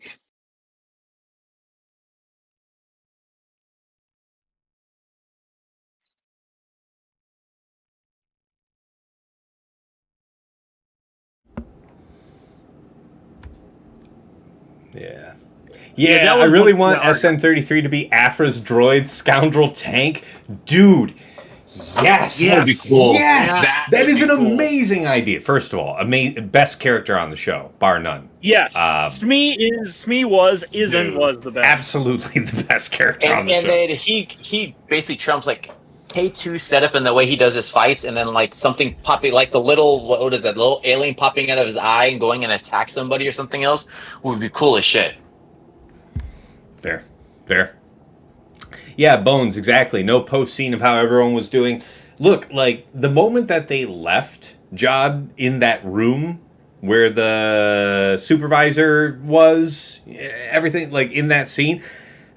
Yeah. Yeah, Yeah, that I was really one- want no, SN33 to be Aphra's droid scoundrel tank. Dude, yes. That would be cool. Yes. That That would is be an cool. amazing idea. First of all, best character on the show, bar none. Yes, Um, was the best. Absolutely the best character on And the and show. then he basically trumps like K2 setup in the way he does his fights, and then like something popping, like the little what is that little alien popping out of his eye and going and attack somebody or something else would be cool as shit. Fair. Fair. Yeah, Bones, exactly. No post scene of how everyone was doing. Look, like the moment that they left Jod in that room where the supervisor was, everything like in that scene,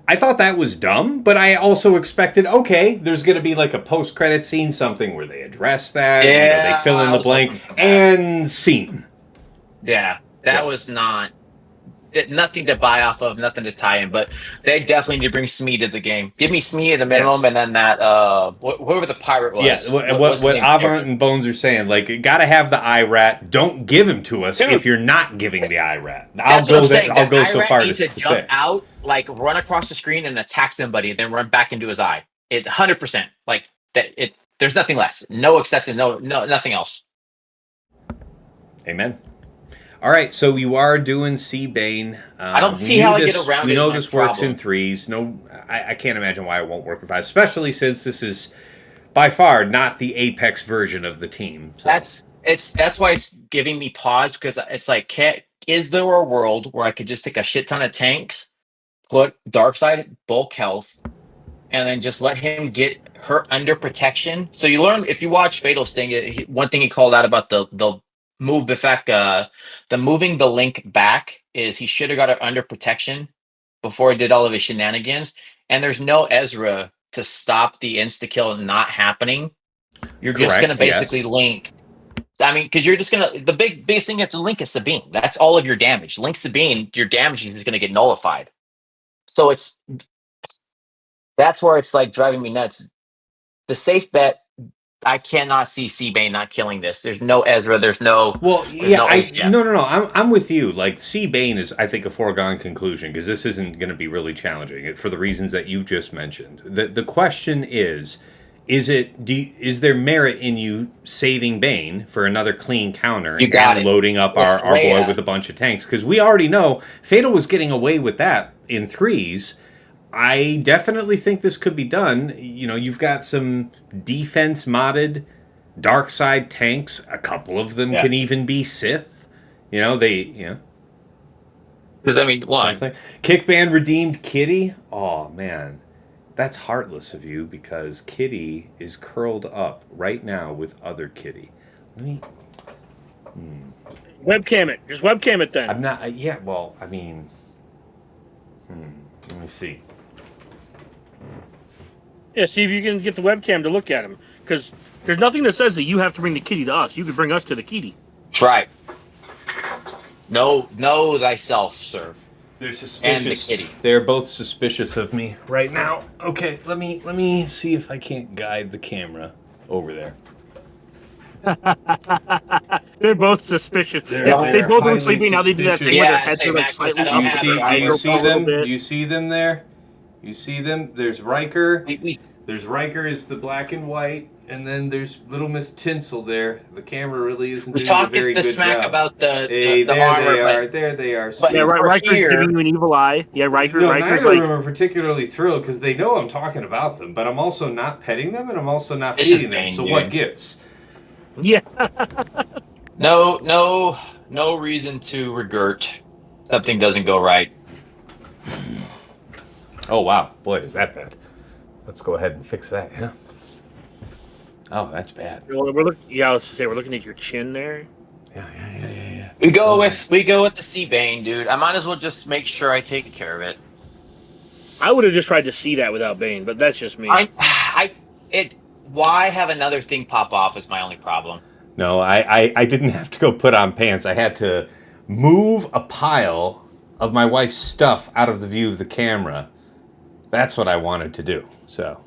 I thought that was dumb, but I also expected, okay, there's going to be like a post credit scene, something where they address that, Yeah, they fill in I the was blank, hoping for that. and scene. Yeah, that was not nothing to buy off of, nothing to tie in, but they definitely need to bring Smee to the game. Give me Smee at the minimum, Yes. and then that whoever the pirate was. Yeah, what what's his name? Avant and Bones are saying, like, got to have the IRAT. Don't give him to us Dude. if you're not giving the IRAT. That's what I'm saying. I'll go so Iraq far needs as to to jump say. out, like run across the screen and attack somebody, then run back into his eye. 100%. Like that. There's nothing less. No acceptance. No, nothing else. Amen. All right, so you are doing C Bane. I don't see how I get around We it, know is my this works problem. in threes. No, I can't imagine why it won't work in five, especially since this is by far not the apex version of the team. So. That's why it's giving me pause, because it's like, is there a world where I could just take a shit ton of tanks, put Darkseid bulk health, and then just let him get her under protection? So you learn, if you watch Fatal Sting, one thing he called out about the move effect, the moving the link back, is he should have got her under protection before he did all of his shenanigans. And there's no Ezra to stop the insta kill not happening. You're just Correct, gonna basically yes. link. I mean, because you're just gonna, the biggest thing you have to link is Sabine. That's all of your damage. Link Sabine, your damage is gonna get nullified. So that's where it's like driving me nuts. The safe bet, I cannot see C-Bane not killing this. There's no Ezra. There's no. Well, there's yeah, no ATF. no. I'm with you. Like C Bane is, I think, a foregone conclusion because this isn't going to be really challenging for the reasons that you've just mentioned. The question is there merit in you saving Bane for another clean counter You got and it. loading up It's our boy Leia. with a bunch of tanks? Because we already know Fatal was getting away with that in threes. I definitely think this could be done. You know, you've got some defense modded dark side tanks. A couple of them can even be Sith. Because I mean, one. Kickban redeemed Kitty. Oh man, that's heartless of you because Kitty is curled up right now with other Kitty. Let me. Webcam it. Just webcam it then. I'm not. Yeah. Well, I mean. Let me see. Yeah, see if you can get the webcam to look at him. Because there's nothing that says that you have to bring the kitty to us. You could bring us to the kitty. That's right. Know thyself, sir. They're suspicious. And the kitty. They're both suspicious of me right now. Okay, let me see if I can't guide the camera over there. They're both suspicious. They're They both highly were sleeping. Now they do that thing suspicious. where their Yeah, heads say, are like Max, slightly I don't up. have Do it. their you eyes see open a little them? bit. You see them there? You see them? There's Riker. We There's Riker is the black and white, and then there's Little Miss Tinsel there. The camera really isn't doing a talked very the good smack job. about the Hey, the there armor, they but are. There they are. but- Yeah, Over Riker's here- giving you an evil eye. Yeah, Riker's neither like, of them are particularly thrilled because they know I'm talking about them, but I'm also not petting them and I'm also not This is feeding them. Bane, So dude. what gives? yeah. no reason to regret something doesn't go right. Oh wow, boy, is that bad. Let's go ahead and fix that. Yeah. Oh, that's bad. We're looking at your chin there. Yeah. We go with the C-Bane, dude. I might as well just make sure I take care of it. I would have just tried to see that without Bane, but that's just me. Why have another thing pop off is my only problem. No, I didn't have to go put on pants. I had to move a pile of my wife's stuff out of the view of the camera. That's what I wanted to do. So,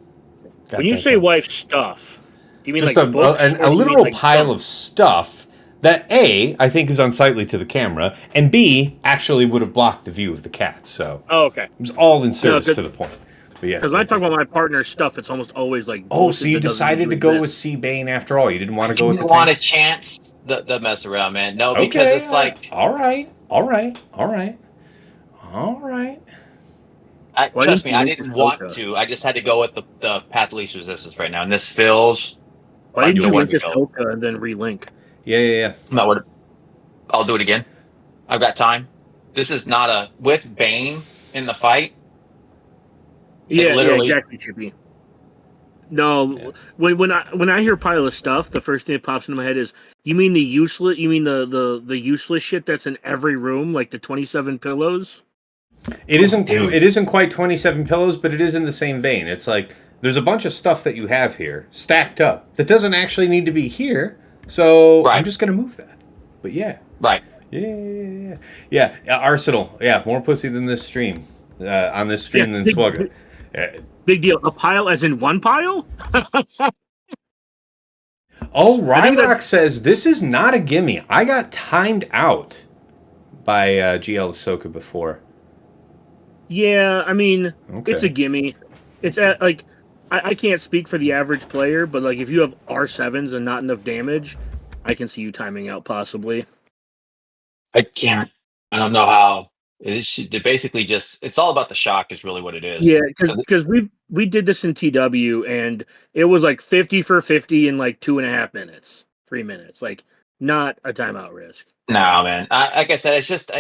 When you say wife stuff, do you mean just like books? a Or do you mean literal like pile junk? of stuff that A, I think is unsightly to the camera, and B, actually would have blocked the view of the cat. So Oh, okay. it was all in No, service to the point. But yes, because when I talk about my partner's stuff, it's almost always like oh, so bullshit you that doesn't need decided to to go with exist. C Bane after all. You didn't want to go with the Didn't want a tanks? chance the mess around, man. No, because Okay, it's like all right, all right, all right, all right. Why trust didn't me, you I link didn't want Ahsoka? to. I just had to go with the path of least resistance right now, and this feels Why like didn't the you way link to go. Ahsoka and then relink? Yeah. No, I'll do it again. I've got time. This is not a with Bane in the fight. It Yeah, literally exactly, Chippy. No, when I hear pile of stuff, the first thing that pops into my head is you mean the useless. You mean the useless shit that's in every room, like the 27 pillows. It isn't. dude. It isn't quite 27 pillows, but it is in the same vein. It's like there's a bunch of stuff that you have here stacked up that doesn't actually need to be here. So I'm Right, just gonna move that. But yeah, right. yeah. Arsenal. Yeah, more pussy than this stream. On this Yeah, stream than big, Swugga. big, big deal. A pile, as in one pile. Oh, I think that Ryrock says this is not a gimme. I got timed out by GL Ahsoka before. Yeah, I mean, it's a Okay. gimme. It's like I can't speak for the average player, but like if you have R7s and not enough damage, I can see you timing out possibly. I can't. I don't know how. They basically just. It's all about the shock. Is really what it is. Yeah, Because because we did this in TW and it was like 50 for 50 in like 2.5 minutes, 3 minutes, like not a timeout risk. no, man. Like I said, it's just.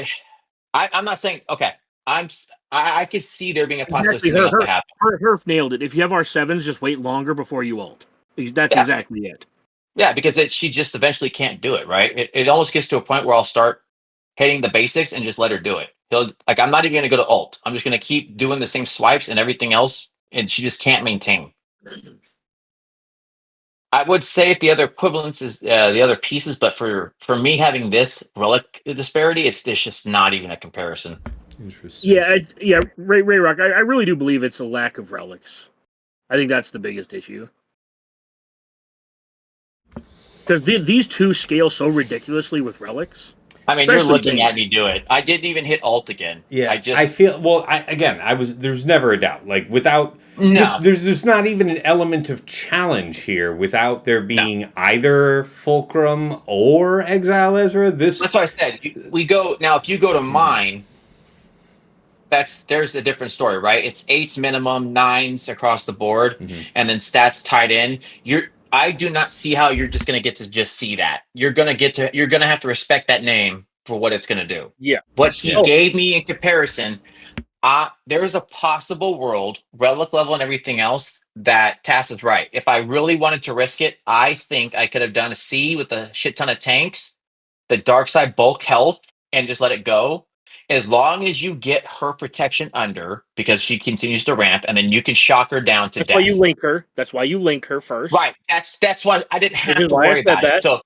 I'm not saying. Okay. I could see there being a possibility Exactly, something else to happen. Herf nailed it. If you have R7s, just wait longer before you ult. That's Yeah. exactly it. Yeah. Because she just eventually can't do it. Right. It almost gets to a point where I'll start hitting the basics and just let her do it. Like I'm not even going to go to ult. I'm just going to keep doing the same swipes and everything else, and she just can't maintain. I would say if the other equivalence is the other pieces, but for me having this relic disparity, there's just not even a comparison. Interesting. Yeah, Ray Rock. I really do believe it's a lack of relics. I think that's the biggest issue. Because these two scale so ridiculously with relics. I mean, you're Especially looking Bane. at me do it. I didn't even hit alt again. Yeah, I I just feel well. I was. There's never a doubt. Like without this, no, there's not even an element of challenge here without there no. being either Fulcrum or Exile Ezra. That's This what I said. We go now. If you go to mine, there's a different story, right? It's 8s minimum, 9s across the board, and then stats tied in. I do not see how you're just gonna get to just see that. You're gonna have to respect that name for what it's gonna do. Yeah. What he Oh, gave me in comparison, there is a possible world, relic level and everything else, that Tass is right. If I really wanted to risk it, I think I could have done a C with a shit ton of tanks, the dark side bulk health, and just let it go. As long as you get her protection under, because she continues to ramp, and then you can shock her down to that's why you death. link her. That's why you link her first. Right. That's why I didn't Which have is to why I worry said about it. that. So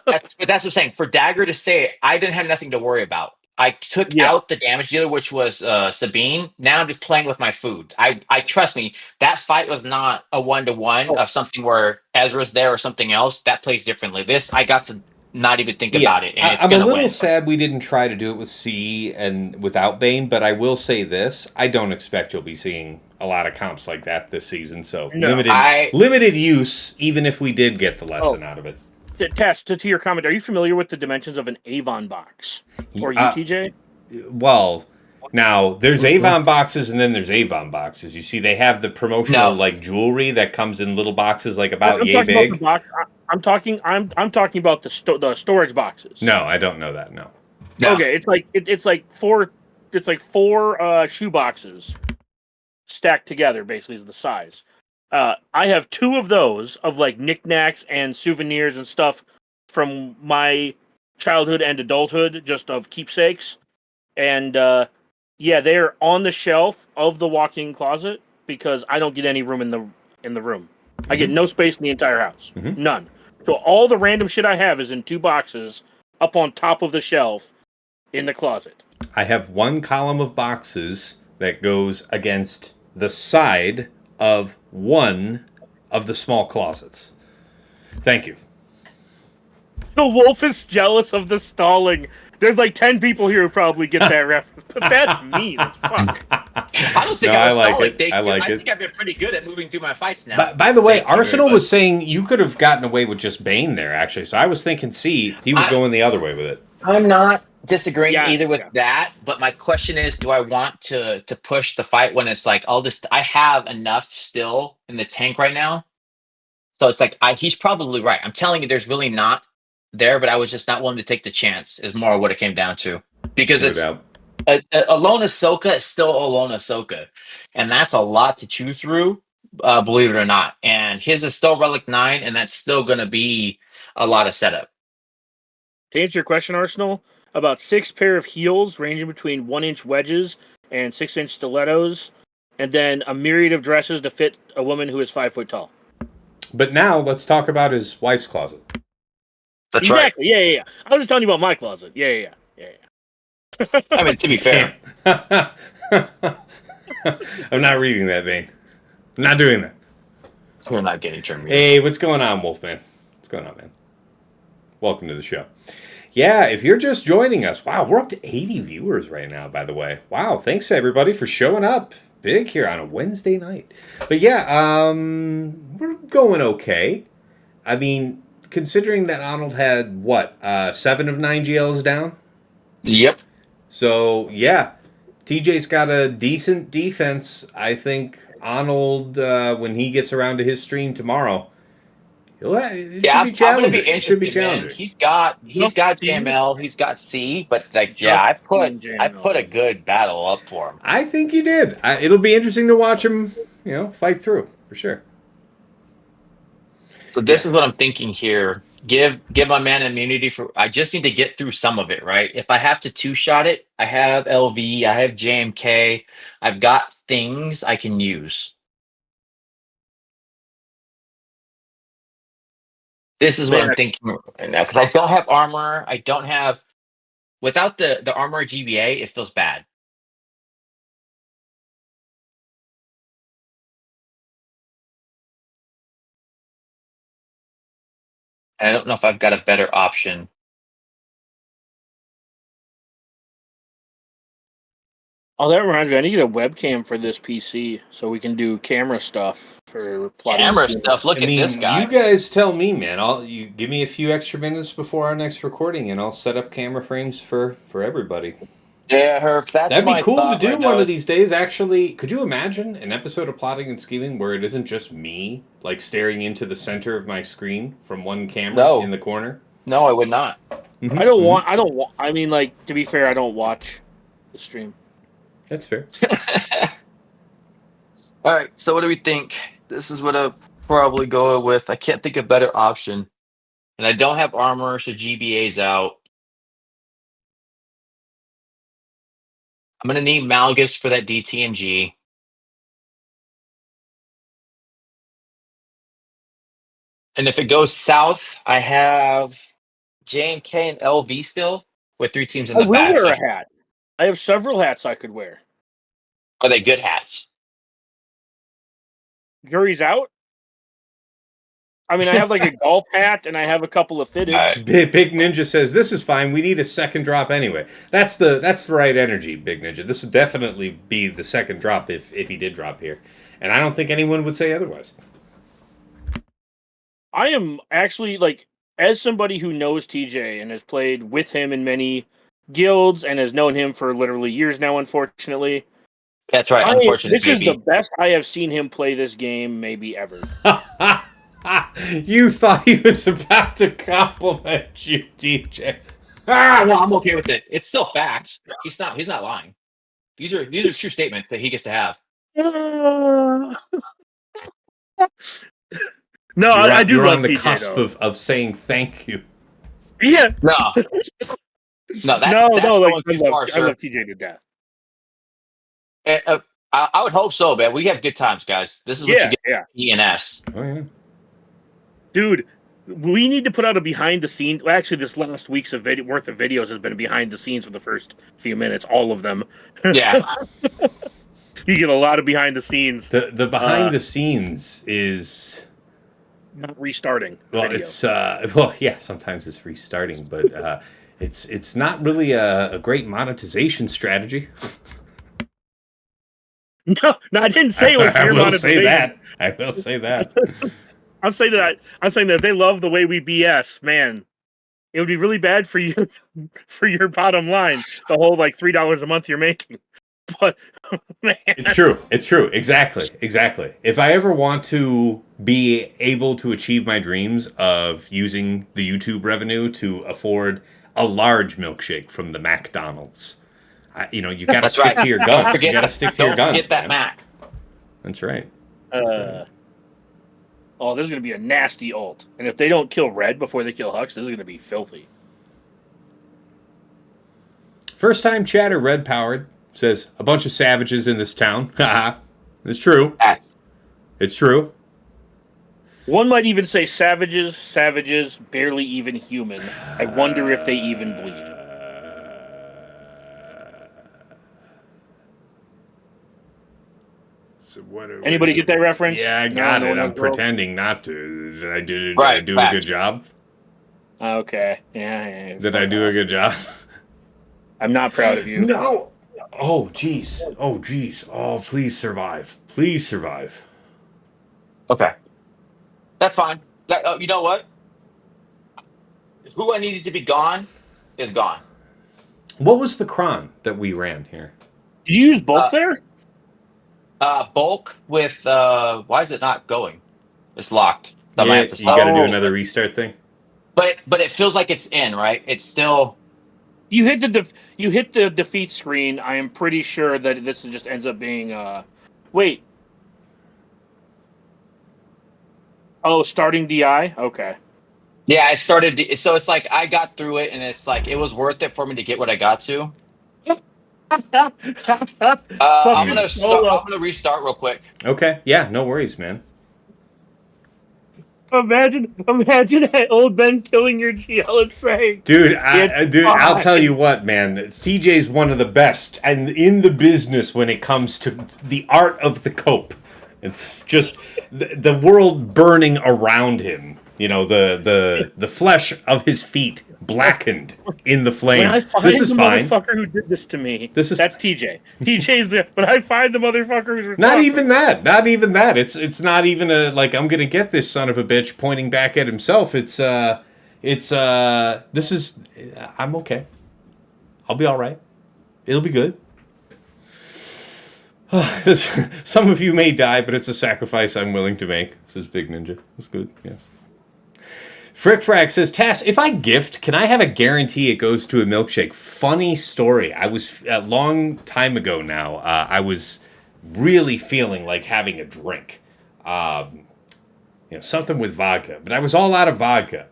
that's what I'm saying. For Dagger to say it, I didn't have nothing to worry about. I took Yeah. out the damage dealer, which was Sabine. Now I'm just playing with my food. I trust me. That fight was not a 1-to-1 Oh, of something where Ezra's there or something else. That plays differently. This I got to not even think Yeah, about it, and it's I'm a gonna little win. sad we didn't try to do it with C and without Bane, but I will say this: I don't expect you'll be seeing a lot of comps like that this season. So no. limited use, even if we did get the lesson out of it. Tess, to your comment, are you familiar with the dimensions of an Avon box? Or Uh, UTJ? Well, now there's Avon boxes and then there's Avon boxes. You see, they have the promotional No, like jewelry that comes in little boxes like I'm about yay talking about the big. box. I'm talking about the storage boxes. No, I don't know that. No. no. Okay, it's like four shoe boxes stacked together. Basically, is the size. I have two of those of like knickknacks and souvenirs and stuff from my childhood and adulthood, just of keepsakes. And yeah, they're on the shelf of the walk-in closet because I don't get any room in the room. I get no space in the entire house, none. So all the random shit I have is in 2 boxes up on top of the shelf in the closet. I have one column of boxes that goes against the side of one of the small closets. Thank you. The wolf is jealous of the stalling. There's like 10 people here who probably get that reference, but that's mean as fuck. I don't think No, I was I like solid. it. I like it. think I've been pretty good at moving through my fights now. By the way, Thank you very Arsenal much. was saying you could have gotten away with just Bane there, actually. So I was thinking, he was going the other way with it. I'm not disagreeing Yeah, either with yeah. that, but my question is, do I want to push the fight when it's like I have enough still in the tank right now? So it's like he's probably right. I'm telling you, there's really not there, but I was just not willing to take the chance. Is more what it came down to, because No it's doubt. a lone Ahsoka is still a lone Ahsoka, and that's a lot to chew through. Believe it or not, and his is still Relic 9, and that's still going to be a lot of setup. To answer your question, Arsenal, about 6 pair of heels ranging between 1-inch wedges and 6-inch stilettos, and then a myriad of dresses to fit a woman who is 5 foot tall. But now let's talk about his wife's closet. That's Exactly. Yeah. I was just telling you about my closet. Yeah. I mean, to be fair, I'm not reading that, Bane. I'm not doing that. so we're not getting turned. Hey, what's going on, Wolfman? What's going on, man? Welcome to the show. Yeah, if you're just joining us, wow, we're up to 80 viewers right now, by the way. Wow, thanks to everybody for showing up big here on a Wednesday night. But yeah, we're going okay. I mean, considering that Arnold had, 7 of 9 GLs down? Yep. So, yeah, TJ's got a decent defense. I think Arnold, when he gets around to his stream tomorrow, it Yeah, should be I'm challenging. gonna be It should be interested, man. challenging. He's got JML, he's got C, but like, yeah, I put a good battle up for him. I think you did. It'll be interesting to watch him, fight through for sure. So this is what I'm thinking here. Give my man immunity for. I just need to get through some of it, right? If I have to 2-shot it, I have LV, I have JMK, I've got things I can use. This is what I'm thinking right now, because I don't have armor. I don't have. Without the armor GBA, it feels bad. I don't know if I've got a better option. Oh, that reminds me. I need a webcam for this PC so we can do camera stuff for plotting. Camera stuff. Look at this guy. You guys tell me, man. You give me a few extra minutes before our next recording, and I'll set up camera frames for everybody. Yeah, Herb. That'd be cool to do one of these days. Actually, could you imagine an episode of Plotting and Scheming where it isn't just me, like staring into the center of my screen from one camera in the corner? No, I would not. Mm-hmm. I don't want. I mean, like, to be fair, I don't watch the stream. That's fair. All right. So what do we think? This is what I'll probably go with. I can't think of a better option, and I don't have armor, so GBA's out. I'm gonna need Malgus for that DTMG. And if it goes south, I have JMK and LV still with 3 teams in the I will back. wear a hat. I have several hats I could wear. Are they good hats? Jury's out. I mean, I have like a golf hat and I have a couple of fitteds. Right. Big Ninja says this is fine. We need a second drop anyway. That's the right energy, Big Ninja. This would definitely be the second drop if he did drop here, and I don't think anyone would say otherwise. I am actually, like, as somebody who knows TJ and has played with him in many guilds and has known him for literally years now, unfortunately. That's right. Unfortunately, this is the best I have seen him play this game maybe ever. You thought he was about to compliment you, TJ. No, I'm okay with it. It's still facts. He's not lying. These are true statements that he gets to have. No, I do you're love on the TJ, cusp though. of saying thank you. Yeah. No, that's going too far, sir. I love TJ to death. I would hope so, man. We have good times, guys. This is what you get. Yeah. ENS. Oh yeah. Dude, we need to put out a behind the scenes. Well, actually, this last week's worth of videos has been behind the scenes for the first few minutes, all of them. Yeah. You get a lot of behind the scenes. The behind the scenes is not restarting. Well, video. it's sometimes it's restarting, but it's not really a great monetization strategy. No, I didn't say it was I your will monetization. say that. I will say that. I'm saying that if they love the way we BS, man, it would be really bad for you, for your bottom line. The whole like $3 a month you're making, but man. It's true. Exactly. If I ever want to be able to achieve my dreams of using the YouTube revenue to afford a large milkshake from the McDonald's, you got to stick to your guns. You got to stick to your guns. Don't forget that man. Mac. That's right. Oh, there's going to be a nasty ult. And if they don't kill Red before they kill Hux, this is going to be filthy. First time chatter, Red Powered, says, a bunch of savages in this town. Haha. It's true. It's true. One might even say savages, barely even human. I wonder if they even bleed. So Anybody get that reference? Yeah, I got it. I'm pretending not to. Did I do a good job? Okay. Yeah. Did I do a good job? I'm not proud of you. No. Oh, jeez. Oh, please survive. Please survive. Okay. That's fine. You know what? Who I needed to be gone is gone. What was the cron that we ran here? Did you use bulk there? Bulk with why is it not going? It's locked. You got to do another restart thing. But it feels like it's in, right? It's still. You hit the defeat screen. I am pretty sure that this just ends up being wait. Oh, starting DI? Okay. Yeah, I started. So it's like I got through it, and it's like it was worth it for me to get what I got to. I'm gonna restart real quick. Okay. Yeah. No worries, man. Imagine old Ben killing your GL and saying, "Dude, I'll tell you what, man. TJ's one of the best and in the business when it comes to the art of the cope. It's just the world burning around him. You know, the flesh of his feet blackened in the flames. This is fine. Motherfucker who did this to me. That's TJ. TJ's but I find the motherfucker who's not even that. Not even that. It's not even a like I'm gonna get this son of a bitch pointing back at himself. This is I'm okay. I'll be all right. It'll be good. Some of you may die, but it's a sacrifice I'm willing to make. Says Big Ninja. That's good. Yes. Frickfrack says, Tass, if I gift, can I have a guarantee it goes to a milkshake? Funny story. I was, a long time ago now, I was really feeling like having a drink. Something with vodka. But I was all out of vodka.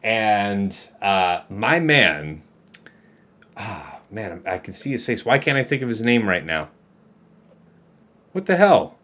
And my man, I can see his face. Why can't I think of his name right now? What the hell?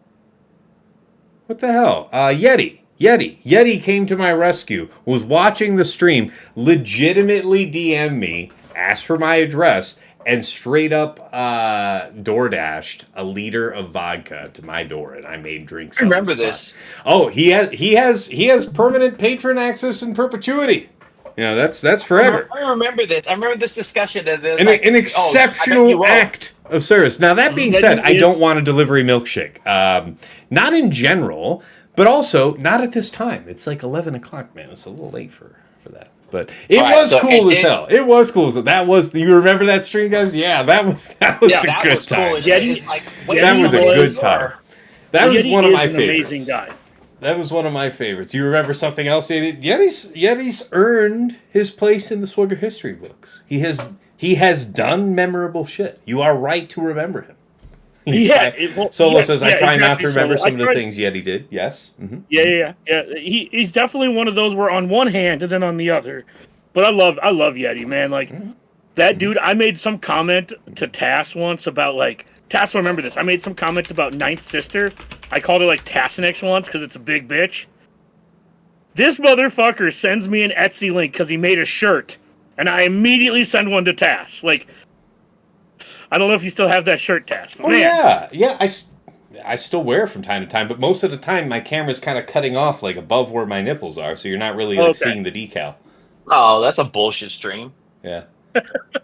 Yeti came to my rescue, was watching the stream, legitimately DM'd me, asked for my address, and straight up DoorDashed a liter of vodka to my door, and I made drinks. I remember this. Oh, he has permanent patron access in perpetuity. That's forever. I remember this. I remember this discussion. An exceptional act of service. Now, that being said, I don't want a delivery milkshake. Not in general. But also, not at this time. It's like 11 o'clock, man. It's a little late for that. But it was cool as hell. It was cool as hell. That was, you remember that stream, guys? Yeah, that was a good time. That was a good time. That was one of my favorites. Amazing guy. That was one of my favorites. You remember something else? Yeti's earned his place in the Swigger history books. He has done memorable shit. You are right to remember him. Solo says, I try not to remember some of the things Yeti did. Yes. Mm-hmm. Yeah. He's definitely one of those where on one hand and then on the other. But I love Yeti, man. Like, that dude, I made some comment to Tass once about, like, Tass will remember this. I made some comment about Ninth Sister. I called her, like, Tassenix once because it's a big bitch. This motherfucker sends me an Etsy link because he made a shirt, and I immediately send one to Tass. Like, I don't know if you still have that shirt, Tass. Oh, yeah. I still wear it from time to time, but most of the time my camera's kind of cutting off like above where my nipples are, so you're not really like seeing the decal. Oh, that's a bullshit stream. Yeah.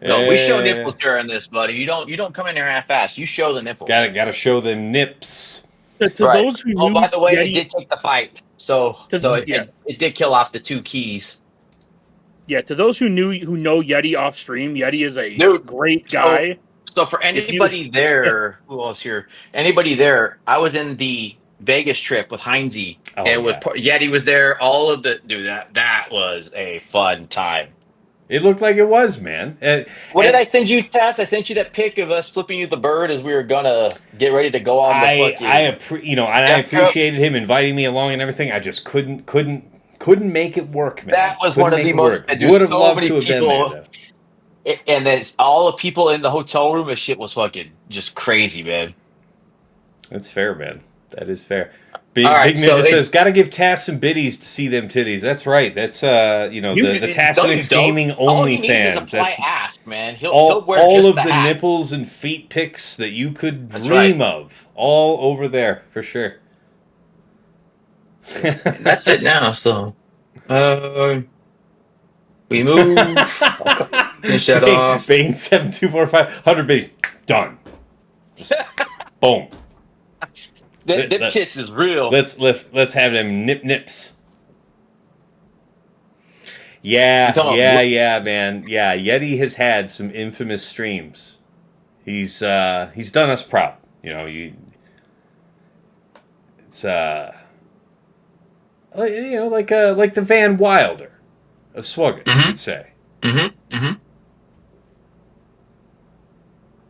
No, we show nipples during this, buddy. You don't come in there half-assed. You show the nipples. Gotta show them nips. To those who knew, by the way, Yeti, it did take the fight, so it did kill off the 2 keys. Yeah, to those who know Yeti off stream, Yeti is a great guy. So for anybody there, who else here? Anybody there? I was in the Vegas trip with Heinze, and with Yeti was there. All of the that was a fun time. It looked like it was, man. What did I send you, Tass? I sent you that pic of us flipping you the bird as we were gonna get ready to go on the fucking. I appreciated him inviting me along and everything. I just couldn't make it work, man. That was one of the most. Would have loved to have been there, though. And then all the people in the hotel room and shit was fucking just crazy, man. That's fair, man. That is fair. Big Ninja says, "Gotta give Tass some biddies to see them titties." That's right. That's the Tassenix Gaming OnlyFans. That's ask, man. He'll wear all of the nipples and feet pics that you could dream of, all over there for sure. That's it now. So, we move. Finish that off. Bane 7245 100 base done. Just boom. Them tits is real. Let's have them nips. Yeah, man. Yeah, Yeti has had some infamous streams. He's done us proud. It's like the Van Wilder of Swugget, you could say.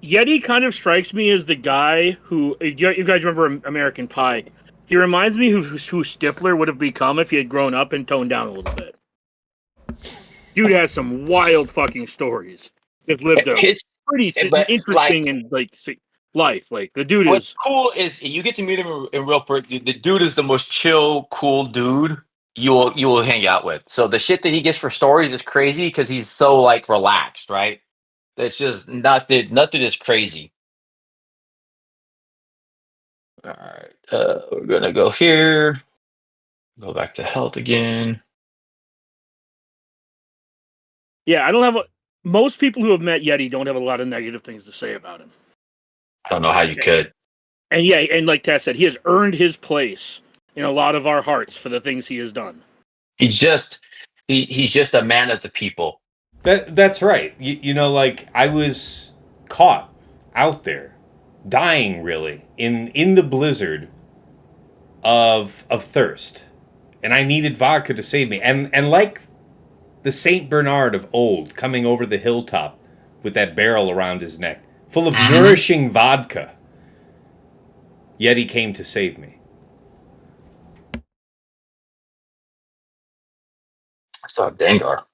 Yeti kind of strikes me as the guy who, if you guys remember American Pie, he reminds me who Stifler would have become if he had grown up and toned down a little bit. Dude has some wild fucking stories. Just lived a pretty interesting life. Like, the dude What's cool is you get to meet him in real person. The dude is the most chill, cool dude you will hang out with. So the shit that he gets for stories is crazy because he's so like relaxed, right? That's just nothing is crazy. All right, we're gonna go here. Go back to health again. Yeah, most people who have met Yeti don't have a lot of negative things to say about him. I don't know how you could. And like Tess said, he has earned his place in a lot of our hearts for the things he has done. He's just a man of the people. That's right. Like I was caught out there, dying really in the blizzard of thirst, and I needed vodka to save me. And like the Saint Bernard of old, coming over the hilltop with that barrel around his neck, full of nourishing vodka, Yeti came to save me. I saw Dengar.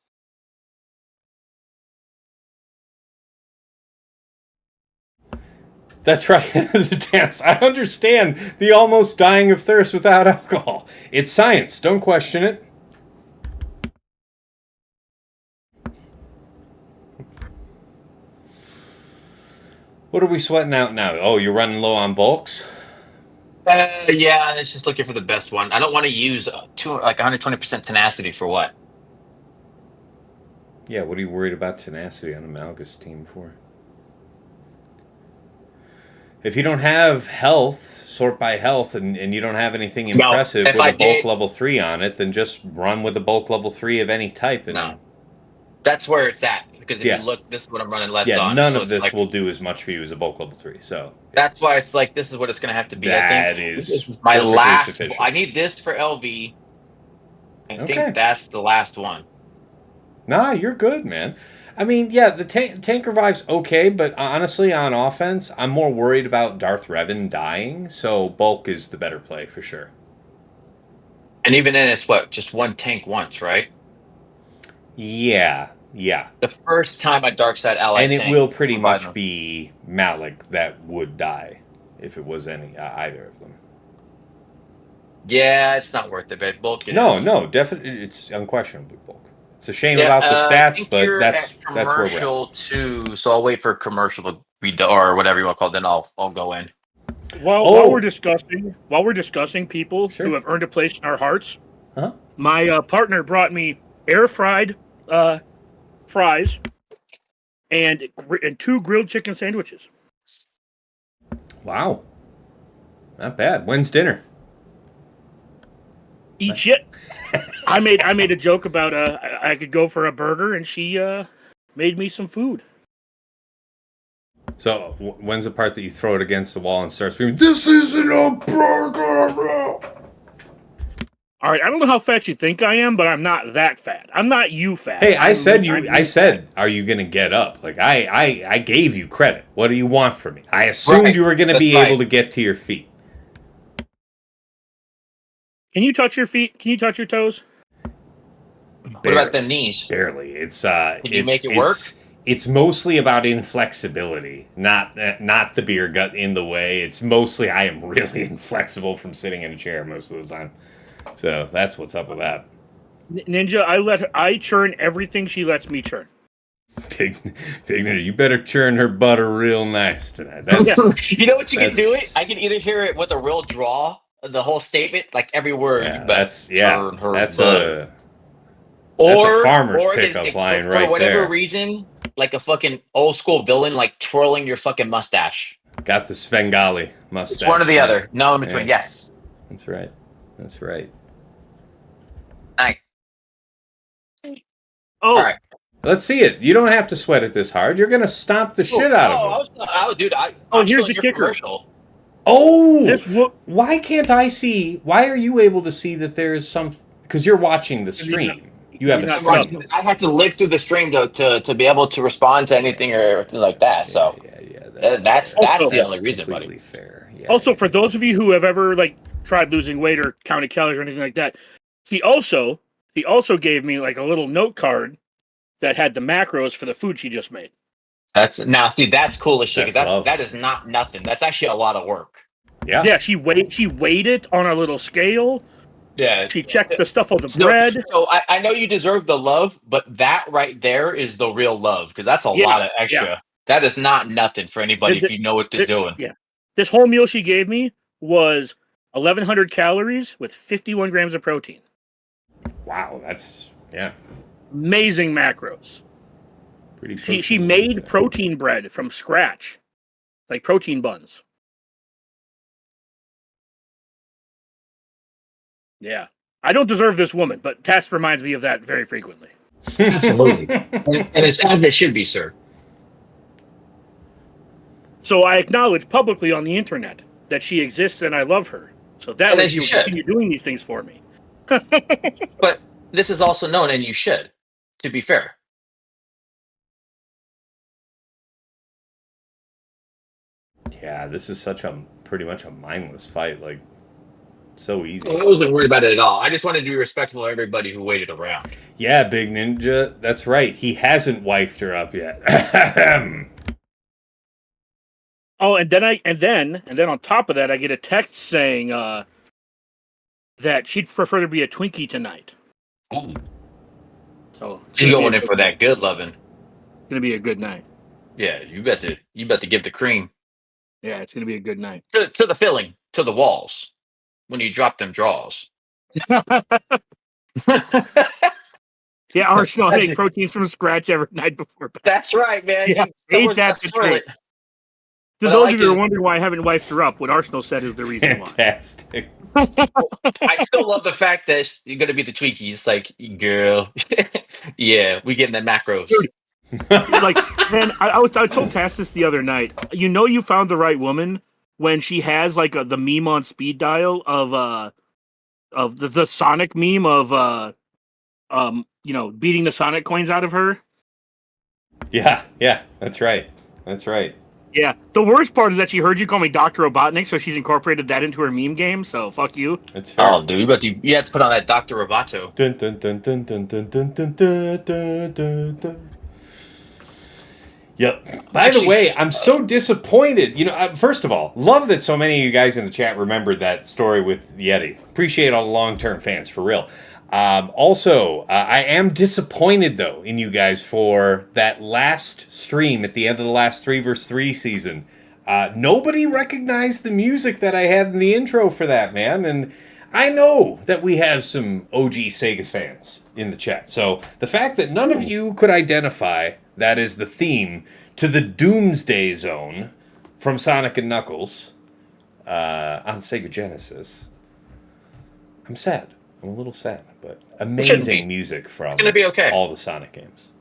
That's right. The dance. I understand the almost dying of thirst without alcohol. It's science. Don't question it. What are we sweating out now? Oh, you're running low on bulks? Yeah, it's just looking for the best one. I don't want to use 120% tenacity for what? Yeah, what are you worried about tenacity on a Malgus team for? If you don't have health, sort by health, and you don't have anything impressive with a bulk level 3 on it, then just run with a bulk level 3 of any type. No. That's where it's at. Because if you look, this is what I'm running left on. Yeah, none of this will do as much for you as a bulk level 3. So that's why it's like, this is what it's going to have to be. That I think is this is my last. sufficient. I need this for LV. I think that's the last one. Nah, you're good, man. I mean, yeah, the tank revive's okay, but honestly, on offense, I'm more worried about Darth Revan dying, so bulk is the better play for sure. And even then, it's just one tank once, right? Yeah. The first time a dark side ally and tank, it will pretty much be Malik that would die if it was either of them. Yeah, it's not worth it, but bulk it is. No, definitely, it's unquestionably bulk. It's a shame Yeah, about the I stats, think but you're at that's where we're at. commercial too, so I'll wait for commercial to be done, or whatever you want to call it. Then I'll go in. While we're discussing people Sure. who have earned a place in our hearts, Huh? my partner brought me air fried fries and 2 grilled chicken sandwiches. Wow, not bad. When's dinner? Eat shit. I made a joke about I could go for a burger, and she made me some food. So when's the part that you throw it against the wall and start screaming, "This isn't a burger"? All right, I don't know how fat you think I am, but I'm not that fat. I'm not you fat. Hey, I said, fat. are you gonna get up? Like I gave you credit. What do you want from me? I assumed you were gonna be able to get to your feet. Can you touch your feet? Can you touch your toes? What about the knees? Barely. Can you make it work? It's mostly about inflexibility, not the beer gut in the way. It's mostly I am really inflexible from sitting in a chair most of the time. So that's what's up with that. Ninja, I churn everything she lets me churn. Big Ninja, you better churn her butter real nice tonight. You know what you can do it? I can either hear it with a real draw, the whole statement, like every word. Yeah, that's a farmer's pickup line right there. For whatever reason, like a fucking old school villain, like twirling your fucking mustache. Got the Svengali mustache. It's one or the other. No in between. Yeah. Yes. That's right. All Oh, right. Let's see it. You don't have to sweat it this hard. You're gonna stomp the shit out of it. Here's the kicker. Commercial. Oh, why can't I see? Why are you able to see that there's some? Because you're watching the stream. You have a stream. I had to live through the stream to be able to respond to anything or anything like that. So that's the only reason, buddy. Fair. Yeah, also, for those of you who have ever tried losing weight or counted calories or anything like that, he also gave me like a little note card that had the macros for the food she just made. That's cool as shit. That is not nothing. That's actually a lot of work. Yeah. Yeah, she weighed it on a little scale. Yeah. She checked the stuff on the bread. So I know you deserve the love, but that right there is the real love, because that's a lot of extra. Yeah. That is not nothing for anybody if you know what they're doing. Yeah. This whole meal she gave me was 1,100 calories with 51 grams of protein. Wow, that's amazing macros. She made protein bread from scratch, like protein buns. Yeah, I don't deserve this woman, but Tess reminds me of that very frequently. Absolutely, and it's as it should be, sir. So I acknowledge publicly on the internet that she exists and I love her. So that way you continue doing these things for me. But this is also known, and you should, to be fair. Yeah, this is pretty much a mindless fight. Like, so easy. I wasn't worried about it at all. I just wanted to be respectful of everybody who waited around. Yeah, Big Ninja, that's right. He hasn't wifed her up yet. Oh, and then on top of that, I get a text saying that she'd prefer to be a Twinkie tonight. Ooh. So she's going in for that good loving. It's gonna be a good night. Yeah, you bet to give the cream. Yeah, it's gonna be a good night. To the filling, to the walls, when you drop them draws. Yeah, Arsenal hitting proteins from scratch every night before bed. That's right, man. Yeah, ain't that the truth? To those of you who are wondering why I haven't wifed her up, what Arsenal said is the reason Fantastic. why. I still love the fact that you're going to be the Twinkies. Like, girl. Yeah, we getting the macros. Dude, like, man, I told Tass this the other night. You know you found the right woman when she has, like, the meme on speed dial of the Sonic meme of, beating the Sonic coins out of her. Yeah, that's right. Yeah, the worst part is that she heard you call me Dr. Robotnik, so she's incorporated that into her meme game, so fuck you. That's fair. Oh, dude, you have to put on that Dr. Roboto. Dun, dun, dun, dun, dun, dun, dun, dun, dun, dun, dun. Yep. By the way, I'm so disappointed. First of all, love that so many of you guys in the chat remembered that story with Yeti. Appreciate all the long-term fans, for real. Also, I am disappointed, though, in you guys for that last stream at the end of the last 3 vs. 3 season. Nobody recognized the music that I had in the intro for that, man. And I know that we have some OG Sega fans in the chat. So the fact that none of you could identify that as the theme to the Doomsday Zone from Sonic and Knuckles on Sega Genesis, I'm sad. I'm a little sad, but amazing music from It's gonna be okay. All the Sonic games.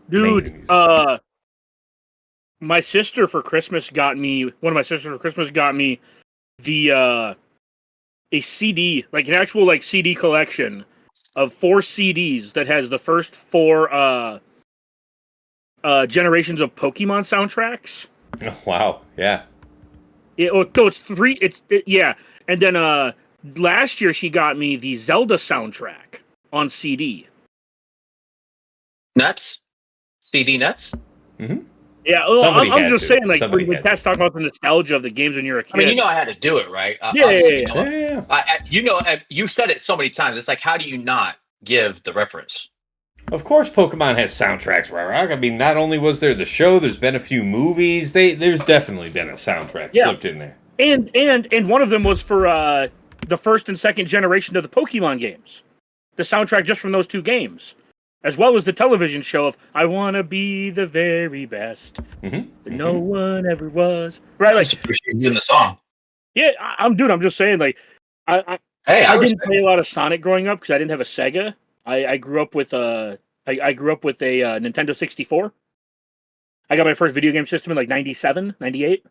Dude, my sister for Christmas got me, one of my sisters for Christmas got me the, a CD, like an actual like CD collection of 4 CDs that has the first 4 generations of Pokemon soundtracks. Oh, wow, yeah. It's 3, yeah. And then last year she got me the Zelda soundtrack on CD. Nuts? CD nuts? Mm-hmm. Yeah, well, I'm just saying, like, when Pat's talking about the nostalgia of the games when you're a kid. I mean, I had to do it, right? Yeah. You said it so many times. It's like, how do you not give the reference? Of course, Pokemon has soundtracks, right? I mean, not only was there the show, there's been a few movies. There's definitely been a soundtrack slipped in there. And one of them was for the first and second generation of the Pokemon games. The soundtrack just from those 2 games. As well as the television show of "I want to be the very best, no one ever was." Right, like, I appreciate you doing the song. Yeah, I'm just saying, like, I didn't play a lot of Sonic growing up because I didn't have a Sega. I grew up with a Nintendo 64. I got my first video game system in like 97, 98.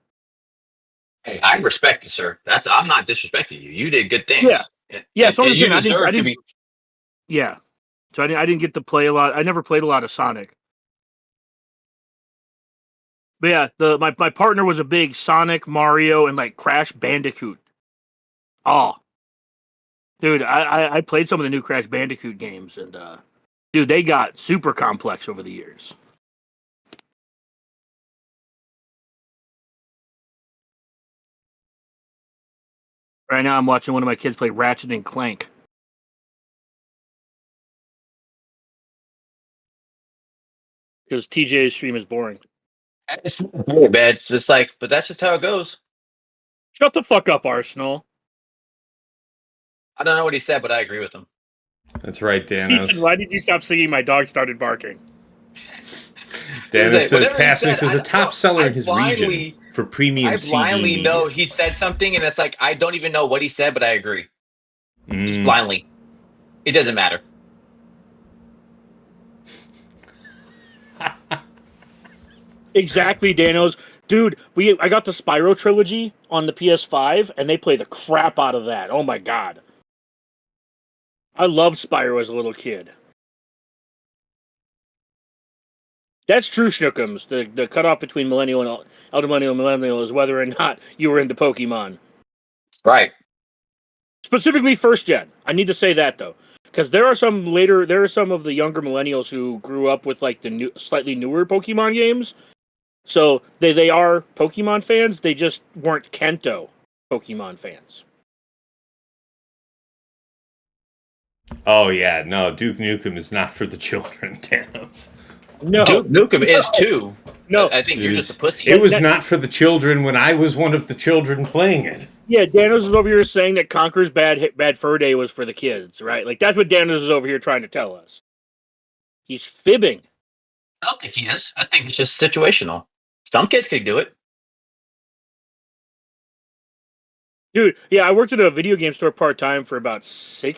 Hey, I respect you, sir. I'm not disrespecting you. You did good things. Yeah. So you deserve to be. Yeah. So I didn't get to play a lot. I never played a lot of Sonic. But yeah, my partner was a big Sonic, Mario, and like Crash Bandicoot. Oh, dude, I played some of the new Crash Bandicoot games, and dude, they got super complex over the years. Right now, I'm watching one of my kids play Ratchet and Clank. Because TJ's stream is boring. It's not very bad. It's just like, but that's just how it goes. Shut the fuck up, Arsenal. I don't know what he said, but I agree with him. That's right, Dan. He said, "Why did you stop singing? My dog started barking." Dan says Tassenix is a top seller in his region for premium CD. I blindly know he said something, and it's like, I don't even know what he said, but I agree. Just blindly. It doesn't matter. Exactly, Danos. Dude, I got the Spyro trilogy on the PS5, and they play the crap out of that. Oh my god. I loved Spyro as a little kid. That's true, Schnookums. The cutoff between Millennial and Elder Millennial and Millennial is whether or not you were into Pokemon. Right. Specifically first gen. I need to say that, though. Because there are some of the younger millennials who grew up with like the slightly newer Pokemon games. So they are Pokemon fans, they just weren't Kanto Pokemon fans. Oh yeah, no, Duke Nukem is not for the children, Thanos. No. Duke Nukem is too. No. I think you're just a pussy. It was not for the children when I was one of the children playing it. Yeah, Danos is over here saying that Conker's Bad Fur Day was for the kids, right? Like, that's what Danos is over here trying to tell us. He's fibbing. I don't think he is. I think it's just situational. Some kids could do it. Dude, yeah, I worked at a video game store part-time for about 7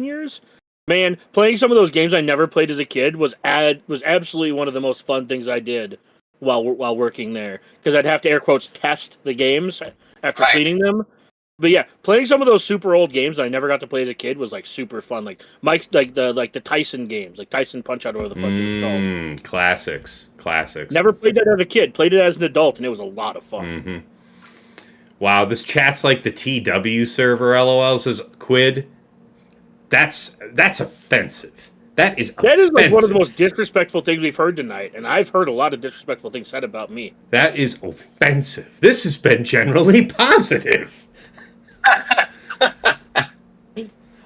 years. Man, playing some of those games I never played as a kid was absolutely one of the most fun things I did while working there. Because I'd have to, air quotes, test the games after cleaning them. But yeah, playing some of those super old games that I never got to play as a kid was like super fun. Like the Tyson games, like Tyson Punch Out, or whatever the fuck it was called. Classics. Never played that as a kid. Played it as an adult, and it was a lot of fun. Mm-hmm. Wow, this chat's like the TW server. LOL says Quid. That's offensive. That is That is like one of the offensive. most disrespectful things we've heard tonight, and I've heard a lot of disrespectful things said about me. That is offensive. This has been generally positive.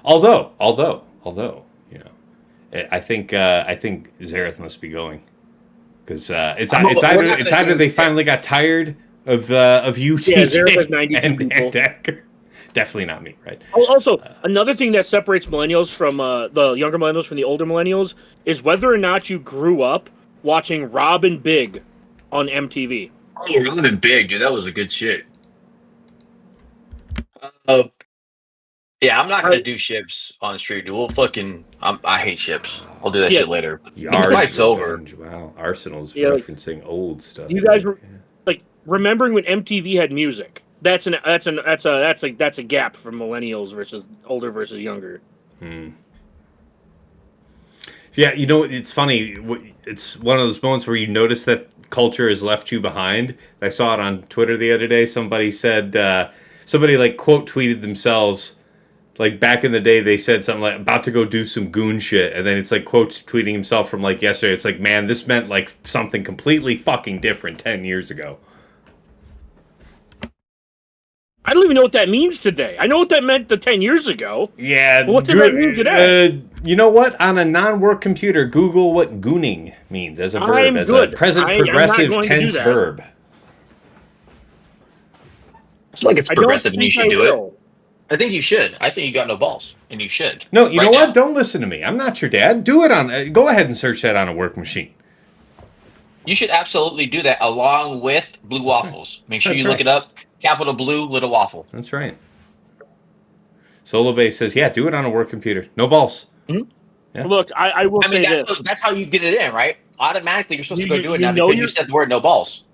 although, you know, I think Zareth must be going because it's either they finally got tired of you, Yeah, Zareth has TJ, 92 and people. Decker. Definitely not me, right? Also, another thing that separates millennials from the younger millennials from the older millennials is whether or not you grew up watching Rob and Big on MTV. Oh, Rob and Big, dude, that was a good shit. Yeah, I'm not gonna do ships on the street, dude. We'll fucking. I hate ships. I'll do that shit later. Yards The fight's over. revenge. Wow, Arsenal's Yeah, like, referencing old stuff. You guys were like remembering when MTV had music. That's a gap for millennials versus older versus younger. Yeah, you know, it's funny. It's one of those moments where you notice that culture has left you behind. I saw it on Twitter the other day. Somebody said, somebody like quote tweeted themselves, like back in the day, they said something like about to go do some goon shit. And then it's like quote tweeting himself from like yesterday. It's like, man, this meant like something completely fucking different 10 years ago. I don't even know what that means today. I know what that meant 10 years ago. Yeah. But what does that mean today? You know what? On a non-work computer, Google what gooning means as a verb, as a present progressive tense verb. It's like it's progressive and you should do it. I think you should. I think you got no balls, and you should. No, you know what? Don't listen to me. I'm not your dad. Do it on... go ahead and search that on a work machine. You should absolutely do that along with blue waffles. Make sure you look it up. Capital blue, little waffle. That's right. Solo Base says, yeah, do it on a work computer. No balls. Mm-hmm. Yeah. Look, I will say this. That's how you get it in, right? Automatically, you're supposed to go do it now because you said the word no balls.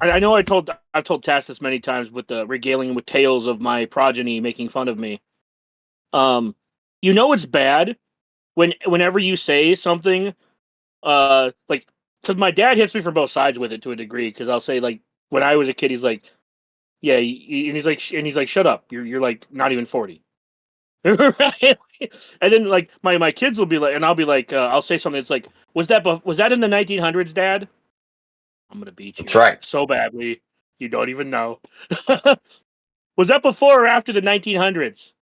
I know I've told Tass this many times with the regaling with tales of my progeny making fun of me. You know it's bad whenever you say something, like, because my dad hits me from both sides with it to a degree. Because I'll say like when I was a kid, he's like, yeah, and he's like, shut up, you're like not even 40. Right? And then like my kids will be like, and I'll be like, I'll say something that's like, was that in the 1900s, Dad? I'm gonna beat you. That's right. So badly, you don't even know. Was that before or after the 1900s?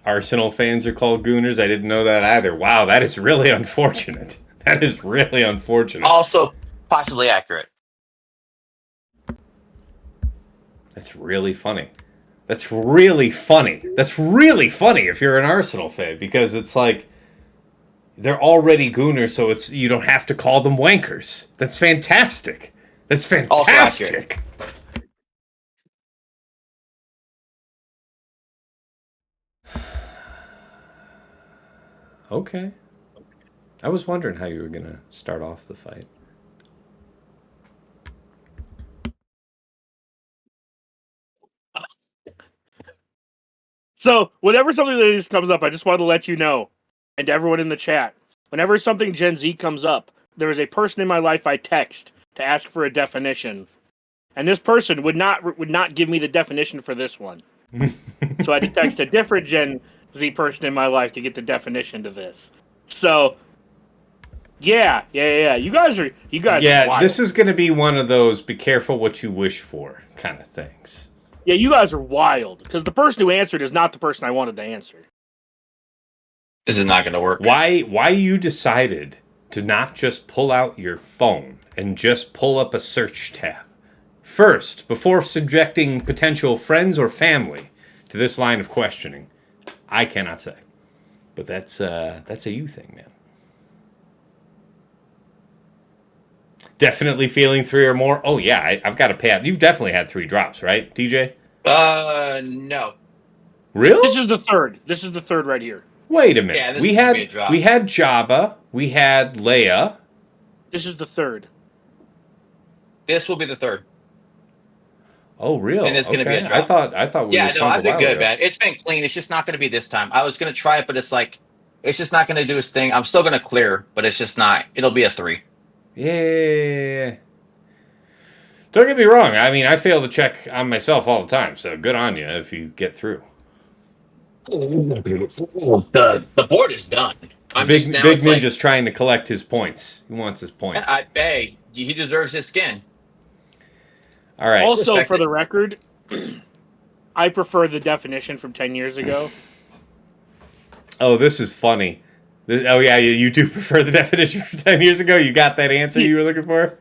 Arsenal fans are called gooners. I didn't know that either. Wow, that is really unfortunate. That is really unfortunate. Also, possibly accurate. That's really funny. That's really funny. That's really funny if you're an Arsenal fan, because it's like they're already gooners, so it's you don't have to call them wankers. That's fantastic. That's fantastic. Okay. I was wondering how you were going to start off the fight. So, whenever something like this comes up, I just wanted to let you know, and to everyone in the chat, whenever something Gen Z comes up, there is a person in my life I text to ask for a definition, and this person would not give me the definition for this one. So I had to text a different Gen Z person in my life to get the definition to this. So, yeah. You guys are wild. This is going to be one of those be careful what you wish for kind of things. Yeah, you guys are wild, because the person who answered is not the person I wanted to answer. This is not going to work. Why you decided to not just pull out your phone and just pull up a search tab first before subjecting potential friends or family to this line of questioning, I cannot say. But that's a you thing, man. Definitely feeling 3 or more. Oh yeah, I've got to pay out. You've definitely had 3 drops, right, DJ? No. Really? This is the third. This is the third right here. Wait a minute. Yeah, we had Jabba. We had Leia. This is the third. This will be the third. Oh, really? And it's going to be a drop. I thought we were I've been good, man. It's been clean. It's just not going to be this time. I was going to try it, but it's just not going to do its thing. I'm still going to clear, but it's just not. It'll be a 3. Yeah. Don't get me wrong. I mean, I fail to check on myself all the time, so good on you if you get through. The board is done. I'm Big just now. Big It's like Ninja's trying to collect his points. He wants his points. hey, he deserves his skin. All right. Also, Respect for it. the record, I prefer the definition from 10 years ago. Oh, this is funny. Oh yeah, you do prefer the definition from 10 years ago. You got that answer you were looking for.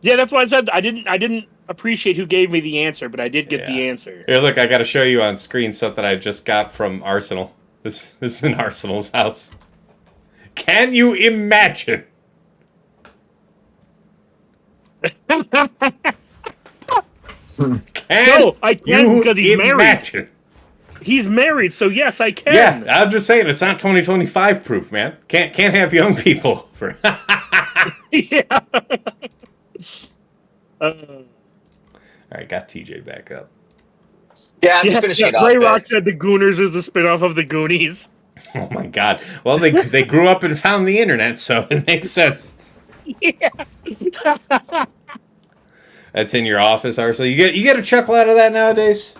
Yeah, that's why I said I didn't appreciate who gave me the answer, but I did get the answer. Here, look, I got to show you on screen something I just got from Arsenal. This is in Arsenal's house. Can you imagine? No, I can because he's married. Imagine? He's married, so yes, I can. Yeah, I'm just saying it's not 2025 proof, man. Can't have young people for. Yeah. All right, got TJ back up. Yeah, I'm just finishing it up. Ray Rock said the Gooners is the spinoff of the Goonies. Oh my God! Well, they grew up and found the internet, so it makes sense. Yeah. That's in your office, Arsenal. You get a chuckle out of that nowadays.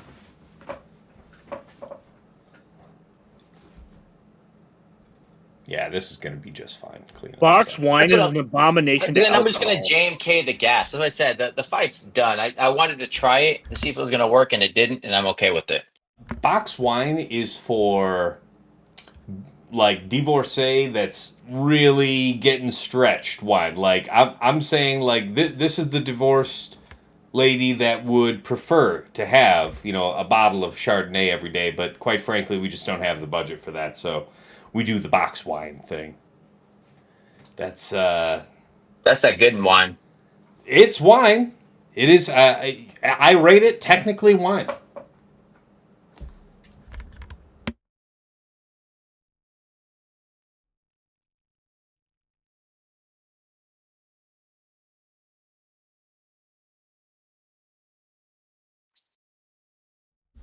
Yeah, this is going to be just fine. Clean Box wine is That's what an abomination. Then to I'm just gonna alcohol. JMK the gas. As I said, the fight's done. I wanted to try it to see if it was gonna work, and it didn't, and I'm okay with it. Box wine is for like divorcee that's really getting stretched wine. Like I'm saying, like this is the divorced lady that would prefer to have a bottle of Chardonnay every day, but quite frankly, we just don't have the budget for that, so we do the box wine thing. That's that good wine. it's wine. It is. I rate it technically wine.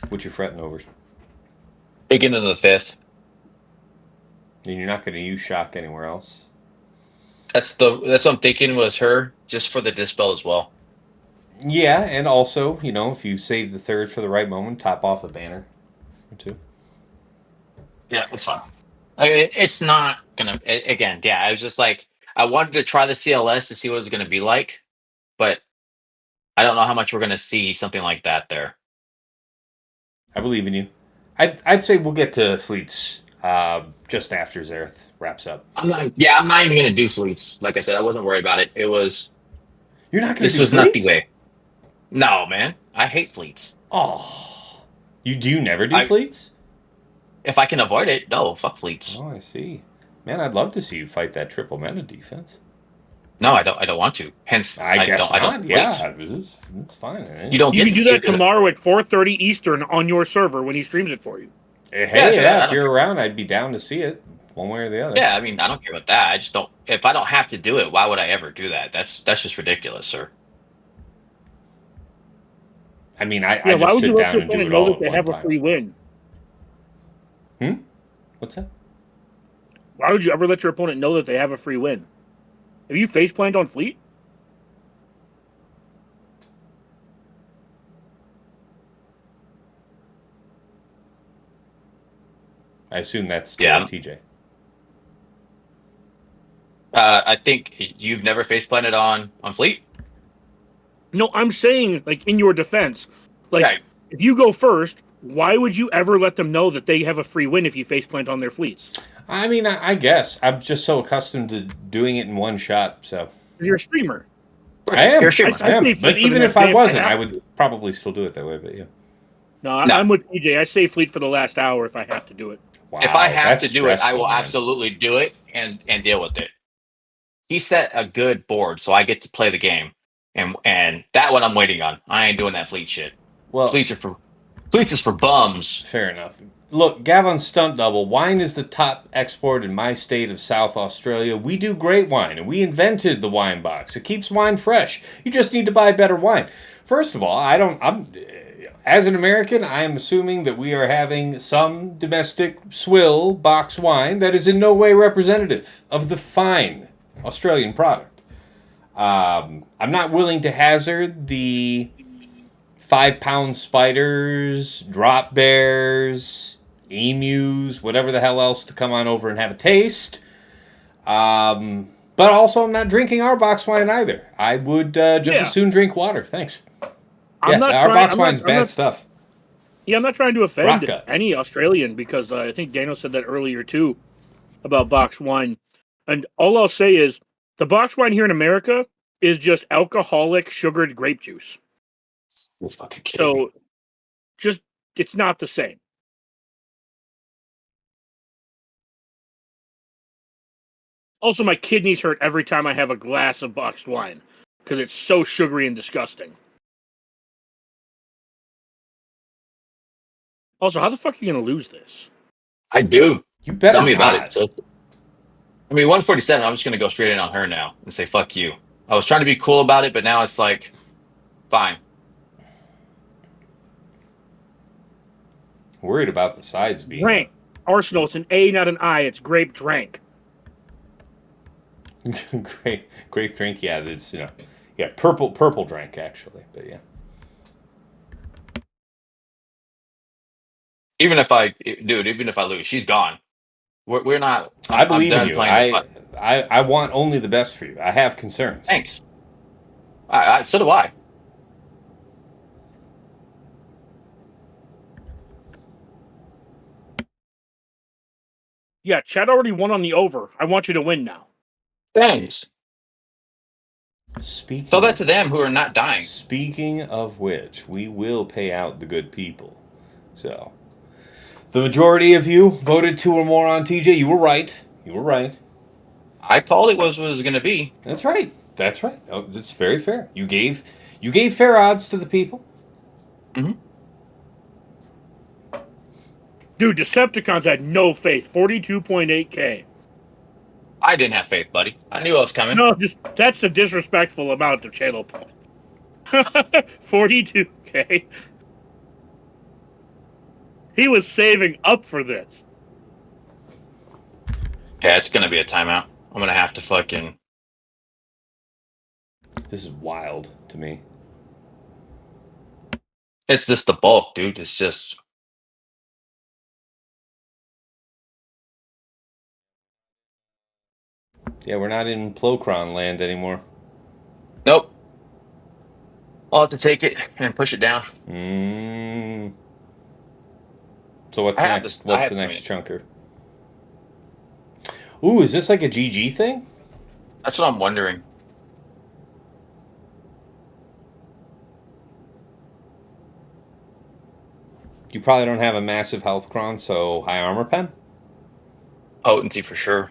What you fretting over? Taking into the fifth. And you're not going to use shock anywhere else. That's what I'm thinking was her, just for the dispel as well. Yeah, and also, if you save the third for the right moment, top off a banner or two. Yeah, it's fine. It's not gonna. Again, yeah. I was just like, I wanted to try the CLS to see what it was gonna be like, but I don't know how much we're gonna see something like that there. I believe in you. I'd say we'll get to fleets just after Zareth wraps up. I'm not even gonna do fleets. Like I said, I wasn't worried about it. It was. You're not going to This do was fleets? not the way. No, man. I hate fleets. Oh. You never do fleets? If I can avoid it, no, fuck fleets. Oh, I see. Man, I'd love to see you fight that triple meta defense. No, I don't want to. Hence, I guess I not. don't Yeah, it's fine. Eh? You don't You get can to do see that it. tomorrow at 4:30 Eastern on your server when he streams it for you. Hey, sure, if you're around, I'd be down to see it one way or the other. Yeah, I mean, I don't care about that. I just don't. If I don't have to do it, why would I ever do that? That's just ridiculous, sir. I mean, I why just would you sit let down your and do opponent it know all that at they one have a time. free win? What's that? Why would you ever let your opponent know that they have a free win? Have you face planned on fleet? I assume that's TJ. I think you've never face planted on fleet. No, I'm saying, like, in your defense, like, Right. if you go first, why would you ever let them know that they have a free win if you face plant on their fleets? I mean, I guess I'm just so accustomed to doing it in one shot. So You're a streamer. I am. You're a streamer. I am. save But fleet for even the if next I day wasn't, I have would to. probably still do it that way. But yeah. No, No. I'm with TJ. I save fleet for the last hour if I have to do it. Wow, If I have that's to do it, I will stressful, man. absolutely do it and deal with it. He set a good board, so I get to play the game, and that one I'm waiting on. I ain't doing that fleet shit. Well, Fleets is for bums. fair enough. Look, Gavin's stunt double. Wine is the top export in my state of South Australia. We do great wine, and we invented the wine box. It keeps wine fresh. You just need to buy better wine. First of all, as an American, I am assuming that we are having some domestic swill box wine that is in no way representative of the fine Australian product. I'm not willing to hazard the 5-pound spiders, drop bears, emus, whatever the hell else to come on over and have a taste. But also, I'm not drinking our box wine either. I would just as soon drink water. Thanks. Our box wine's bad stuff. Yeah, I'm not trying to offend Raka. any Australian because I think Daniel said that earlier too about box wine. And all I'll say is the box wine here in America is just alcoholic sugared grape juice. You're fucking kidding me. So just it's not the same. Also, my kidneys hurt every time I have a glass of boxed wine because it's so sugary and disgusting. Also, how the fuck are you going to lose this? I do. You better tell me about not. it. So, I mean, 147. I'm just gonna go straight in on her now and say fuck you. I was trying to be cool about it, but now it's like, fine. Worried about the sides being Drank. Arsenal, it's an A, not an I. It's grape drank. grape drink. Yeah, it's purple drink actually, but yeah. Even if I lose, she's gone. We're not. I believe I'm done in you. playing I want only the best for you. I have concerns. Thanks. So do I. Yeah, Chad already won on the over. I want you to win now. Thanks. Tell that to them who are not dying. Speaking of which, we will pay out the good people. So, the majority of you voted 2 or more on TJ. You were right. I called it was going to be. That's right. Oh, that's very fair. You gave fair odds to the people. Mm-hmm. Dude, Decepticons had no faith. 42.8K. I didn't have faith, buddy. I knew I was coming. No, that's a disrespectful amount of channel points. 42K. He was saving up for this. Yeah, it's going to be a timeout. I'm going to have to fucking... This is wild to me. It's just the bulk, dude. It's just... Yeah, we're not in Plocron land anymore. Nope. I'll have to take it and push it down. So what's next? What's the next chunker? Ooh, is this like a GG thing? That's what I'm wondering. You probably don't have a massive health cron, so high armor pen? Potency for sure.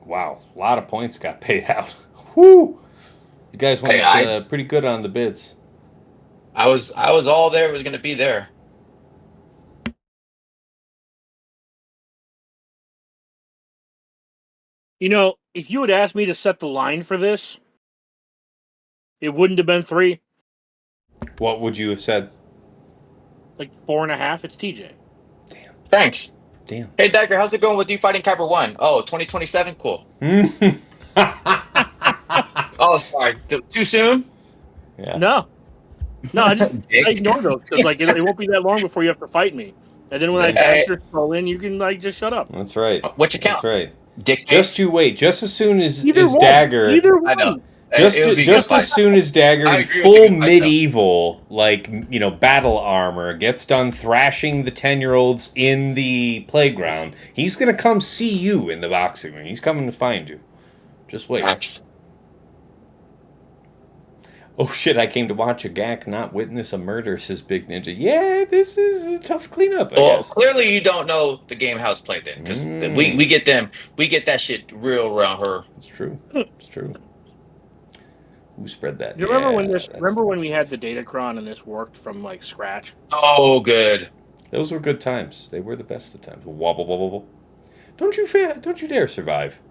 Wow, a lot of points got paid out. Whoo! You guys went pretty good on the bids. I was all there. It was going to be there. You know, if you had asked me to set the line for this, it wouldn't have been 3. What would you have said? Like 4.5. It's TJ. Damn. Thanks. Damn. Hey, Dagger, how's it going with you fighting Kyber 1? Oh, 2027? Cool. Oh, sorry. Too soon? Yeah. No, I ignore those because it won't be that long before you have to fight me. And then when I dash your scroll in, you can just shut up. That's right. What you count? That's right. Dick. Just you wait. Just as soon as Dagger. Either one. I know. Just as soon as Dagger in full medieval, battle armor gets done thrashing the 10-year-olds in the playground, he's gonna come see you in the boxing ring. He's coming to find you. Just wait. Max. Oh shit, I came to watch a GAC not witness a murder, says Big Ninja. Yeah, this is a tough cleanup, I guess. Clearly you don't know the game how it's played then, because we get that shit real around her. It's true. Who spread that? You remember when we had the Datacron and this worked from scratch? Oh, good. Those were good times. They were the best of times. Wobble, wobble, wobble. Don't you dare survive.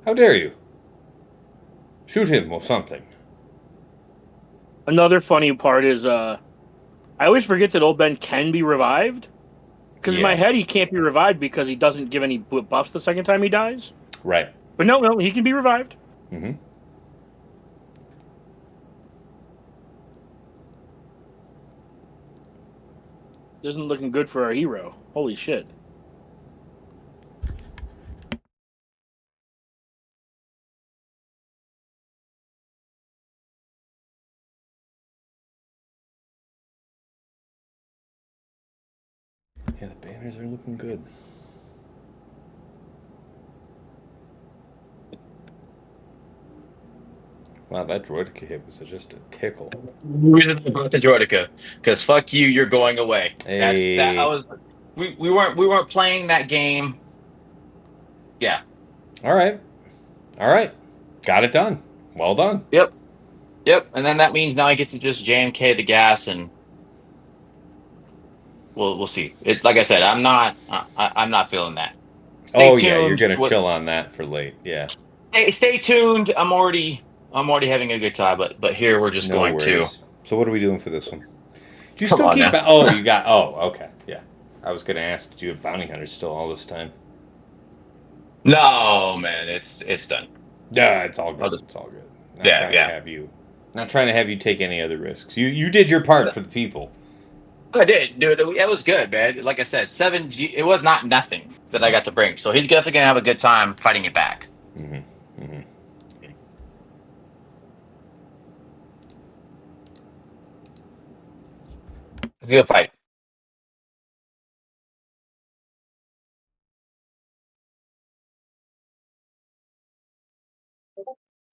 How dare you? Shoot him or something. Another funny part is I always forget that old Ben can be revived. Because in my head, he can't be revived because he doesn't give any buffs the second time he dies. Right. But no, he can be revived. Mm-hmm. Isn't looking good for our hero. Holy shit. Yeah, the banners are looking good. Wow, that droideka hit was just a tickle. About the Droideka, because fuck you, you're going away. That Hey. was we weren't playing that game. Yeah. All right. All right. Got it done. Well done. Yep. And then that means now I get to just JMK the gas, and we'll see. It like I said, I'm not feeling that. Stay Oh yeah, you're tuned. gonna chill on that for late. Yeah. Stay tuned. I'm already having a good time, but here we're just No going to worries. So what are we doing for this one? Do you come still on keep? now. Oh, you got. Oh, okay. Yeah. I was gonna ask. Did you have bounty hunters still all this time? No, man, it's done. Yeah, it's all good. I'll just It's all good. Not yeah, trying to yeah. have you. Not trying to have you take any other risks. You did your part for the people. I did, dude. It was good, man. Like I said, 7G. It was not nothing that I got to bring. So he's definitely gonna have a good time fighting it back. Mm-hmm. Mm-hmm. Good fight.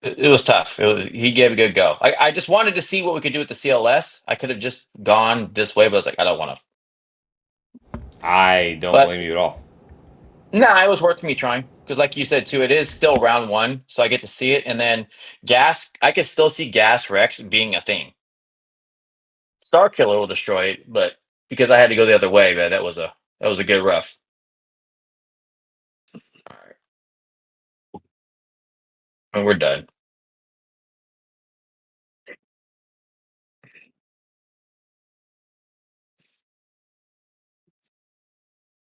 It was tough. He gave a good go. I just wanted to see what we could do with the CLS. I could have just gone this way, but I was like, I don't want to. I don't But blame you at all. nah, it was worth me trying because, like you said too, it is still round one, so I get to see it, and then gas. I could still see gas Rex being a thing. Star Killer will destroy it, but because I had to go the other way, man, that was a good rough. All right, and we're done.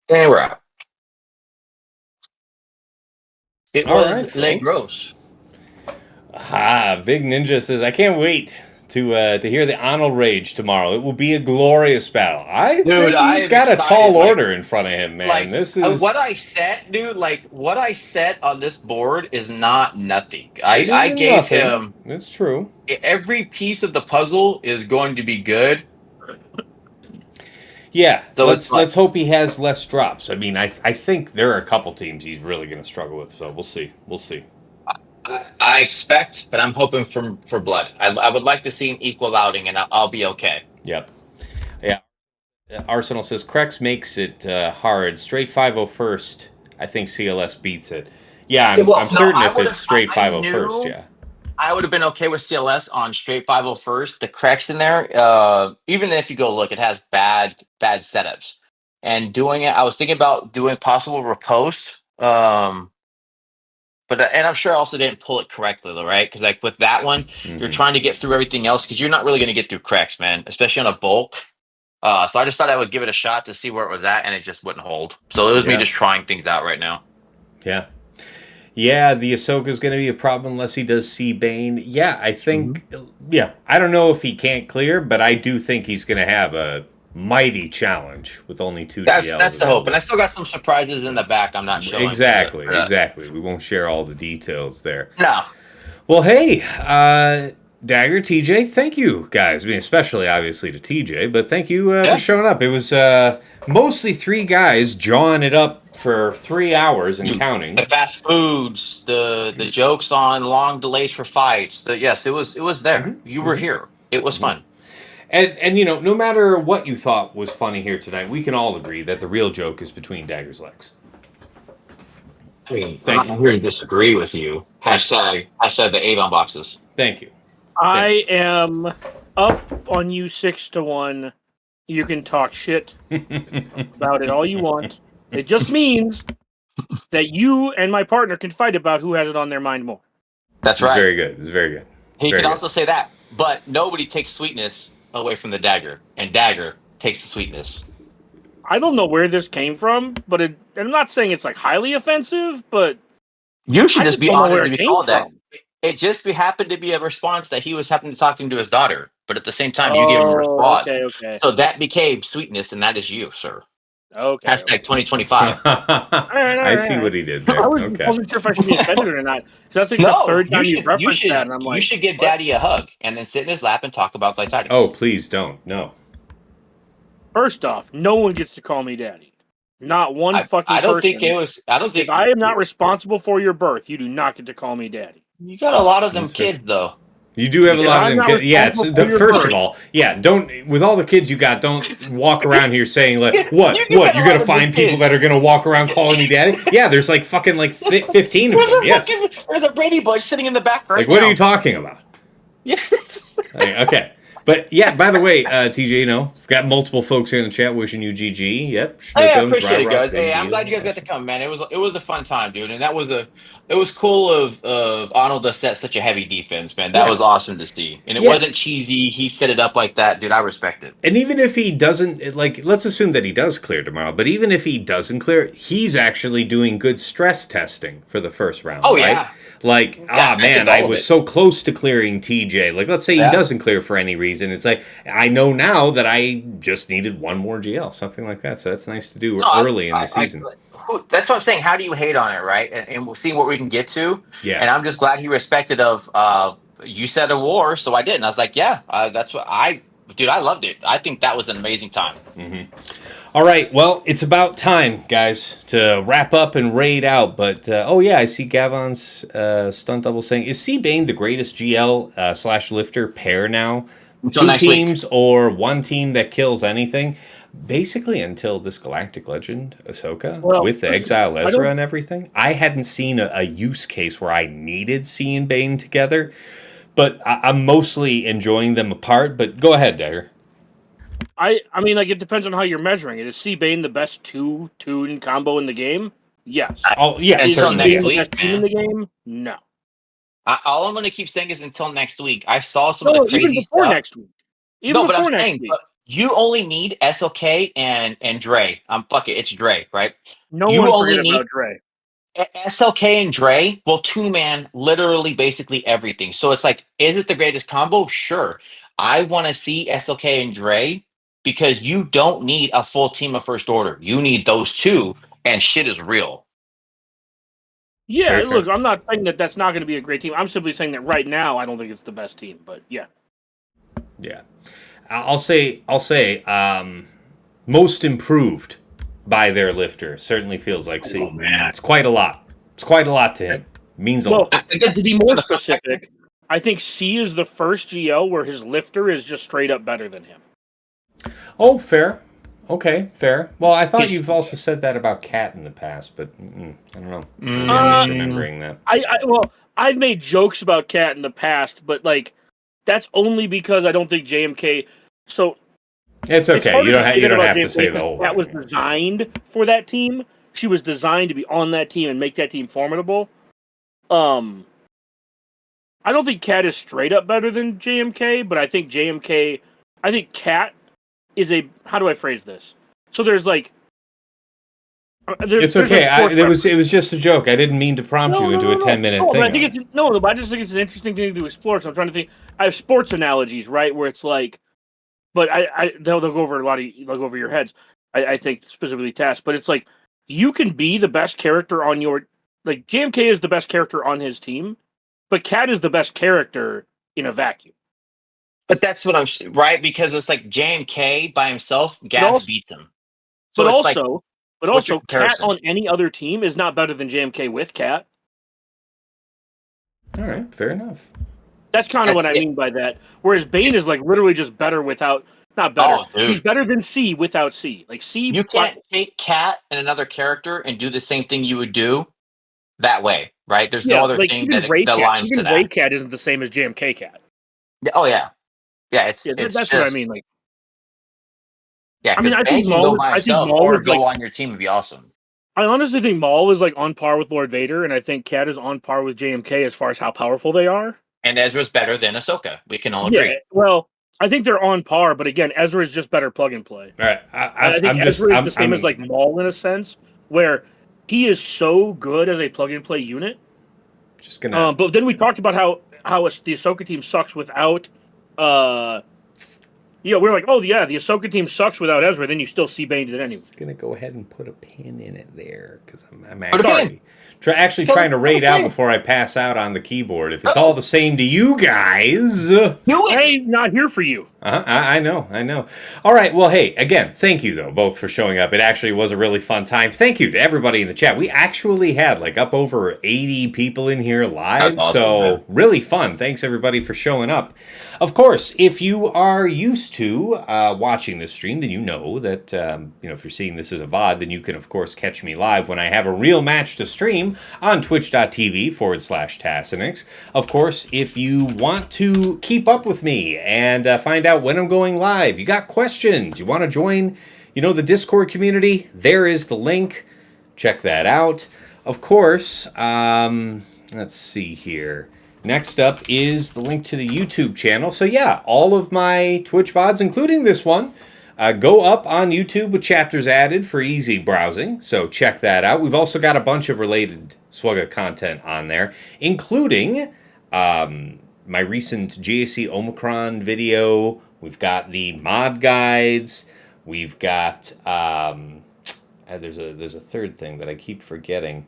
And we're out. It All right, was Le folks. Gross. Big Ninja says, I can't wait to hear the Arnold Rage tomorrow. It will be a glorious battle. I Dude, think I he's am got a excited. tall order in front of him, man. Like This is what I set, dude. Like what I set on this board is not nothing. it I isn't gave nothing. him It's true. every piece of the puzzle is going to be good. Yeah, So it's like let's hope he has less drops. I mean, I think there are a couple teams he's really going to struggle with. So we'll see. We'll see. I expect, but I'm hoping for blood. I would like to see him equal outing, and I'll be okay. Yep. Yeah. Arsenal says CRex makes it hard. Straight 501st. I think CLS beats it. Yeah, I'm certain if it's straight 501st, yeah. I would have been okay with CLS on straight 501st. The CRex in there, even if you go look, it has bad setups. And doing it, I was thinking about doing possible riposte. But and I'm sure I also didn't pull it correctly though, right? Because like with that one, you're trying to get through everything else because you're not really going to get through CRex, man, especially on a bulk. So I just thought I would give it a shot to see where it was at, and it just wouldn't hold. So it was me just trying things out right now. Yeah. Yeah, the Ahsoka is going to be a problem unless he does see Bane. Yeah, I think, yeah, I don't know if he can't clear, but I do think he's going to have a mighty challenge with only two GLs. That's the hope. And I still got some surprises in the back I'm not showing. Exactly. We won't share all the details there. No. Well, hey, Dagger, TJ, thank you, guys. I mean, especially, obviously, to TJ, but thank you for showing up. It was mostly three guys jawing it up for 3 hours and counting. The fast foods, the jokes on long delays for fights. Yes, it was there. You were here. It was fun. And you know, no matter what you thought was funny here tonight, we can all agree that the real joke is between Dagger's legs. I mean, I'm not here to disagree with you. Hashtag the Avon boxes. Thank you. I am up on you 6-1. You can talk shit about it all you want. It just means that you and my partner can fight about who has it on their mind more. That's right. Very good. It's very good. He can also say that, but nobody takes sweetness away from the Dagger, and Dagger takes the sweetness. I don't know where this came from, but I'm not saying it's like highly offensive, but you should just be honored to be called that. It just happened to be a response that he was happening to talking to his daughter, but at the same time, you gave him a Oh, response. okay. So that became sweetness, and that is you, sir. Okay. Hashtag 2025. I see what he did there. I Okay. wasn't sure if I should be offended or not. Because that's like the No, third you time should. you've You referenced should. that, and I'm You like, should give what? Daddy a hug and then sit in his lap and talk about Titanic. Oh, please don't. No. First off, no one gets to call me daddy. Not one fucking I don't person. think it was. I don't think If I am not responsible for your birth, you do not get to call me daddy. you got a lot of them That's fair. kids though. You do have a If lot I'm of them not kids. Yeah, it's responsible for your first of birth- all, yeah, don't with all the kids you got, don't walk around here saying like, You what? do What? have a You're lot gonna of find good people kids. that are gonna walk around calling me daddy? Yeah, there's like fucking like 15 of them. Yes. There's a Brady Bunch sitting in the back right Like, what now. are you talking about? Yes. Okay. But yeah, by the way, TJ, got multiple folks here in the chat wishing you GG. Yep. Hey, I Schnookums, appreciate it, rah-rah, guys. big Hey, I'm deal. glad you guys got to come, man. It was a fun time, dude, and it was cool of Arnold to set such a heavy defense, man. That Yeah. was awesome to see, and it Yeah. wasn't cheesy. He set it up like that, dude. I respect it. And even if he doesn't, like, let's assume that he does clear tomorrow, but even if he doesn't clear, he's actually doing good stress testing for the first round. Oh, right? yeah. Like, I man, think all I of was it. so close to clearing TJ. Like, let's say Yeah. he doesn't clear for any reason. It's like, I know now that I just needed one more GL, something like that. So that's nice to do early in the season. That's what I'm saying. How do you hate on it, right? And we'll see what we can get to. Yeah. And I'm just glad he respected of. You said a war, so I did, and I was like, yeah, that's what dude. I loved it. I think that was an amazing time. All right, well, it's about time, guys, to wrap up and raid out. But, yeah, I see Gavon's stunt double saying, is Bane the greatest GL / lifter pair now? Until Two next week. teams or one team that kills anything? Basically, until this Galactic Legend, Ahsoka, with the Exile Ezra and everything. I hadn't seen a use case where I needed C and Bane together. But I'm mostly enjoying them apart. But go ahead, Dagger. I mean, like, it depends on how you're measuring it. Is C Bane the best two-tune combo in the game? Yes. Oh, yeah, Until Is C certainly. next Bane the week, best team in man. the game? No. All I'm going to keep saying is until next week. I saw some of the even crazy before stuff. next week. Even But I'm before next saying, week. but you only need SLK and Dre. Fuck it, it's Dre, right? No you one only forget need about Dre. SLK and Dre will two-man literally basically everything. So it's like, is it the greatest combo? Sure. I want to see SLK and Dre because you don't need a full team of First Order. You need those two, and shit is real. Yeah, Very look, fair. I'm not saying that that's not going to be a great team. I'm simply saying that right now, I don't think it's the best team. But yeah. Yeah. I'll say, most improved by their lifter. Certainly feels like C. Oh, man. It's quite a lot. It's quite a lot to him. Means a lot. I guess To be more specific, I think C is the first GL where his lifter is just straight up better than him. Oh, fair. Okay, fair. Well, I thought you've also said that about Cat in the past, but I don't know. Maybe I'm just remembering that. I've made jokes about Cat in the past, but like that's only because I don't think JMK. So It's okay. hard You to say don't that have about to say JMK the whole Cat thing. was designed for that team. She was designed to be on that team and make that team formidable. I don't think Cat is straight up better than JMK, but I think Cat is a. How do I phrase this? So there's like. It's okay. It was just a joke. I didn't mean to prompt you into a 10-minute thing. But I think but I just think it's an interesting thing to explore. So I'm trying to think. I have sports analogies, right, where it's like, but they'll go over they'll go over your heads. I think specifically Tass, but it's like you can be the best character on your like JMK is the best character on his team, but Cat is the best character in a vacuum. But that's what I'm right because it's like JMK by himself, Gas beats him. So But also, Cat on any other team is not better than JMK with Cat. All right, fair enough. That's kind of what I mean by that. Whereas Bane is like literally just better without, not better. Oh, dude. He's better than C without C. Like C, you can't take Cat and another character and do the same thing you would do that way, right? There's no other thing that aligns to that. Ray Cat isn't the same as JMK Cat. Oh yeah, that's just, what I mean. Like, yeah, I mean, I think Maul, go by himself or go on your team would be awesome. I honestly think Maul is like on par with Lord Vader, and I think Cat is on par with JMK as far as how powerful they are. And Ezra's better than Ahsoka. We can all agree. Yeah, well, I think they're on par, but again, Ezra is just better plug and play. All right, I think Ezra is the same as like Maul in a sense, where he is so good as a plug and play unit Just gonna. But then we talked about how the Ahsoka team sucks without. We're like, oh yeah, the Ahsoka team sucks without Ezra. Then you still see Bane did it anyway. Just gonna go ahead and put a pin in it there because I'm Okay. actually trying to rate out before I pass out on the keyboard. If it's all the same to you guys, Hey, not here for you. I know. All right, well, hey, again, thank you though both for showing up. It actually was a really fun time. Thank you to everybody in the chat. We actually had like up over 80 people in here live, That's awesome, so man. really fun. Thanks everybody for showing up. Of course, if you are used to watching this stream, then you know that if you're seeing this as a VOD, then you can, of course, catch me live when I have a real match to stream on twitch.tv/Tassenix. Of course, if you want to keep up with me and find out when I'm going live, you got questions, you want to join, the Discord community, there is the link. Check that out. Of course, let's see here. Next up is the link to the YouTube channel. So yeah, all of my Twitch VODs, including this one, go up on YouTube with chapters added for easy browsing. So check that out. We've also got a bunch of related Swugga content on there, including my recent GAC Omicron video. We've got the mod guides. We've got there's a third thing that I keep forgetting.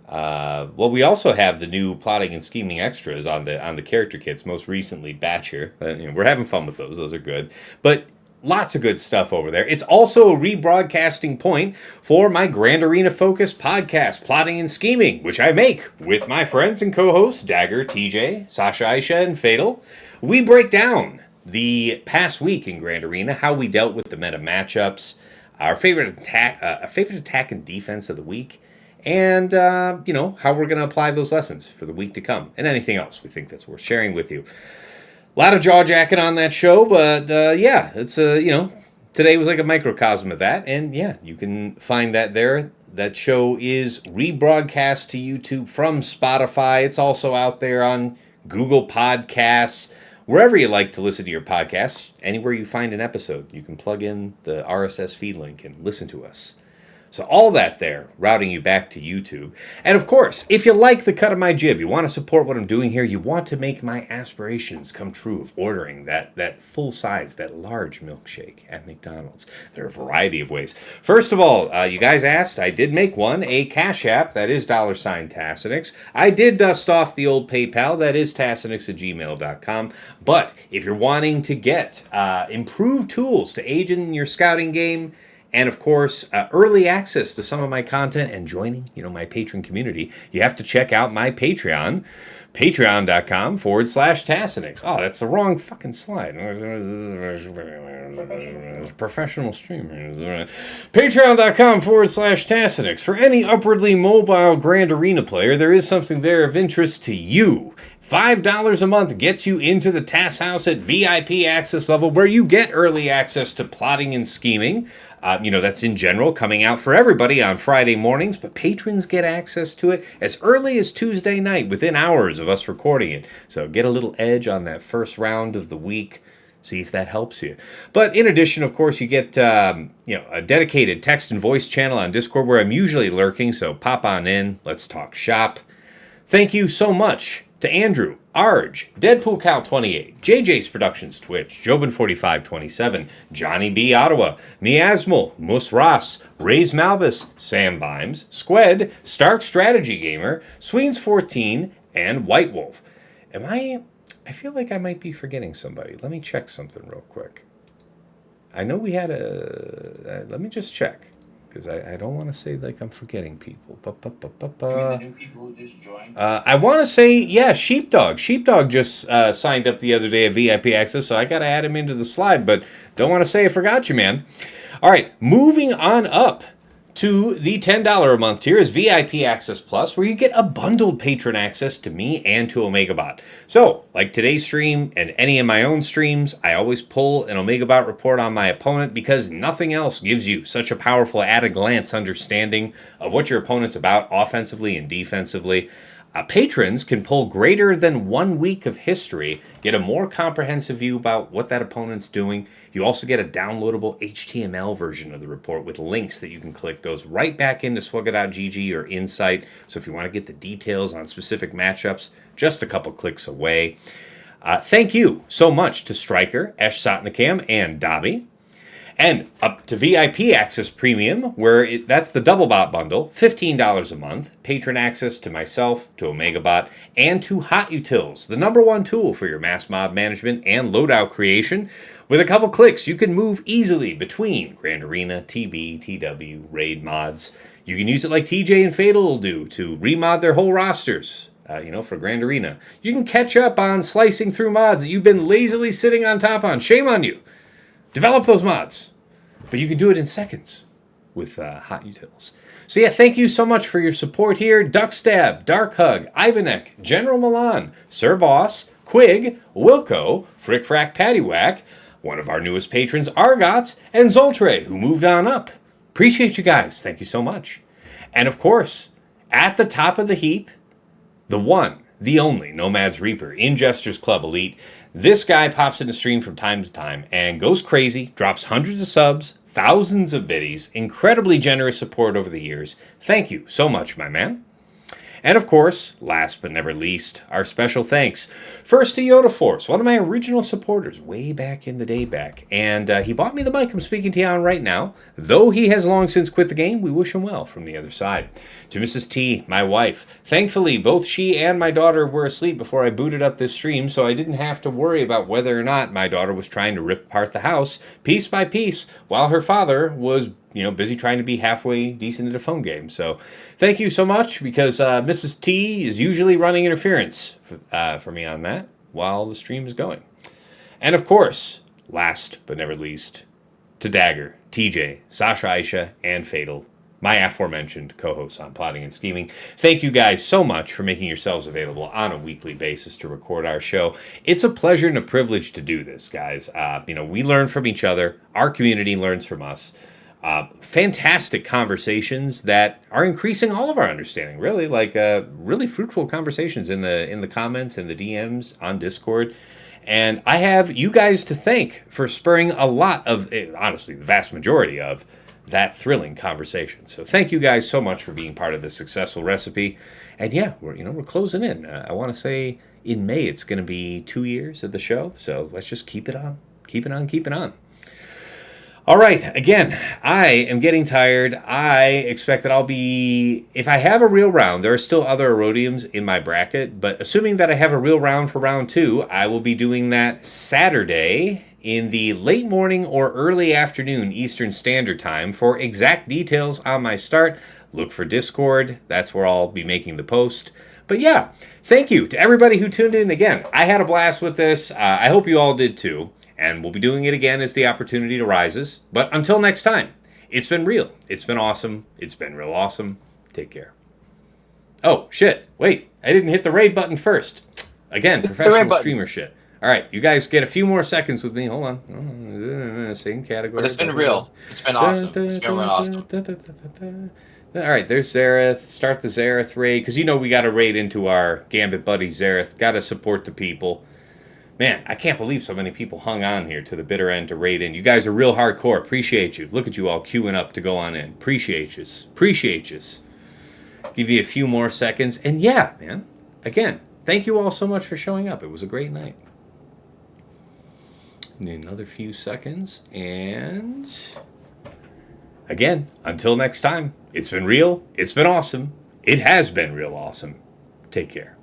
We also have the new plotting and scheming extras on the character kits. Most recently, Batcher. We're having fun with those. Those are good. But lots of good stuff over there. It's also a rebroadcasting point for my Grand Arena focused podcast, Plotting and Scheming, which I make with my friends and co-hosts Dagger, TJ, Sasha, Aisha, and Fatal. We break down the past week in Grand Arena, how we dealt with the meta matchups, our favorite attack and defense of the week, and how we're going to apply those lessons for the week to come, and anything else we think that's worth sharing with you. A lot of jaw-jacking on that show, but it's today was like a microcosm of that, and yeah, you can find that there. That show is rebroadcast to YouTube from Spotify. It's also out there on Google Podcasts, wherever you like to listen to your podcasts. Anywhere you find an episode, you can plug in the RSS feed link and listen to us. So all that there, routing you back to YouTube. And of course, if you like the cut of my jib, you want to support what I'm doing here, you want to make my aspirations come true of ordering that full size, that large milkshake at McDonald's. There are a variety of ways. First of all, you guys asked, I did make one, a Cash App, that is $Tassenix. I did dust off the old PayPal, that is tassenix@gmail.com. But if you're wanting to get improved tools to aid in your scouting game, and of course, early access to some of my content and joining, my patron community, you have to check out my Patreon, patreon.com/Tassenix. Oh, that's the wrong fucking slide. Professional streamer. Patreon.com/Tassenix. For any upwardly mobile Grand Arena player, there is something there of interest to you. $5 a month gets you into the Tass House at VIP access level, where you get early access to plotting and scheming. That's in general coming out for everybody on Friday mornings, but patrons get access to it as early as Tuesday night, within hours of us recording it. So get a little edge on that first round of the week. See if that helps you. But in addition, of course, you get a dedicated text and voice channel on Discord where I'm usually lurking. So pop on in. Let's talk shop. Thank you so much to Andrew, Arj, Deadpool Cal 28, JJ's Productions Twitch, Jobin4527, Johnny B. Ottawa, Miasmal, Mus Ross, Rays Malbus, Sam Vimes, Squed, Stark Strategy Gamer, Sweens14, and White Wolf. I feel like I might be forgetting somebody. Let me check something real quick. I know we had let me just check, because I don't want to say like I'm forgetting people. You mean the new people who just joined? I want to say, yeah, Sheepdog. Sheepdog just signed up the other day at VIP Access, so I got to add him into the slide, but don't want to say I forgot you, man. All right, moving on up to the $10 a month tier is VIP Access Plus, where you get a bundled patron access to me and to OmegaBot. So, like today's stream and any of my own streams, I always pull an OmegaBot report on my opponent because nothing else gives you such a powerful at-a-glance understanding of what your opponent's about offensively and defensively. Patrons can pull greater than 1 week of history, get a more comprehensive view about what that opponent's doing. You also get a downloadable HTML version of the report with links that you can click. Goes right back into Swugga.gg or Insight. So if you want to get the details on specific matchups, just a couple clicks away. Thank you so much to Stryker, Esh Sotnikam, and Dobby. And up to VIP Access Premium, where that's the Double Bot bundle, $15 a month. Patron access to myself, to OmegaBot, and to Hot Utils, the #1 tool for your mass mob management and loadout creation. With a couple clicks, you can move easily between Grand Arena, TB, TW, Raid mods. You can use it like TJ and Fatal will do to remod their whole rosters, for Grand Arena. You can catch up on slicing through mods that you've been lazily sitting on top on. Shame on you. Develop those mods. But you can do it in seconds with Hot Utils. So yeah, thank you so much for your support here. Duckstab, Dark Hug, Ivanek, General Milan, Sir Boss, Quig, Wilco, Frick Frack Paddywhack, one of our newest patrons, Argots, and Zoltre, who moved on up. Appreciate you guys. Thank you so much. And of course, at the top of the heap, the one, the only Nomad's Reaper, Ingesters Club Elite. This guy pops into stream from time to time and goes crazy, drops hundreds of subs, thousands of biddies, incredibly generous support over the years. Thank you so much, my man. And of course, last but never least, our special thanks. First to Yoda Force, one of my original supporters way back in the day back. And he bought me the mic I'm speaking to you on right now. Though he has long since quit the game, we wish him well from the other side. To Mrs. T, my wife. Thankfully, both she and my daughter were asleep before I booted up this stream, so I didn't have to worry about whether or not my daughter was trying to rip apart the house piece by piece while her father was busy trying to be halfway decent at a phone game. So thank you so much, because Mrs. T is usually running interference for me on that while the stream is going. And of course, last but never least, to Dagger, TJ, Sasha Aisha, and Fatal, my aforementioned co-hosts on Plotting and Scheming. Thank you guys so much for making yourselves available on a weekly basis to record our show. It's a pleasure and a privilege to do this, guys. We learn from each other. Our community learns from us. Fantastic conversations that are increasing all of our understanding. Really, really fruitful conversations in the comments and the DMs on Discord. And I have you guys to thank for spurring a lot of, honestly, the vast majority of that thrilling conversation. So thank you guys so much for being part of this successful recipe. And yeah, we're closing in. I want to say in May it's going to be 2 years of the show. So let's just keep it on. All right, again, I am getting tired. I expect that I'll be, if I have a real round, there are still other Erodiums in my bracket, but assuming that I have a real round for round 2, I will be doing that Saturday in the late morning or early afternoon Eastern Standard Time. For exact details on my start, look for Discord. That's where I'll be making the post. But yeah, thank you to everybody who tuned in. Again, I had a blast with this. I hope you all did too. And we'll be doing it again as the opportunity arises. But until next time, it's been real. It's been awesome. It's been real awesome. Take care. Oh, shit. Wait, I didn't hit the raid button first. Again, professional streamer shit. All right, you guys get a few more seconds with me. Hold on. Same category. But it's been real. It's been awesome. It's been real awesome. All right, there's Zareth. Start the Zareth raid, because we got to raid into our Gambit buddy Zareth. Got to support the people. Man, I can't believe so many people hung on here to the bitter end to raid in. You guys are real hardcore. Appreciate you. Look at you all queuing up to go on in. Appreciate yous. Give you a few more seconds. And yeah, man, again, thank you all so much for showing up. It was a great night. Need another few seconds. And again, until next time, it's been real. It's been awesome. It has been real awesome. Take care.